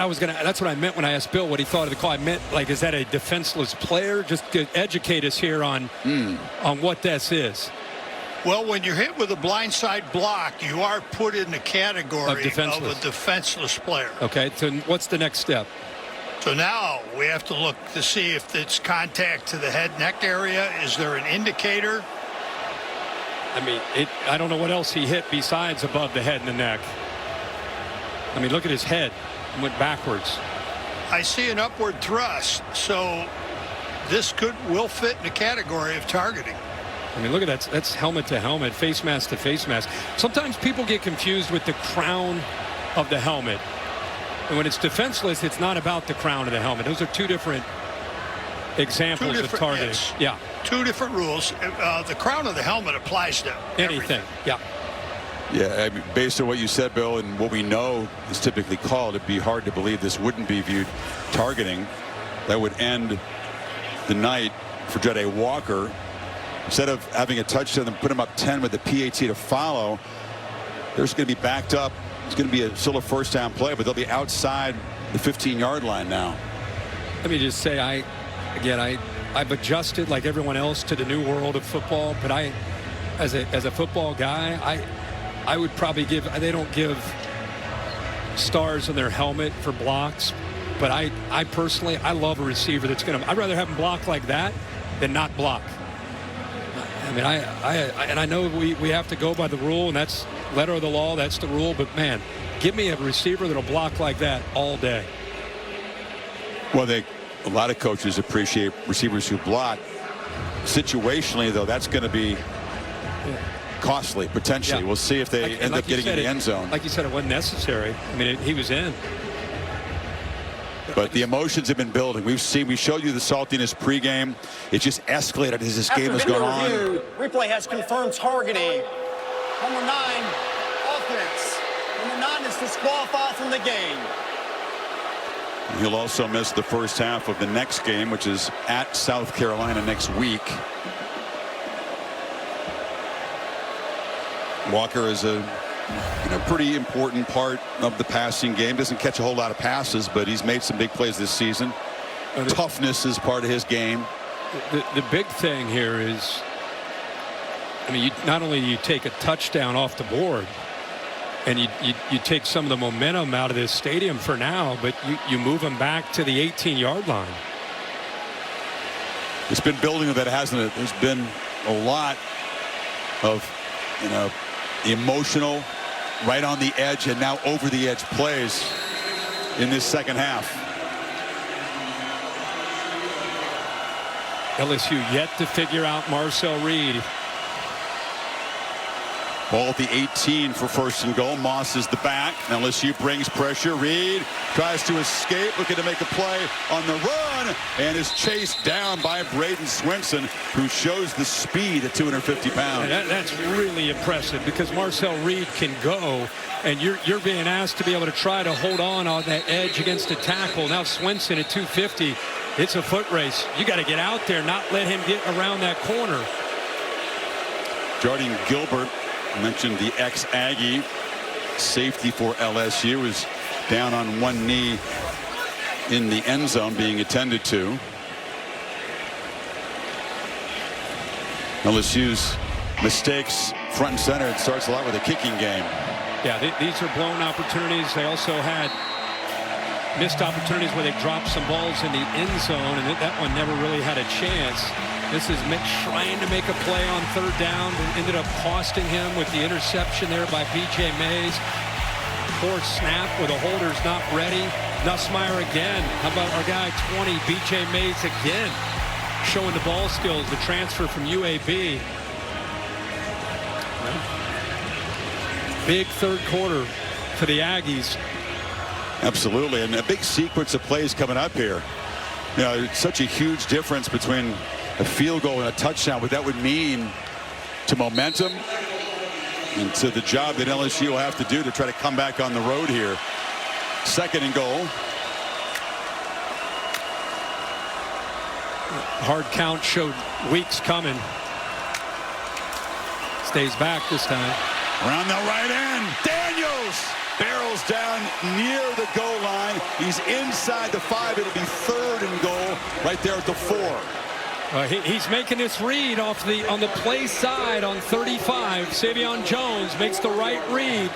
I meant when I asked Bill what he thought of the call. I meant, like, is that a defenseless player? Just to educate us here on what this is. Well, when you're hit with a blindside block, you are put in the category Of defenseless. a defenseless player. Okay, so what's the next step? So now we have to look to see if it's contact to the head-neck area. Is there an indicator? I mean, I don't know what else he hit besides above the head and the neck. I mean, look at his head. It went backwards. I see an upward thrust, so this will fit in the category of targeting. I mean, look at that. That's helmet to helmet, face mask to face mask. Sometimes people get confused with the crown of the helmet. And when it's defenseless, it's not about the crown of the helmet. Those are 2 different examples of targeting. Yes. Yeah. 2 different rules. The crown of the helmet applies to Anything. everything. Yeah. Yeah, I mean, based on what you said, Bill, and what we know is typically called, it'd be hard to believe this wouldn't be viewed targeting. That would end the night for Ja'Day Walker. Instead of having a touchdown and put him up 10 with the PAT to follow, there's going to be backed up. It's going to be still a first down play, but they'll be outside the 15-yard line now. Let me just say, I've adjusted like everyone else to the new world of football, but as a football guy, I would probably they don't give stars on their helmet for blocks, but I personally, I love a receiver that's going to, I'd rather have him block like that than not block. I mean, I know we have to go by the rule, and that's letter of the law. That's the rule. But, man, give me a receiver that'll block like that all day. Well, a lot of coaches appreciate receivers who block. Situationally, though, that's going to be costly, potentially. Yeah. We'll see if they end up getting in the end zone. Like you said, it wasn't necessary. I mean, he was in. But the emotions have been building. We showed you the saltiness pregame. It just escalated as this game has gone on. Replay has confirmed targeting. Number 9, offense. Number 9 is disqualified from the game. He'll also miss the first half of the next game, which is at South Carolina next week. Walker is a pretty important part of the passing game. Doesn't catch a whole lot of passes, but he's made some big plays this season. Toughness is part of his game. The big thing here is, I mean, not only do you take a touchdown off the board, and you take some of the momentum out of this stadium for now, but you move them back to the 18-yard line. It's been building of that, hasn't it? There's been a lot of, emotional, right on the edge and now over the edge plays in this second half. LSU yet to figure out Marcel Reed. Ball at the 18 for first and goal. Moss is the back. LSU brings pressure. Reed tries to escape, looking to make a play on the run, and is chased down by Braden Swinson, who shows the speed at 250 pounds. That's really impressive, because Marcel Reed can go, and you're being asked to be able to try to hold on that edge against a tackle. Now Swinson at 250. It's a foot race. You got to get out there, not let him get around that corner. Jordan Gilbert, mentioned the ex-Aggie safety for LSU, is down on one knee in the end zone being attended to. LSU's mistakes front and center. It starts a lot with a kicking game. Yeah, these are blown opportunities. They also had missed opportunities where they dropped some balls in the end zone, and that one never really had a chance. This is Mitch trying to make a play on third down, but ended up costing him with the interception there by B.J. Mays. Poor snap where the holder's not ready. Nussmeier again. How about our guy 20, B.J. Mays again, showing the ball skills, the transfer from UAB. Big third quarter for the Aggies. Absolutely, and a big sequence of plays coming up here. It's such a huge difference between a field goal and a touchdown, what that would mean to momentum and to the job that LSU will have to do to try to come back on the road here. Second and goal. Hard count showed Weeks coming. Stays back this time. Around the right end, Daniels barrels down near the goal line. He's inside the 5. It'll be third and goal right there at the 4. He's making this read on the play side on 35. Savion Jones makes the right read.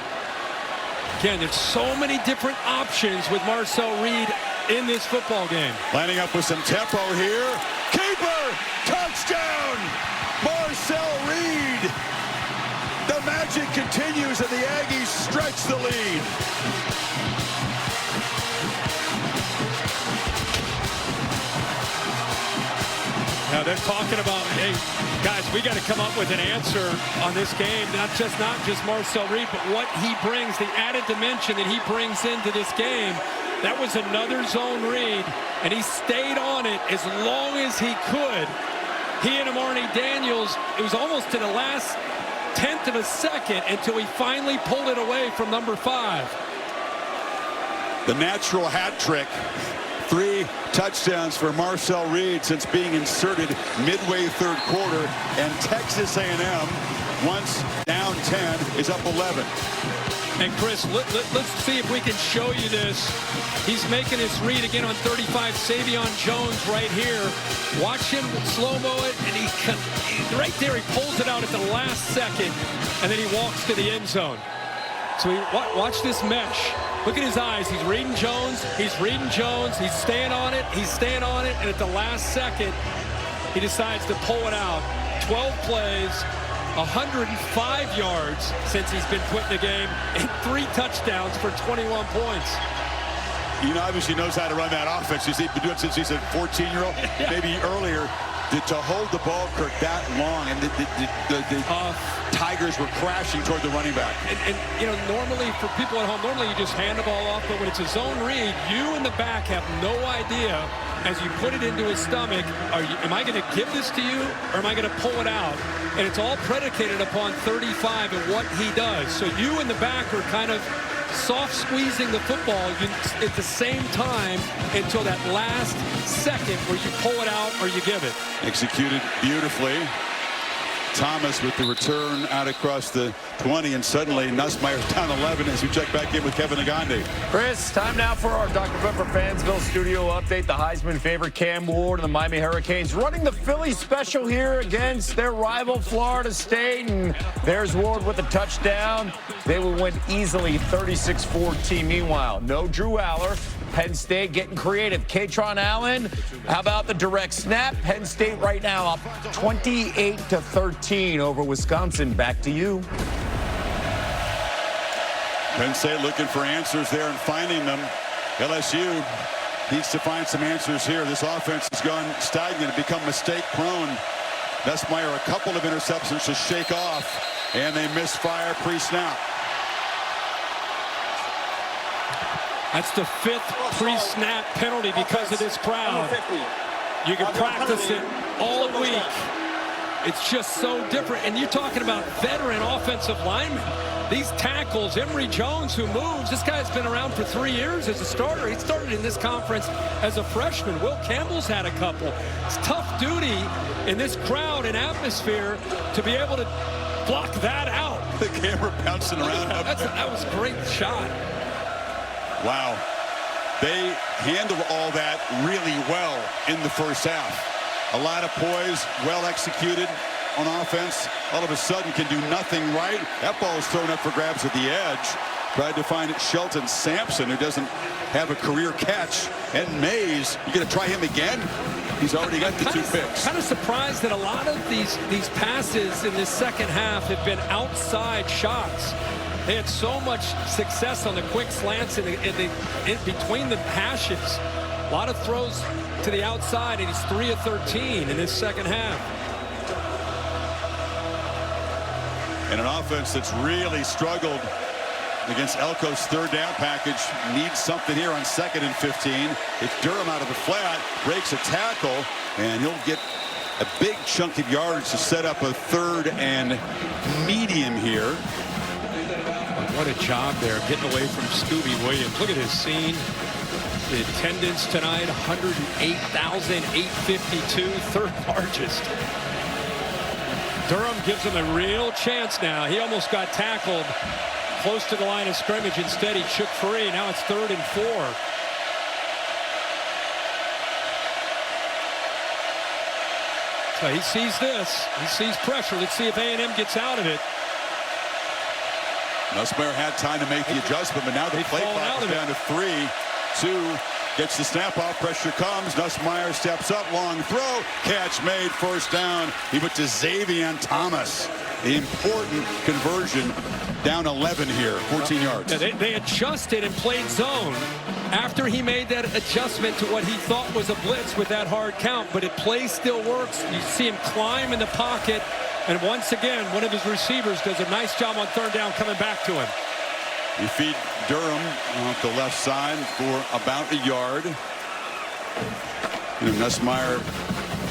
Again, there's so many different options with Marcel Reed in this football game. Lining up with some tempo here. Keeper, touchdown, Marcel Reed. The magic continues and the Aggies stretch the lead. Now they're talking about, hey, guys, we got to come up with an answer on this game. Not just Marcel Reed, but what he brings, the added dimension that he brings into this game. That was another zone read, and he stayed on it as long as he could. He and Amari Daniels, it was almost to the last tenth of a second until he finally pulled it away from number 5. The natural hat trick. 3 touchdowns for Marcel Reed since being inserted midway third quarter, and Texas A&M, once down 10, is up 11. And Chris, let's see if we can show you this. He's making his read again on 35, Savion Jones right here. Watch him slow-mo it, and he right there, he pulls it out at the last second, and then he walks to the end zone. So watch this mesh. Look at his eyes. He's reading Jones. He's reading Jones. He's staying on it. He's staying on it. And at the last second, he decides to pull it out. 12 plays, 105 yards since he's been put in the game, and 3 touchdowns for 21 points. Obviously knows how to run that offense. He's been doing it since he's a 14-year-old, maybe earlier. To hold the ball, Kirk, that long, and the Tigers were crashing toward the running back. And normally for people at home, normally you just hand the ball off, but when it's a zone read, you in the back have no idea as you put it into his stomach, am I going to give this to you, or am I going to pull it out? And it's all predicated upon 35 and what he does. So you in the back are kind of soft squeezing the football at the same time until that last second where you pull it out or you give it. Executed beautifully. Thomas with the return out across the 20, and suddenly Nussmeier's down 11 as we check back in with Kevin Agandi. Chris, time now for our Dr. Pepper Fansville studio update. The Heisman favorite Cam Ward and the Miami Hurricanes running the Philly special here against their rival Florida State. And there's Ward with a touchdown. They will win easily 36-14. Meanwhile, no Drew Aller. Penn State getting creative. Katron Allen, how about the direct snap? Penn State right now up 28-13 over Wisconsin. Back to you. Penn State looking for answers there and finding them. LSU needs to find some answers here. This offense has gone stagnant, become mistake prone. Nussmeier a couple of interceptions to shake off, and they misfire pre-snap. That's the 5th pre-snap penalty because of this crowd. You can practice it all week. It's just so different. And you're talking about veteran offensive linemen. These tackles, Emory Jones, who moves, this guy's been around for 3 years as a starter. He started in this conference as a freshman. Will Campbell's had a couple. It's tough duty in this crowd and atmosphere to be able to block that out. The camera bouncing around. That was a great shot. Wow. They handled all that really well in the first half. A lot of poise, well executed on offense. All of a sudden can do nothing right. That ball is thrown up for grabs at the edge. Tried to find it Shelton Sampson, who doesn't have a career catch. And Mays, you going to try him again? He's already got the 2 picks. Kind of surprised that a lot of these passes in this second half have been outside shots. They had so much success on the quick slants in between the hashes. A lot of throws to the outside, and he's 3 of 13 in this second half. And an offense that's really struggled against Elko's third down package needs something here on 2nd and 15. It's Durham out of the flat, breaks a tackle, and he'll get a big chunk of yards to set up a 3rd and medium here. What a job there getting away from Scooby Williams. Look at this scene. The attendance tonight, 108,852, 3rd largest. Durham gives him a real chance now. He almost got tackled close to the line of scrimmage. Instead, he shook free. Now it's 3rd and 4. So he sees this. He sees pressure. Let's see if A&M gets out of it. Nussmeier had time to make the adjustment, but now the play clock is down to 3. 2 gets the snap off. Pressure comes. Nussmeier steps up. Long throw. Catch made. 1st down. He went to Xavier Thomas. The important conversion. Down 11 here. 14 yards. Yeah, they adjusted and played zone after he made that adjustment to what he thought was a blitz with that hard count. But it play still works. You see him climb in the pocket. And once again, one of his receivers does a nice job on 3rd down coming back to him. You feed Durham off the left side for about a yard. Nussmeier,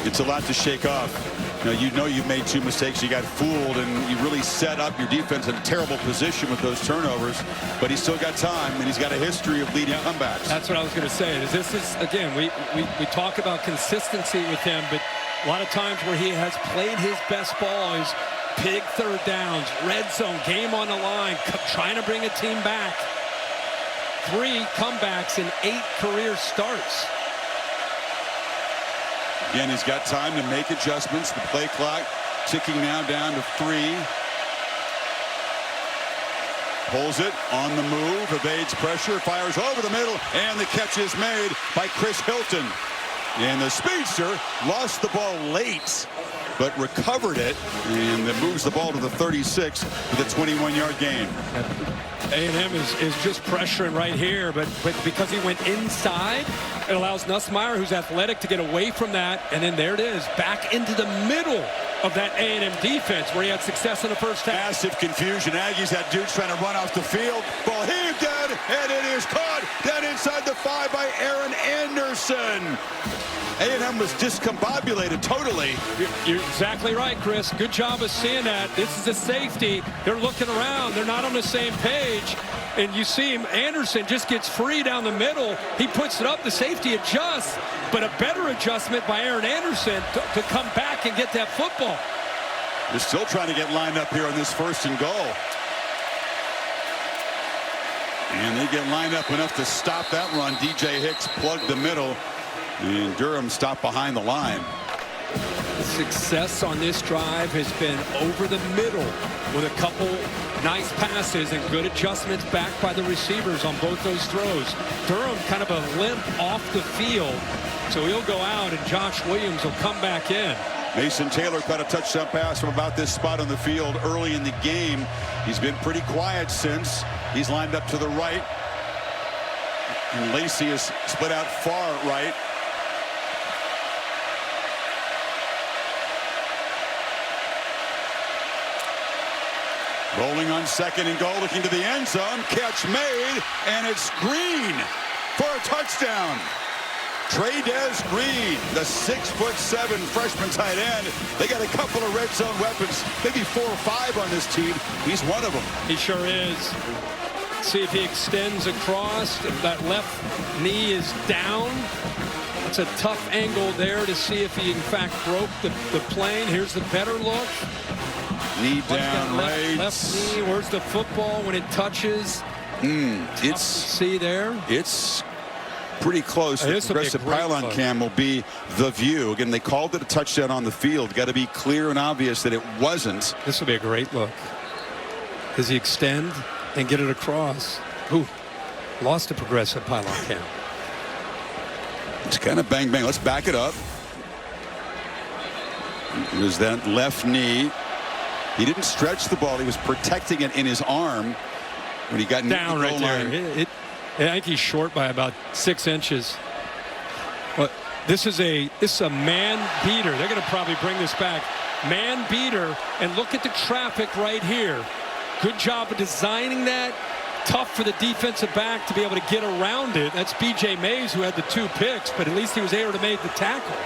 it's a lot to shake off. You know you've made 2 mistakes. You got fooled, and you really set up your defense in a terrible position with those turnovers. But he's still got time, and he's got a history of leading comebacks. That's what I was going to say. This is, again, we talk about consistency with him, but a lot of times where he has played his best ball is big 3rd downs, red zone, game on the line, trying to bring a team back. 3 comebacks in 8 career starts. Again, he's got time to make adjustments. The play clock ticking now down to 3. Pulls it on the move, evades pressure, fires over the middle, and the catch is made by Chris Hilton. And the speedster lost the ball late, but recovered it, and that moves the ball to the 36 with a 21-yard gain. A&M is just pressuring right here, but because he went inside, it allows Nussmeier, who's athletic, to get away from that, and then there it is, back into the middle of that A&M defense where he had success in the first half. Massive confusion. Aggies had dudes trying to run off the field. Ball heaved down, and it is caught down inside the 5 by Aaron Anderson. A&M was discombobulated totally. You're exactly right, Chris. Good job of seeing that. This is a safety. They're looking around. They're not on the same page. And you see him, Anderson just gets free down the middle. He puts it up. The safety adjusts. But a better adjustment by Aaron Anderson to come back and get that football. They're still trying to get lined up here on this 1st and goal. And they get lined up enough to stop that run. DJ Hicks plugged the middle, and Durham stopped behind the line. The success on this drive has been over the middle with a couple nice passes and good adjustments back by the receivers on both those throws. Durham kind of a limp off the field, so he'll go out and Josh Williams will come back in. Mason Taylor caught a touchdown pass from about this spot on the field early in the game. He's been pretty quiet since. He's lined up to the right, and Lacey is split out far right. Rolling on 2nd and goal, looking to the end zone. Catch made, and it's Green for a touchdown. Trey'Dez Green, the 6'7" freshman tight end. They got a couple of red zone weapons, maybe 4 or 5 on this team. He's one of them. He sure is. See if he extends across. If that left knee is down. It's a tough angle there to see if he in fact broke the plane. Here's the better look. Knee down right. Left knee. Where's the football when it touches? It's see there. It's pretty close. The progressive pylon cam will be the view. Again, they called it a touchdown on the field. Got to be clear and obvious that it wasn't. This will be a great look. Does he extend and get it across? Ooh, lost a progressive pylon cam. It's kind of bang bang. Let's back it up. It was that left knee. He didn't stretch the ball. He was protecting it in his arm when he got down right there. I think he's short by about 6 inches. But this is a man beater. They're going to probably bring this back. Man beater, and look at the traffic right here. Good job of designing that. Tough for the defensive back to be able to get around it. That's B.J. Mays who had the 2 picks, but at least he was able to make the tackle.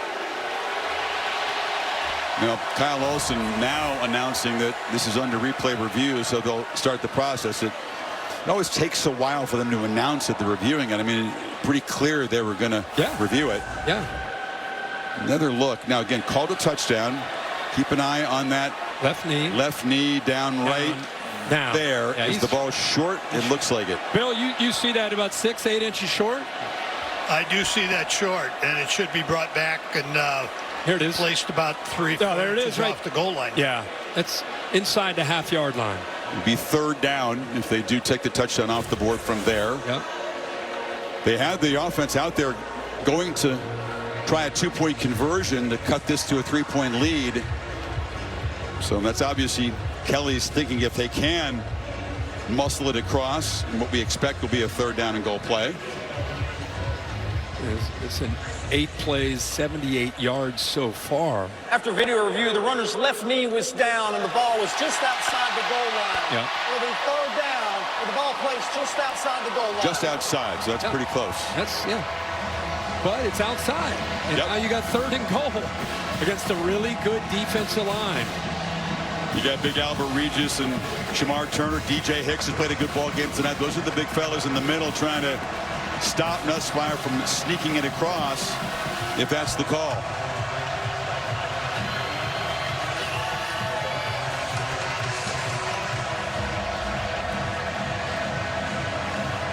You know, Kyle Olson now announcing that this is under replay review, so they'll start the process. It always takes a while for them to announce that they're reviewing it. I mean, pretty clear they were going to review it. Yeah. Another look. Now, again, called a touchdown. Keep an eye on that left knee. Left knee down right. Now, there is the ball short. It looks like it. Bill, you see that about 6-8 inches short? I do see that short, and it should be brought back and here it is. Placed about 3 there it is, right off the goal line. Yeah, it's inside the half-yard line. It'd be 3rd down if they do take the touchdown off the board from there. Yep. They had the offense out there going to try a 2-point conversion to cut this to a 3-point lead. So that's obviously Kelly's thinking if they can muscle it across, and what we expect will be a 3rd down and goal play. It's an 8 plays, 78 yards so far. After video review, the runner's left knee was down and the ball was just outside the goal line. Yeah. It'll be 3rd down with the ball placed just outside the goal line. Just outside, so that's pretty close. But it's outside. And now you got 3rd and goal against a really good defensive line. You got big Albert Regis and Shamar Turner. DJ Hicks has played a good ball game tonight. Those are the big fellas in the middle trying to stop Nussmeier from sneaking it across, if that's the call.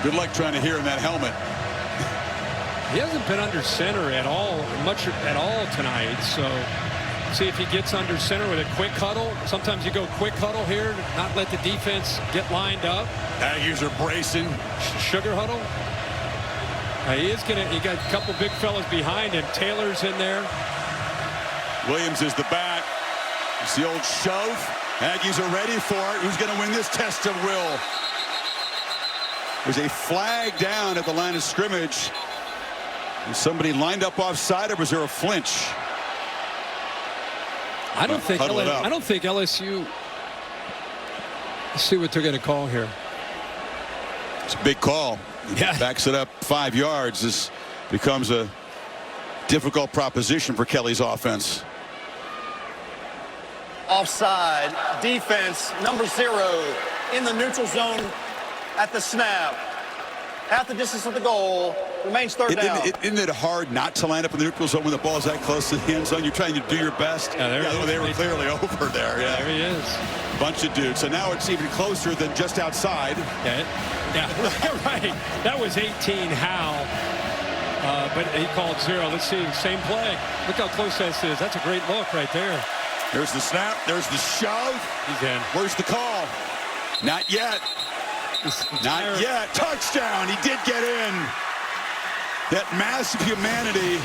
Good luck trying to hear in that helmet. He hasn't been under center at all, much at all tonight. So see if he gets under center with a quick huddle. Sometimes you go quick huddle here, not let the defense get lined up. Aggies are bracing. Sugar huddle. He got a couple big fellas behind him. Taylor's in there. Williams is the back. It's the old shove. Aggies are ready for it. Who's going to win this test of will? There's a flag down at the line of scrimmage. Was somebody lined up offside, or was there a flinch? I don't think LSU. Let's see what they're going to call here. It's a big call. Yeah. Backs it up 5 yards. This becomes a difficult proposition for Kelly's offense. Offside. Defense, number 0 in the neutral zone at the snap. At the distance of the goal. Remains third down. Isn't it hard not to line up in the neutral zone when the ball's that close to the end zone? You're trying to do your best. They were clearly over there. Yeah. There he is. Bunch of dudes. So now it's even closer than just outside. Yeah, right. That was 18 Howe. But he called 0. Let's see. Same play. Look how close this is. That's a great look right there. There's the snap. There's the shove. He's in. Where's the call? Not yet. Not yet. Touchdown. He did get in. That massive humanity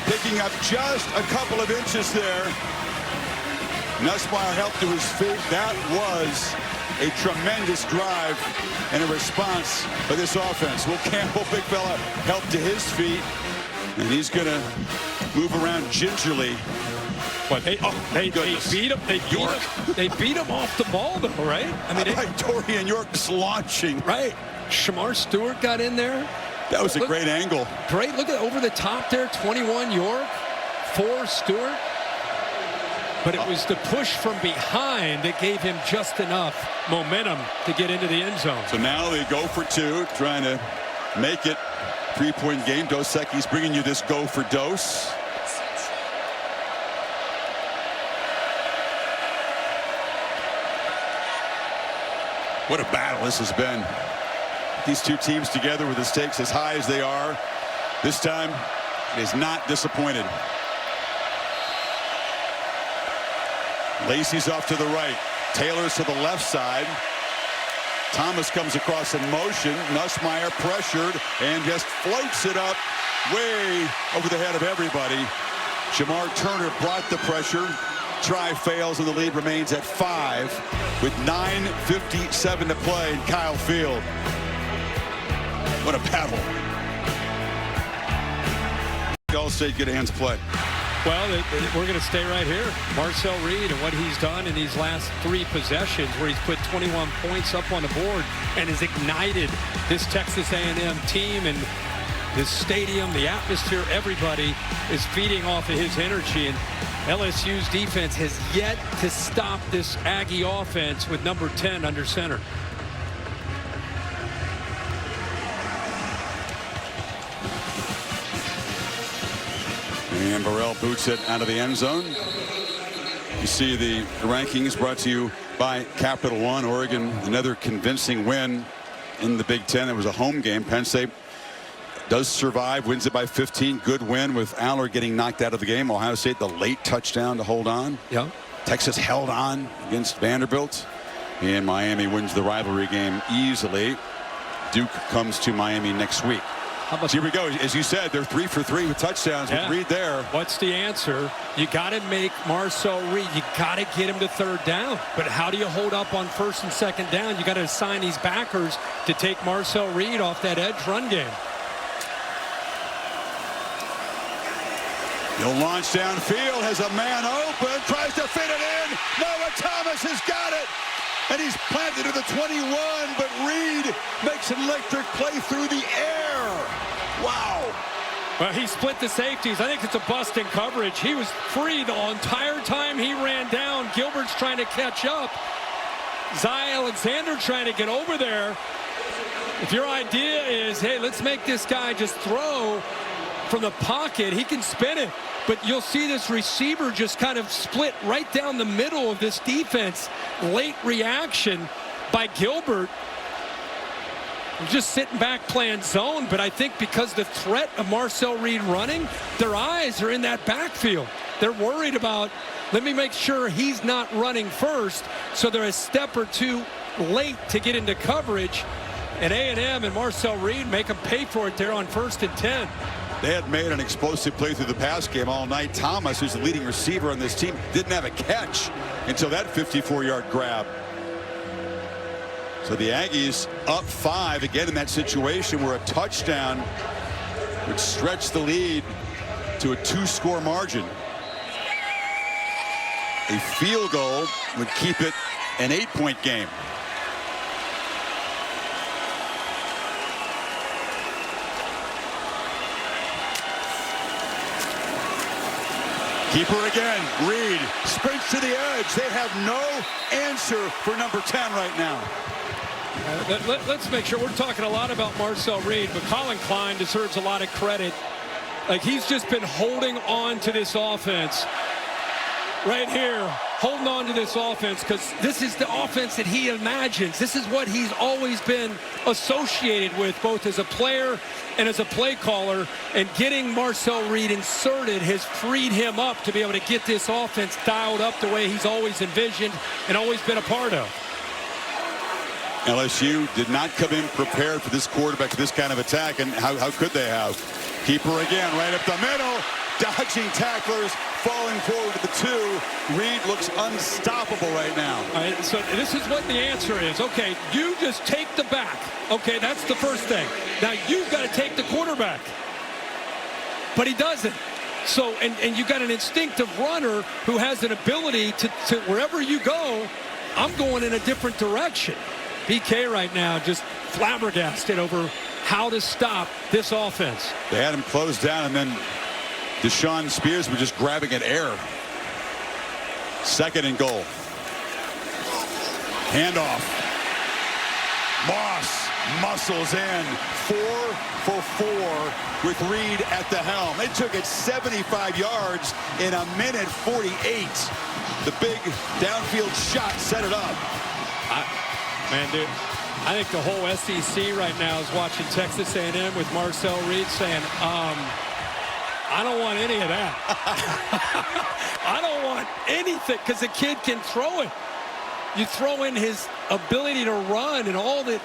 picking up just a couple of inches there. Nussmeier helped to his feet. That was a tremendous drive and a response by this offense. Will Campbell, big fella, helped to his feet. And he's going to move around gingerly. But they beat him. They beat him off the ball, though, right? I mean, Dorian York just launching. Right. Shamar Stewart got in there. That was a great angle. Great. Look at over the top there. 21 York, 4 Stewart. But it was the push from behind that gave him just enough momentum to get into the end zone. So now they go for 2, trying to make it 3-point game. Dos Equis bringing you this go for Dos. What a battle this has been. These two teams together with the stakes as high as they are. This time, it is not disappointed. Lacey's off to the right. Taylor's to the left side. Thomas comes across in motion. Nussmeier pressured and just floats it up way over the head of everybody. Jamar Turner brought the pressure. Try fails and the lead remains at 5 with 9:57 to play in Kyle Field. What a battle. All-State good hands play. Well, we're going to stay right here. Marcel Reed and what he's done in these last 3 possessions where he's put 21 points up on the board and has ignited this Texas A&M team and this stadium, the atmosphere, everybody is feeding off of his energy. And LSU's defense has yet to stop this Aggie offense with number 10 under center. And Burrell boots it out of the end zone. You see the rankings brought to you by Capital One. Oregon, another convincing win in the Big Ten. It was a home game. Penn State does survive, wins it by 15. Good win with Aller getting knocked out of the game. Ohio State, the late touchdown to hold on. Yeah. Texas held on against Vanderbilt. And Miami wins the rivalry game easily. Duke comes to Miami next week. So here we go. As you said, they're 3 for 3 with touchdowns. Yeah. With Reed there. What's the answer? You got to make Marcel Reed. You got to get him to 3rd down. But how do you hold up on 1st and 2nd down? You got to assign these backers to take Marcel Reed off that edge run game. He'll launch downfield, has a man open, tries to fit it in. Noah Thomas has got it. And he's planted to the 21, but Reed makes an electric play through the air. Wow. Well, he split the safeties. I think it's a bust in coverage. He was free the entire time he ran down. Gilbert's trying to catch up. Zy Alexander trying to get over there. If your idea is, hey, let's make this guy just throw from the pocket, he can spin it. But you'll see this receiver just kind of split right down the middle of this defense. Late reaction by Gilbert. Just sitting back playing zone, but I think because the threat of Marcel Reed running, their eyes are in that backfield. They're worried about, let me make sure he's not running first, so they're a step or 2 late to get into coverage. And A&M and Marcel Reed make them pay for it there on 1st and 10. They had made an explosive play through the pass game all night. Thomas, who's the leading receiver on this team, didn't have a catch until that 54-yard grab. So the Aggies up 5 again in that situation where a touchdown would stretch the lead to a 2-score margin. A field goal would keep it an 8-point game. Keeper again. Reed sprints to the edge. They have no answer for number 10 right now. Let's make sure we're talking a lot about Marcel Reed, but Colin Klein deserves a lot of credit. Like, he's just been holding on to this offense right here, holding on to this offense, because this is the offense that he imagines. This is what he's always been associated with, both as a player and as a play caller, and getting Marcel Reed inserted has freed him up to be able to get this offense dialed up the way he's always envisioned and always been a part of. LSU did not come in prepared for this quarterback, this kind of attack, and how could they have? Keeper again, right up the middle, dodging tacklers, falling forward to the 2. Reed looks unstoppable right now. All right, so this is what the answer is. Okay, you just take the back. Okay, that's the first thing. Now you've got to take the quarterback. But he doesn't. So, and you got an instinctive runner who has an ability to wherever you go, I'm going in a different direction. BK right now just flabbergasted over how to stop this offense. They had him closed down, and then Deshaun Spears was just grabbing at air. 2nd and goal. Handoff. Moss muscles in. 4 for 4 with Reed at the helm. They took it 75 yards in 1:48. The big downfield shot set it up. Man, dude, I think the whole SEC right now is watching Texas A&M with Marcel Reed saying, I don't want any of that. I don't want anything, because the kid can throw it. You throw in his ability to run and all the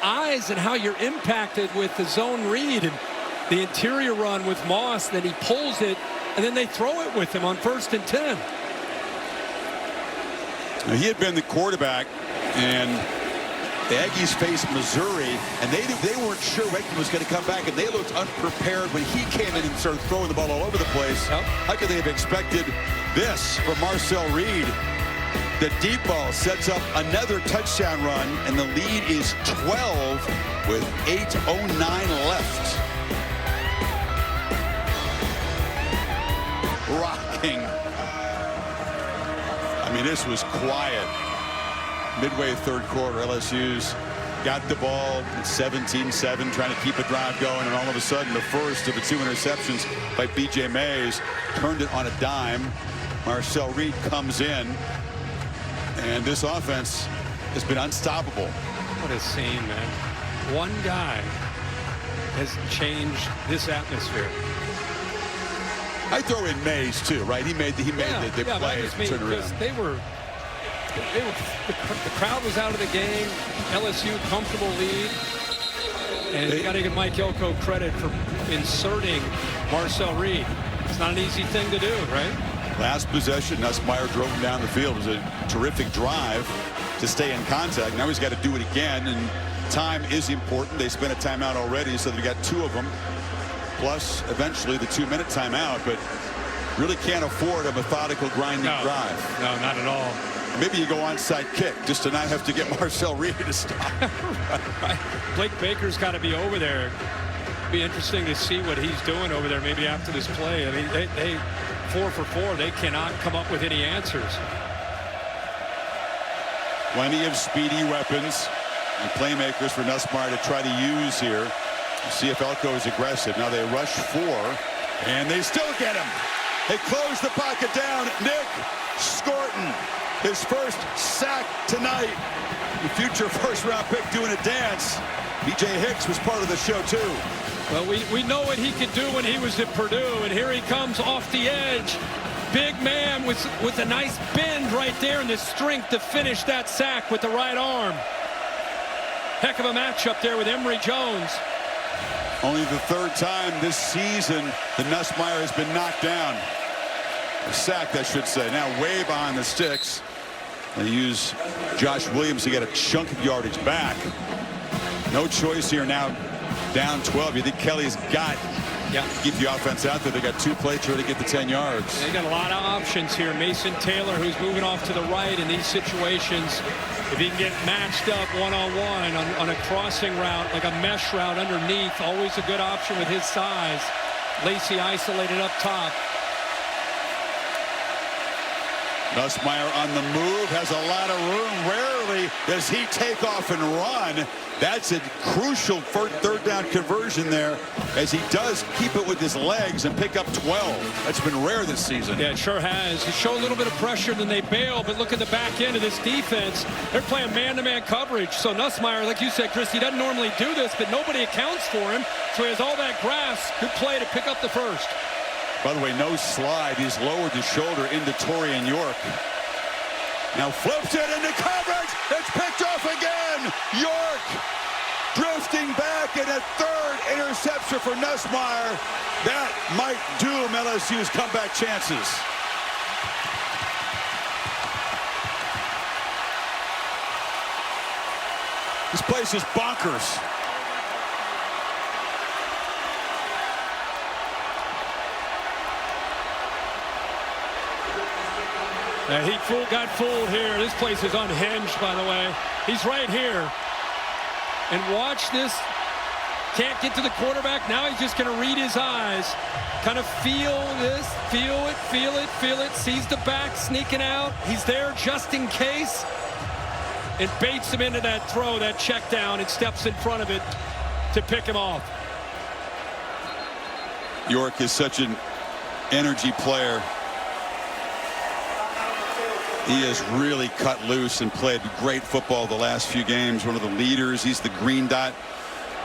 eyes and how you're impacted with the zone read and the interior run with Moss, then he pulls it, and then they throw it with him on 1st and 10. Now, he had been the quarterback, and the Aggies faced Missouri, and they weren't sure Wakeman was going to come back, and they looked unprepared when he came in and started throwing the ball all over the place. Yep. How could they have expected this from Marcel Reed? The deep ball sets up another touchdown run, and the lead is 12 with 8:09 left. Rocking. I mean, this was quiet. Midway 3rd quarter, LSU's got the ball at 17-7, trying to keep a drive going, and all of a sudden the first of the 2 interceptions by B.J. Mays turned it on a dime. Marcel Reed comes in, and this offense has been unstoppable. What a scene, man. One guy has changed this atmosphere. I throw in Mays too, right? He made the play to turn around. The crowd was out of the game. LSU comfortable lead, and you got to give Mike Elko credit for inserting Marcel Reed. It's not an easy thing to do, right? Last possession, Nussmeier drove him down the field. It was a terrific drive to stay in contact. Now he's got to do it again, and time is important. They spent a timeout already, so they got 2 of them, plus eventually the 2-minute timeout, but really can't afford a methodical, grinding drive. No, not at all. Maybe you go onside kick just to not have to get Marcel Reed to stop. Right. Blake Baker's got to be over there. Be interesting to see what he's doing over there maybe after this play. I mean, they 4 for 4. They cannot come up with any answers. Plenty of speedy weapons and playmakers for Nussmeier to try to use here. See if Elko is aggressive. Now they rush 4, and they still get him. They close the pocket down. Nick Scorton, his first sack tonight. The future first-round pick doing a dance. B.J. Hicks was part of the show, too. Well, we know what he could do when he was at Purdue, and here he comes off the edge. Big man with a nice bend right there and the strength to finish that sack with the right arm. Heck of a matchup there with Emory Jones. Only the 3rd time this season that Nussmeier has been knocked down. Sacked, I should say. Now way behind the sticks. They use Josh Williams to get a chunk of yardage back. No choice here now. Down 12. You think Kelly's got to keep the offense out there? They got 2 plays to get the 10 yards. They got a lot of options here. Mason Taylor, who's moving off to the right in these situations. If he can get matched up one-on-one on a crossing route, like a mesh route underneath, always a good option with his size. Lacey isolated up top. Nussmeier on the move, has a lot of room. Rarely does he take off and run. That's a crucial third down conversion there, as he does keep it with his legs and pick up 12. That's been rare this season. Yeah, it sure has. You show a little bit of pressure, then they bail, but look at the back end of this defense. They're playing man-to-man coverage. So Nussmeier, like you said, Chris, he doesn't normally do this, but nobody accounts for him. So he has all that grass. Good play to pick up the first. By the way, no slide. He's lowered his shoulder into Torian York. Now flips it into coverage. It's picked off again. York drifting back, and a third interception for Nussmeier. That might doom LSU's comeback chances. This place is bonkers. He got fooled here. This place is unhinged, by the way. He's right here. And watch this. Can't get to the quarterback. Now he's just going to read his eyes. Kind of feel this. Feel it, feel it, feel it. Sees the back sneaking out. He's there just in case. It baits him into that throw, that check down, and steps in front of it to pick him off. York is such an energy player. He has really cut loose and played great football the last few games. One of the leaders. He's the green dot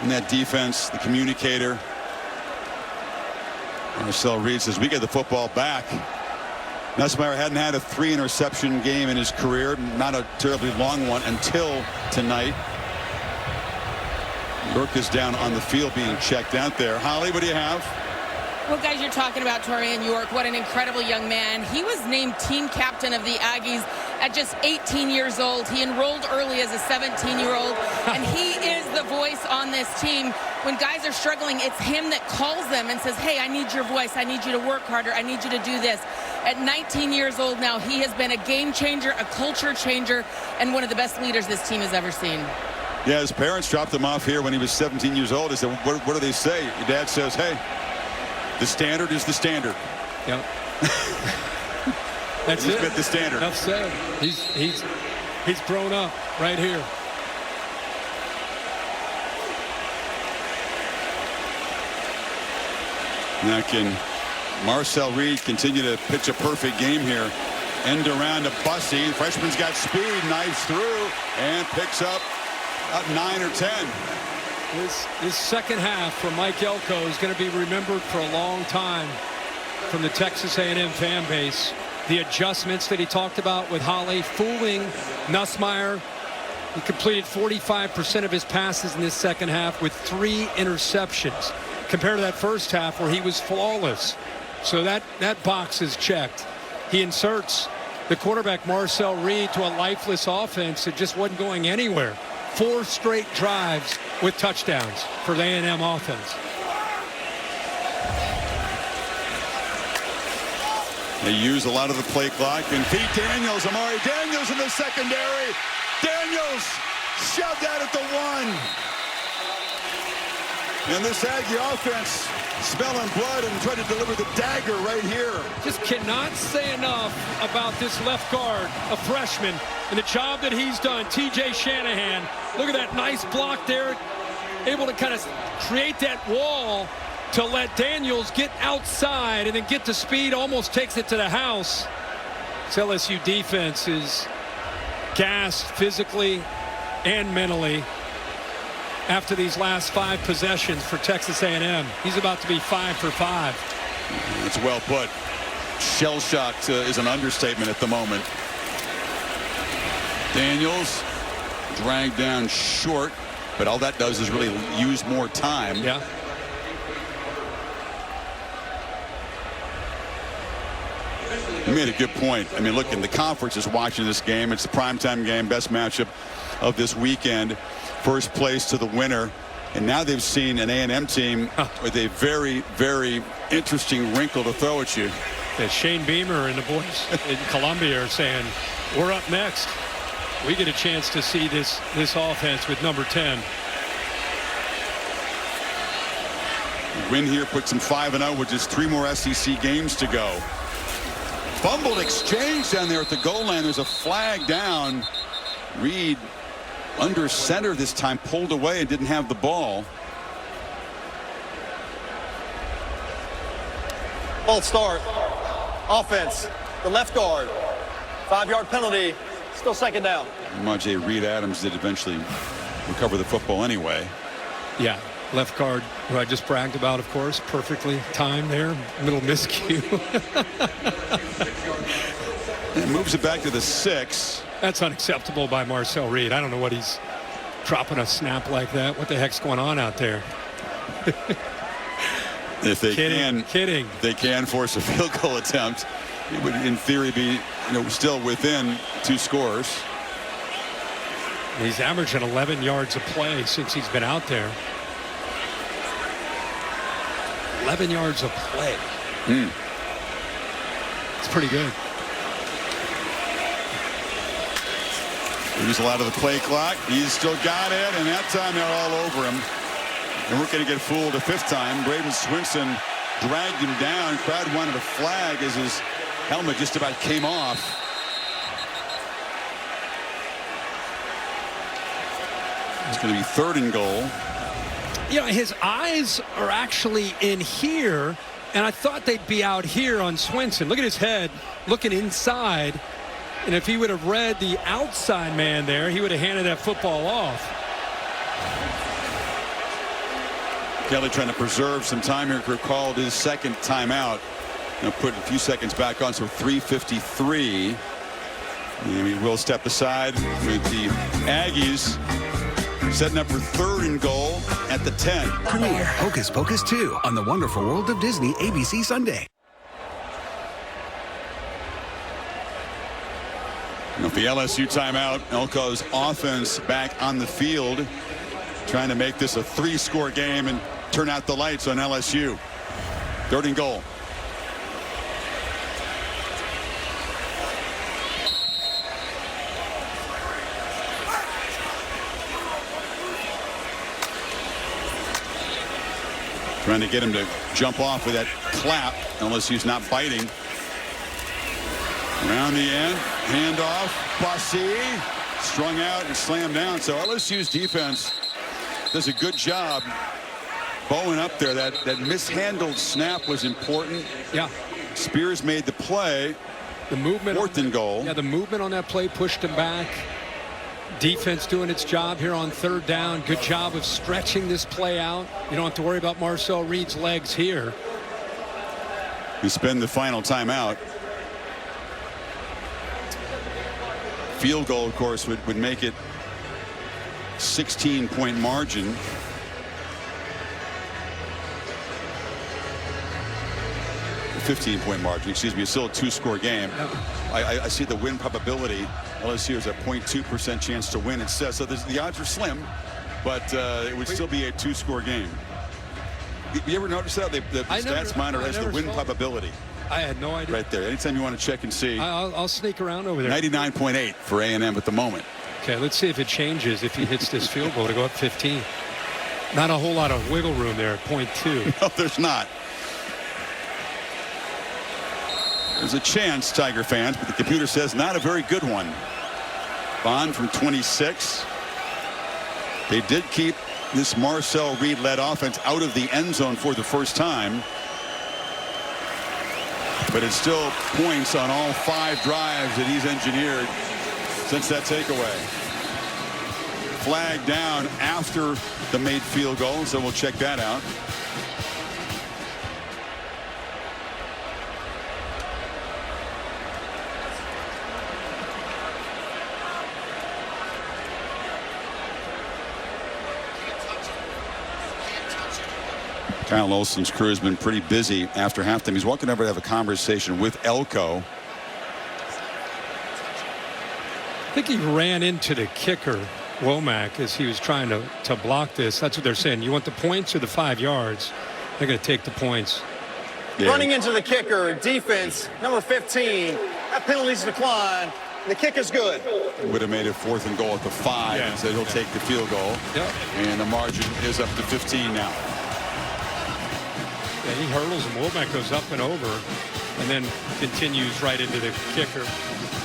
in that defense, the communicator. Marcel Reed says, we get the football back. Nussmeier hadn't had a 3-interception game in his career, not a terribly long one until tonight. York is down on the field being checked out there. Holly, what do you have? Well, guys, you're talking about Torian York. What an incredible young man. He was named team captain of the Aggies at just 18 years old. He enrolled early as a 17-year-old, and he is the voice on this team. When guys are struggling, it's him that calls them and says, hey, I need your voice. I need you to work harder. I need you to do this. At 19 years old now, he has been a game changer, a culture changer, and one of the best leaders this team has ever seen. Yeah, his parents dropped him off here when he was 17 years old. He said, what do they say? Your dad says, hey, the standard is the standard. Yep. That's He's it. met the standard. Enough said. He's grown up right here. Now can Marcel Reed continue to pitch a perfect game here? End around to Bussey. Freshman's got speed, knives through, and picks up 9 or 10. This second half for Mike Elko is going to be remembered for a long time from the Texas A&M fan base. The adjustments that he talked about with Holly, fooling Nussmeier. He completed 45% of his passes in this second half with 3 interceptions compared to that first half where he was flawless. So that box is checked. He inserts the quarterback Marcel Reed to a lifeless offense that just wasn't going anywhere. 4 straight drives with touchdowns for the A&M offense. They use a lot of the play clock, and Pete Daniels, Amari Daniels in the secondary. Daniels shoved out at the 1. And this Aggie offense smelling blood and trying to deliver the dagger right here. Just cannot say enough about this left guard, a freshman, and the job that he's done. TJ Shanahan, look at that nice block there, able to kind of create that wall to let Daniels get outside and then get to speed, almost takes it to the house. This LSU defense is gassed physically and mentally after these last 5 possessions for Texas A&M. He's about to be 5 for 5. That's well put. Shell-shocked is an understatement at the moment. Daniels dragged down short, but all that does is really use more time. Yeah. You made a good point. I mean, look, in the conference is watching this game. It's the primetime game, best matchup of this weekend. First place to the winner. And now they've seen an A&M team with a very, very interesting wrinkle to throw at you. Yeah, Shane Beamer and the boys in Columbia are saying, we're up next. We get a chance to see this offense with number 10. Win here puts them 5-0 with just 3 more SEC games to go. fumbled exchange down there at the goal line. There's a flag down. Reed under center this time, pulled away and didn't have the ball. False start. Offense. The left guard. 5-yard penalty. Still second down. Majay Reed Adams did eventually recover the football anyway. Yeah. Left guard, who I just bragged about, of course, perfectly timed there. Middle miscue. It moves it back to the 6. That's unacceptable by Marcel Reed. I don't know what he's dropping a snap like that. What the heck's going on out there? If they kidding. They can force a field goal attempt. It would, in theory, be still within 2 scores. He's averaging 11 yards a play since he's been out there. 11 yards a play. It's pretty good. He's out of the play clock. He's still got it, and that time they're all over him. And we're going to get fooled a 5th time. Braden Swinson dragged him down. Crowd wanted a flag as his helmet just about came off. It's going to be 3rd and goal. His eyes are actually in here, and I thought they'd be out here on Swinson. Look at his head looking inside, and if he would have read the outside man there, he would have handed that football off. Kelly trying to preserve some time here. Called his 2nd timeout. Put a few seconds back on, so 3:53. And we will step aside with the Aggies setting up for 3rd and goal at the 10. Premiere Hocus Pocus 2 on the Wonderful World of Disney ABC Sunday. With the LSU timeout, Elko's offense back on the field, trying to make this a 3-score game and turn out the lights on LSU. 3rd and goal. Trying to get him to jump off with that clap. LSU's not biting. Around the end, handoff, Bossy, strung out and slammed down. So LSU's defense does a good job bowing up there. That mishandled snap was important. Yeah. Spears made the play. The movement. 4th and goal. Yeah, the movement on that play pushed him back. Defense doing its job here on 3rd down. Good job of stretching this play out. You don't have to worry about Marcel Reed's legs here. We spend the final timeout. Field goal, of course, would make it 16-point margin. A 15-point margin, excuse me. It's still a 2-score game. I see the win probability. LSU has a 0.2% chance to win. It says so. The odds are slim, but it would still be a 2-score game. You ever notice that the stats monitor has the win probability? I had no idea. Right there. Anytime you want to check and see. I'll sneak around over there. 99.8 for A&M at the moment. Okay, let's see if it changes if he hits this field goal to go up 15. Not a whole lot of wiggle room there at 0.2. No, there's not. There's a chance, Tiger fans, but the computer says not a very good one. Bond from 26. They did keep this Marcel Reed-led offense out of the end zone for the first time. But it's still points on all 5 drives that he's engineered since that takeaway. Flag down after the made field goal, so we'll check that out. Kyle Olson's crew has been pretty busy after halftime. He's walking over to have a conversation with Elko. I think he ran into the kicker, Womack, as he was trying to block this. That's what they're saying. You want the points or the 5 yards? They're going to take the points. Yeah. Running into the kicker, defense, number 15. That penalty's declined. The kick is good. Would have made it 4th and goal at the 5. Yeah. And said he'll take the field goal. Yep. And the margin is up to 15 now. Yeah, he hurdles and Womack goes up and over. and then continues right into the kicker.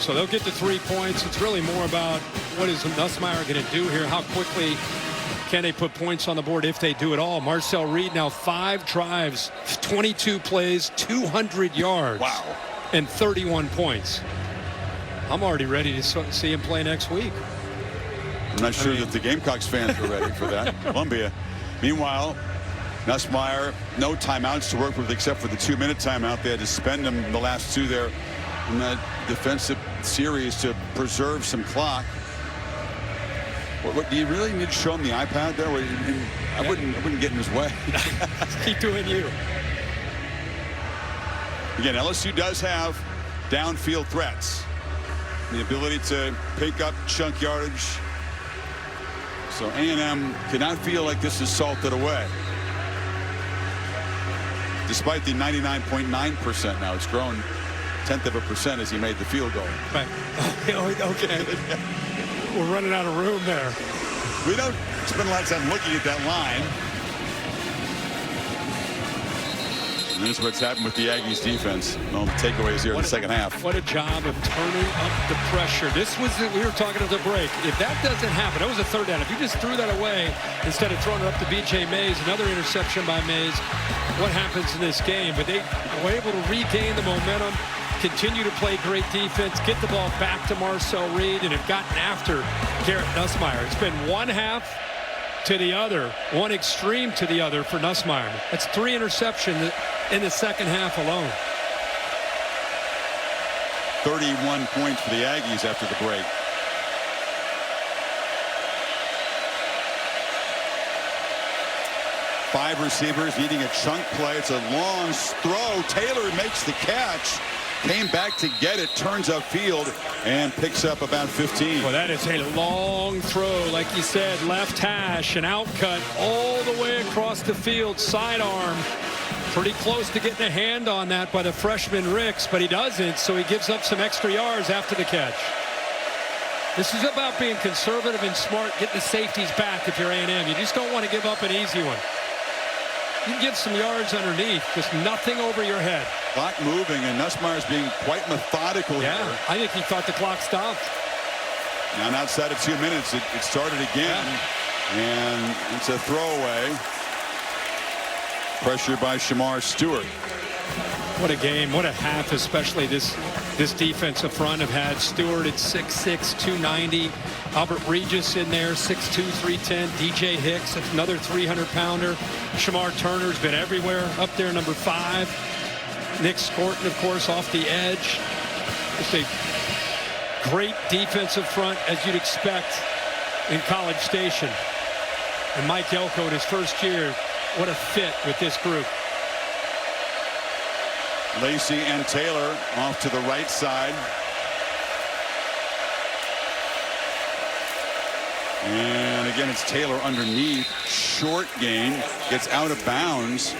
So they'll get the 3 points. It's really more about what is Nussmeier going to do here? How quickly can they put points on the board if they do it all? Marcel Reed now 5 drives, 22 plays, 200 yards. Wow. And 31 points. I'm already ready to see him play next week. I'm not sure that the Gamecocks fans are ready for that. Columbia. Meanwhile, Nussmeier, no timeouts to work with except for the 2-minute timeout. They had to spend them the last 2 there in that defensive series to preserve some clock. What do you really need to show him the iPad there? I wouldn't get in his way. Keep doing you. Again, LSU does have downfield threats, the ability to pick up chunk yardage. So A&M cannot feel like this is salted away. Despite the 99.9% now, it's grown 0.1% as he made the field goal. Right. Okay. We're running out of room there. We don't spend a lot of time looking at that line. And this is what's happened with the Aggies defense. No takeaways here in the second half. What a job of turning up the pressure. This was we were talking at the break. If that doesn't happen, that was a third down. If you just threw that away instead of throwing it up to B.J. Mays, another interception by Mays, what happens in this game? But they were able to regain the momentum, continue to play great defense, get the ball back to Marcel Reed, and have gotten after Garrett Nussmeier. It's been one half to the other, one extreme to the other for Nussmeier. That's 3 interceptions in the second half alone. 31 points for the Aggies after the break. Five receivers needing a chunk play. It's a long throw. Taylor makes the catch. Came back to get it, turns upfield, and picks up about 15. Well, that is a long throw, like you said, left hash, an outcut all the way across the field, sidearm. Pretty close to getting a hand on that by the freshman Ricks, but he doesn't, so he gives up some extra yards after the catch. This is about being conservative and smart, getting the safeties back if you're A&M. You just don't want to give up an easy one. You can get some yards underneath, just nothing over your head. Clock moving, and Nussmeier's being quite methodical here. I think he thought the clock stopped. Now, outside of 2 minutes, it started again, and it's a throwaway. Pressure by Shamar Stewart. What a game, what a half, especially this defensive front have had. Stewart at 6'6", 290. Albert Regis in there, 6'2", 310. DJ Hicks, another 300-pounder. Shamar Turner's been everywhere, up there, number 5. Nick Scorton, of course, off the edge. Just a great defensive front, as you'd expect in College Station. And Mike Elko in his first year, what a fit with this group. Lacey and Taylor off to the right side. And again, it's Taylor underneath. Short gain. Gets out of bounds.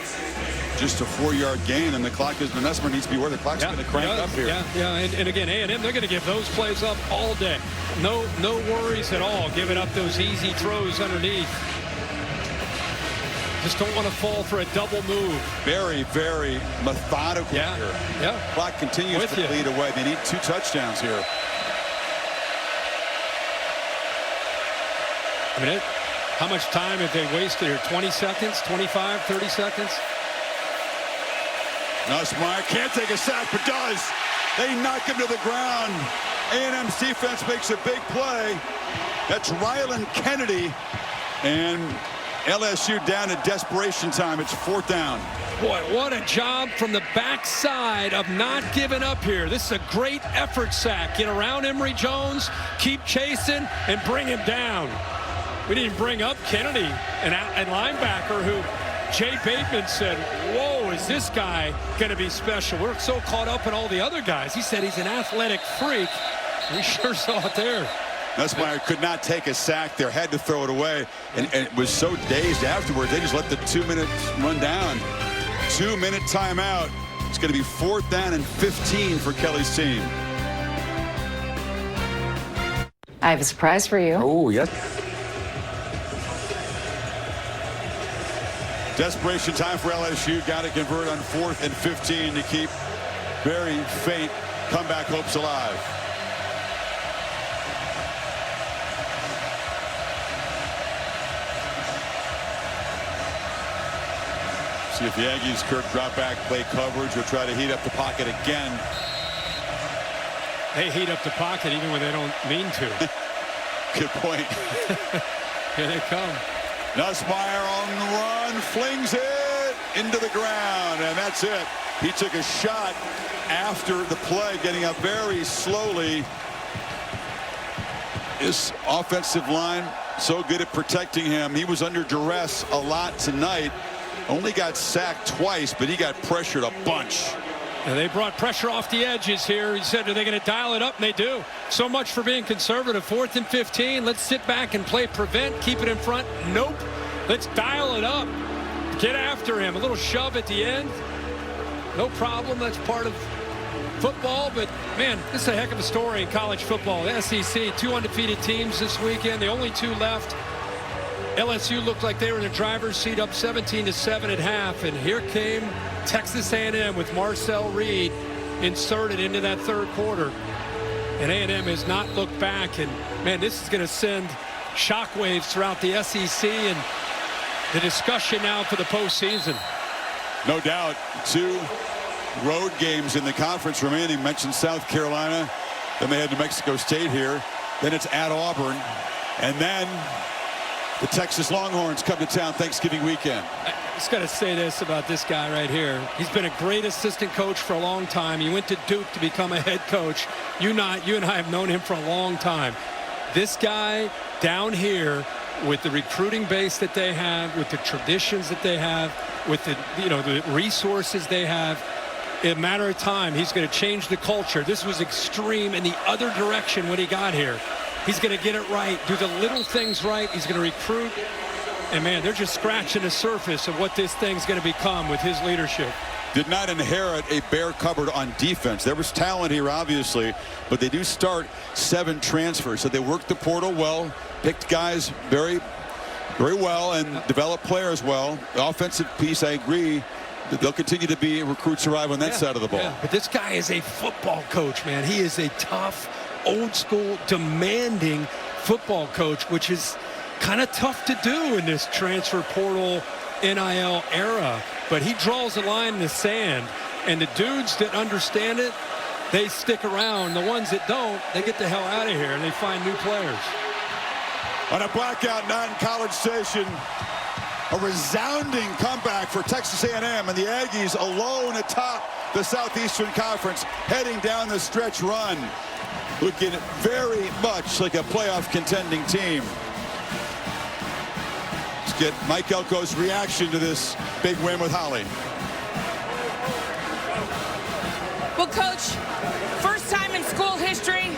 Just a 4-yard gain, and the clock is, the Nussmeier needs to be where the clock's going to crank up here. And again, A&M, they're going to give those plays up all day. No worries at all, giving up those easy throws underneath. Just don't want to fall for a double move. Very, very methodical here. Clock continues to bleed away. They need 2 touchdowns here. I mean, how much time have they wasted here? 20 seconds, 25, 30 seconds? Nussmeier can't take a sack, but does. They knock him to the ground. A&M's defense makes a big play. That's Rylan Kennedy. And LSU down at desperation time. It's 4th down. Boy, what a job from the backside of not giving up here. This is a great effort sack. Get around Emory Jones, keep chasing, and bring him down. We didn't bring up Kennedy, an linebacker who Jay Bateman said, whoa, is this guy going to be special? We're so caught up in all the other guys. He said he's an athletic freak. We sure saw it there. Nussmeier could not take a sack there, had to throw it away, and it was so dazed afterwards. They just let the 2 minutes run down. 2-minute timeout. It's going to be 4th down and 15 for Kelly's team. I have a surprise for you. Oh, yes. Desperation time for LSU. Got to convert on 4th and 15 to keep very faint comeback hopes alive. See if the Aggies, Kirk, drop back, play coverage, or try to heat up the pocket again. They heat up the pocket even when they don't mean to. Good point. Here they come. Nussmeier on the run, flings it into the ground, and that's it. He took a shot after the play, getting up very slowly. His offensive line so good at protecting him. He was under duress a lot tonight. Only got sacked twice, but he got pressured a bunch. And they brought pressure off the edges here. He said, are they going to dial it up? And they do. So much for being conservative. 4th and 15. Let's sit back and play prevent. Keep it in front. Nope. Let's dial it up. Get after him. A little shove at the end. No problem. That's part of football. But, man, this is a heck of a story in college football. The SEC, 2 undefeated teams this weekend. The only 2 left. LSU looked like they were in the driver's seat, up 17-7 at half. And here came Texas A&M with Marcel Reed inserted into that 3rd quarter. And A&M has not looked back. And, man, this is going to send shockwaves throughout the SEC and the discussion now for the postseason. No doubt. 2 road games in the conference remaining. Mentioned South Carolina. Then they had New Mexico State here. Then it's at Auburn. And then the Texas Longhorns come to town Thanksgiving weekend. I just got to say this about this guy right here. He's been a great assistant coach for a long time. He went to Duke to become a head coach. You and I have known him for a long time. This guy down here with the recruiting base that they have, with the traditions that they have, with the the resources they have, in a matter of time, he's going to change the culture. This was extreme in the other direction when he got here. He's going to get it right, do the little things right. He's going to recruit. And, man, they're just scratching the surface of what this thing's going to become with his leadership. Did not inherit a bare cupboard on defense. There was talent here, obviously, but they do start 7 transfers. So they worked the portal well, picked guys very, very well, and developed players well. The offensive piece, I agree, that they'll continue to be recruits arrive on that side of the ball. Yeah. But this guy is a football coach, man. He is a tough, old school, demanding football coach, which is kind of tough to do in this transfer portal NIL era. But he draws a line in the sand, and the dudes that understand it, they stick around. The ones that don't, they get the hell out of here and they find new players. On a blackout night in College Station, a resounding comeback for Texas A&M, and the Aggies alone atop the Southeastern Conference, heading down the stretch run, looking very much like a playoff contending team. Let's get Mike Elko's reaction to this big win with Holly. Well, Coach, first time in school history,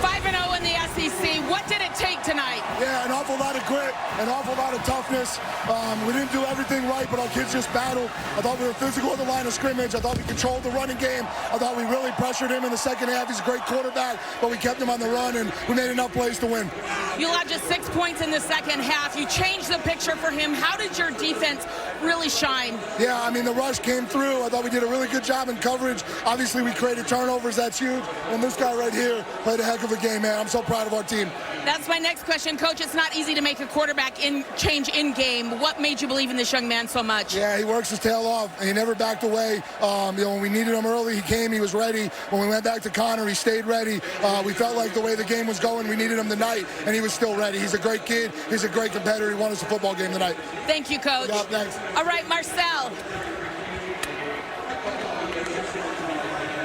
5-0 in the SEC. What did it take tonight? Yeah, an awful lot of grit, an awful lot of toughness. We didn't do everything right, but our kids just battled. I thought we were physical at the line of scrimmage. I thought we controlled the running game. I thought we really pressured him in the second half. He's a great quarterback, but we kept him on the run, and we made enough plays to win. You allowed just 6 points in the second half. You changed the picture for him. How did your defense really shine? Yeah, I mean, the rush came through. I thought we did a really good job in coverage. Obviously, we created turnovers. That's huge. And this guy right here played a heck of a game, man. I'm so proud of our team. That's my next question, Coach. It's not easy to make a quarterback change in game. What made you believe in this young man so much? Yeah, he works his tail off. He never backed away. When we needed him early, he came. He was ready. When we went back to Connor, he stayed ready. We felt like the way the game was going, we needed him tonight, and he was still ready. He's a great kid. He's a great competitor. He won us a football game tonight. Thank you, Coach. Yeah, thanks. All right, Marcel.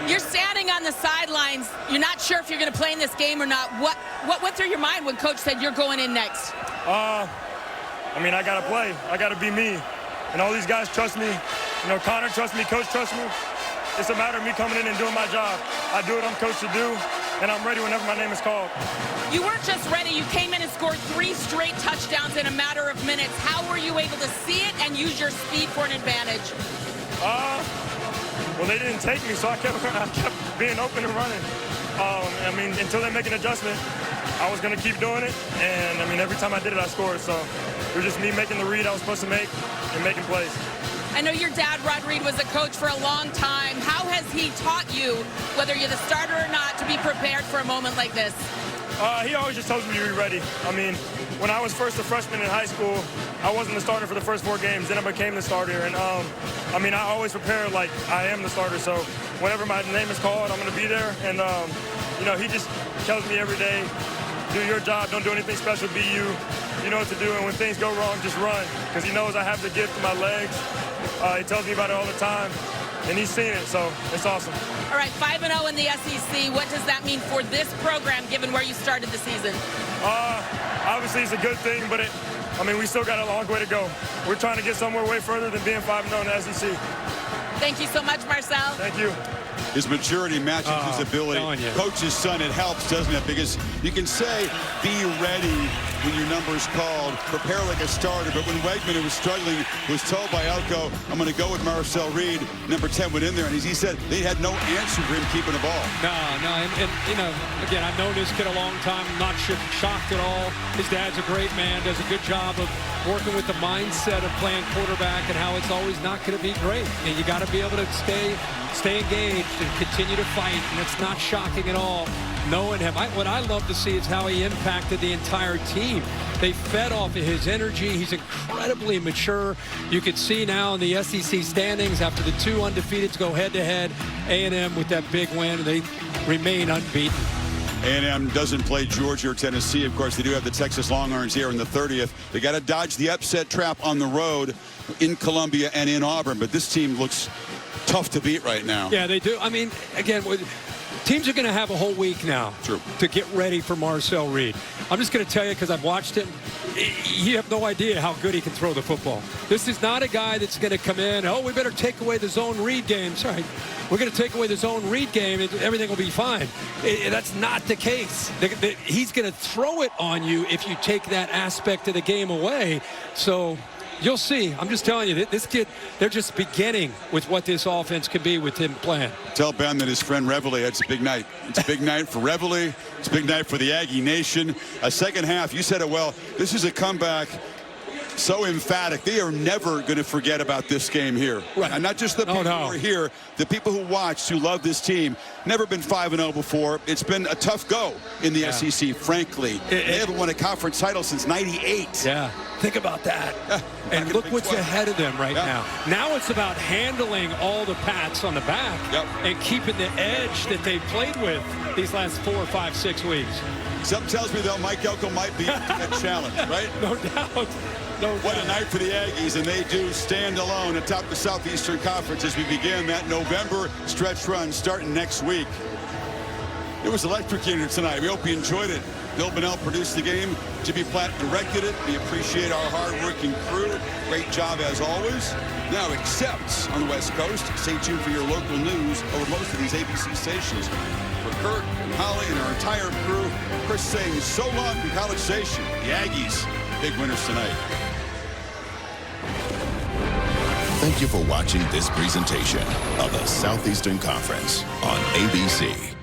You're standing on the sidelines. You're not sure if you're going to play in this game or not. What went through your mind when Coach said you're going in next? I mean, I got to play. I got to be me. And all these guys trust me. Connor trusts me. Coach trusts me. It's a matter of me coming in and doing my job. I do what I'm coached to do, and I'm ready whenever my name is called. You weren't just ready. You came in and scored 3 straight touchdowns in a matter of minutes. How were you able to see it and use your speed for an advantage? Well, they didn't take me, so I kept being open and running. Until they make an adjustment, I was going to keep doing it. And, every time I did it, I scored. So it was just me making the read I was supposed to make and making plays. I know your dad, Rod Reed, was a coach for a long time. How has he taught you, whether you're the starter or not, to be prepared for a moment like this? He always just tells me to be ready. I mean, when I was first a freshman in high school, I wasn't the starter for the first 4 games. Then I became the starter. And, I mean, I always prepare like I am the starter. So whenever my name is called, I'm going to be there. And, you know, he just tells me every day, do your job. Don't do anything special. Be you. You know what to do. And when things go wrong, just run. Because he knows I have the gift in my legs. He tells me about it all the time. And he's seen it, so it's awesome. All right, 5-0 in the SEC. What does that mean for this program, given where you started the season? Obviously, it's a good thing, but I mean, we still got a long way to go. We're trying to get somewhere way further than being 5-0 in the SEC. Thank you so much, Marcel. Thank you. His maturity matches his ability. Coach's son, it helps, doesn't it? Because you can say, be ready when your number is called, prepare like a starter. But when Wegman, who was struggling, was told by Elko, I'm going to go with Marcel Reed, number 10 went in there, and he said they had no answer for him keeping the ball. No, and you know, again, I've known this kid a long time. I'm not shocked at all. His dad's a great man, does a good job of working with the mindset of playing quarterback and how it's always not going to be great. And you got to be able to stay engaged and continue to fight, and it's not shocking at all knowing him. What I love to see is how he impacted the entire team. They fed off of his energy. He's incredibly mature. You can see now in the SEC standings after the 2 undefeateds go head-to-head, A&M with that big win, they remain unbeaten. A&M doesn't play Georgia or Tennessee. Of course, they do have the Texas Longhorns here in the 30th. They got to dodge the upset trap on the road in Columbia and in Auburn, but this team looks tough to beat right now. Yeah, they do. I mean, again, teams are going to have a whole week now to get ready for Marcel Reed. I'm just going to tell you, because I've watched him, you have no idea how good he can throw the football. This is not a guy that's going to come in, oh, we better take away the zone read game. Sorry, we're going to take away the zone read game and everything will be fine. That's not the case. He's going to throw it on you if you take that aspect of the game away. So you'll see. I'm just telling you, this kid, they're just beginning with what this offense can be with him playing. Tell Ben that his friend Reveille, it's a big night. It's a big night for Reveille. It's a big night for the Aggie Nation. A second half, you said it well, this is a comeback so emphatic. They are never going to forget about this game here. Right. And not just the people who are here, the people who watched, who love this team. Never been 5-0 before. It's been a tough go in the SEC, frankly. They haven't won a conference title since '98. Yeah, think about that. And look what's ahead of them right now. Now it's about handling all the pats on the back and keeping the edge that they've played with these last 4, 5, 6 weeks. Something tells me, though, Mike Elko might be a challenge, right? No doubt. What a night for the Aggies, and they do stand alone atop the Southeastern Conference as we begin that November stretch run starting next week. It was electric here tonight. We hope you enjoyed it. Bill Bonnell produced the game. Jimmy Platt directed it. We appreciate our hard-working crew. Great job as always. Now, except on the West Coast, stay tuned for your local news over most of these ABC stations. For Kurt and Holly and our entire crew, Chris saying so long from College Station. The Aggies, big winners tonight. Thank you for watching this presentation of the Southeastern Conference on ABC.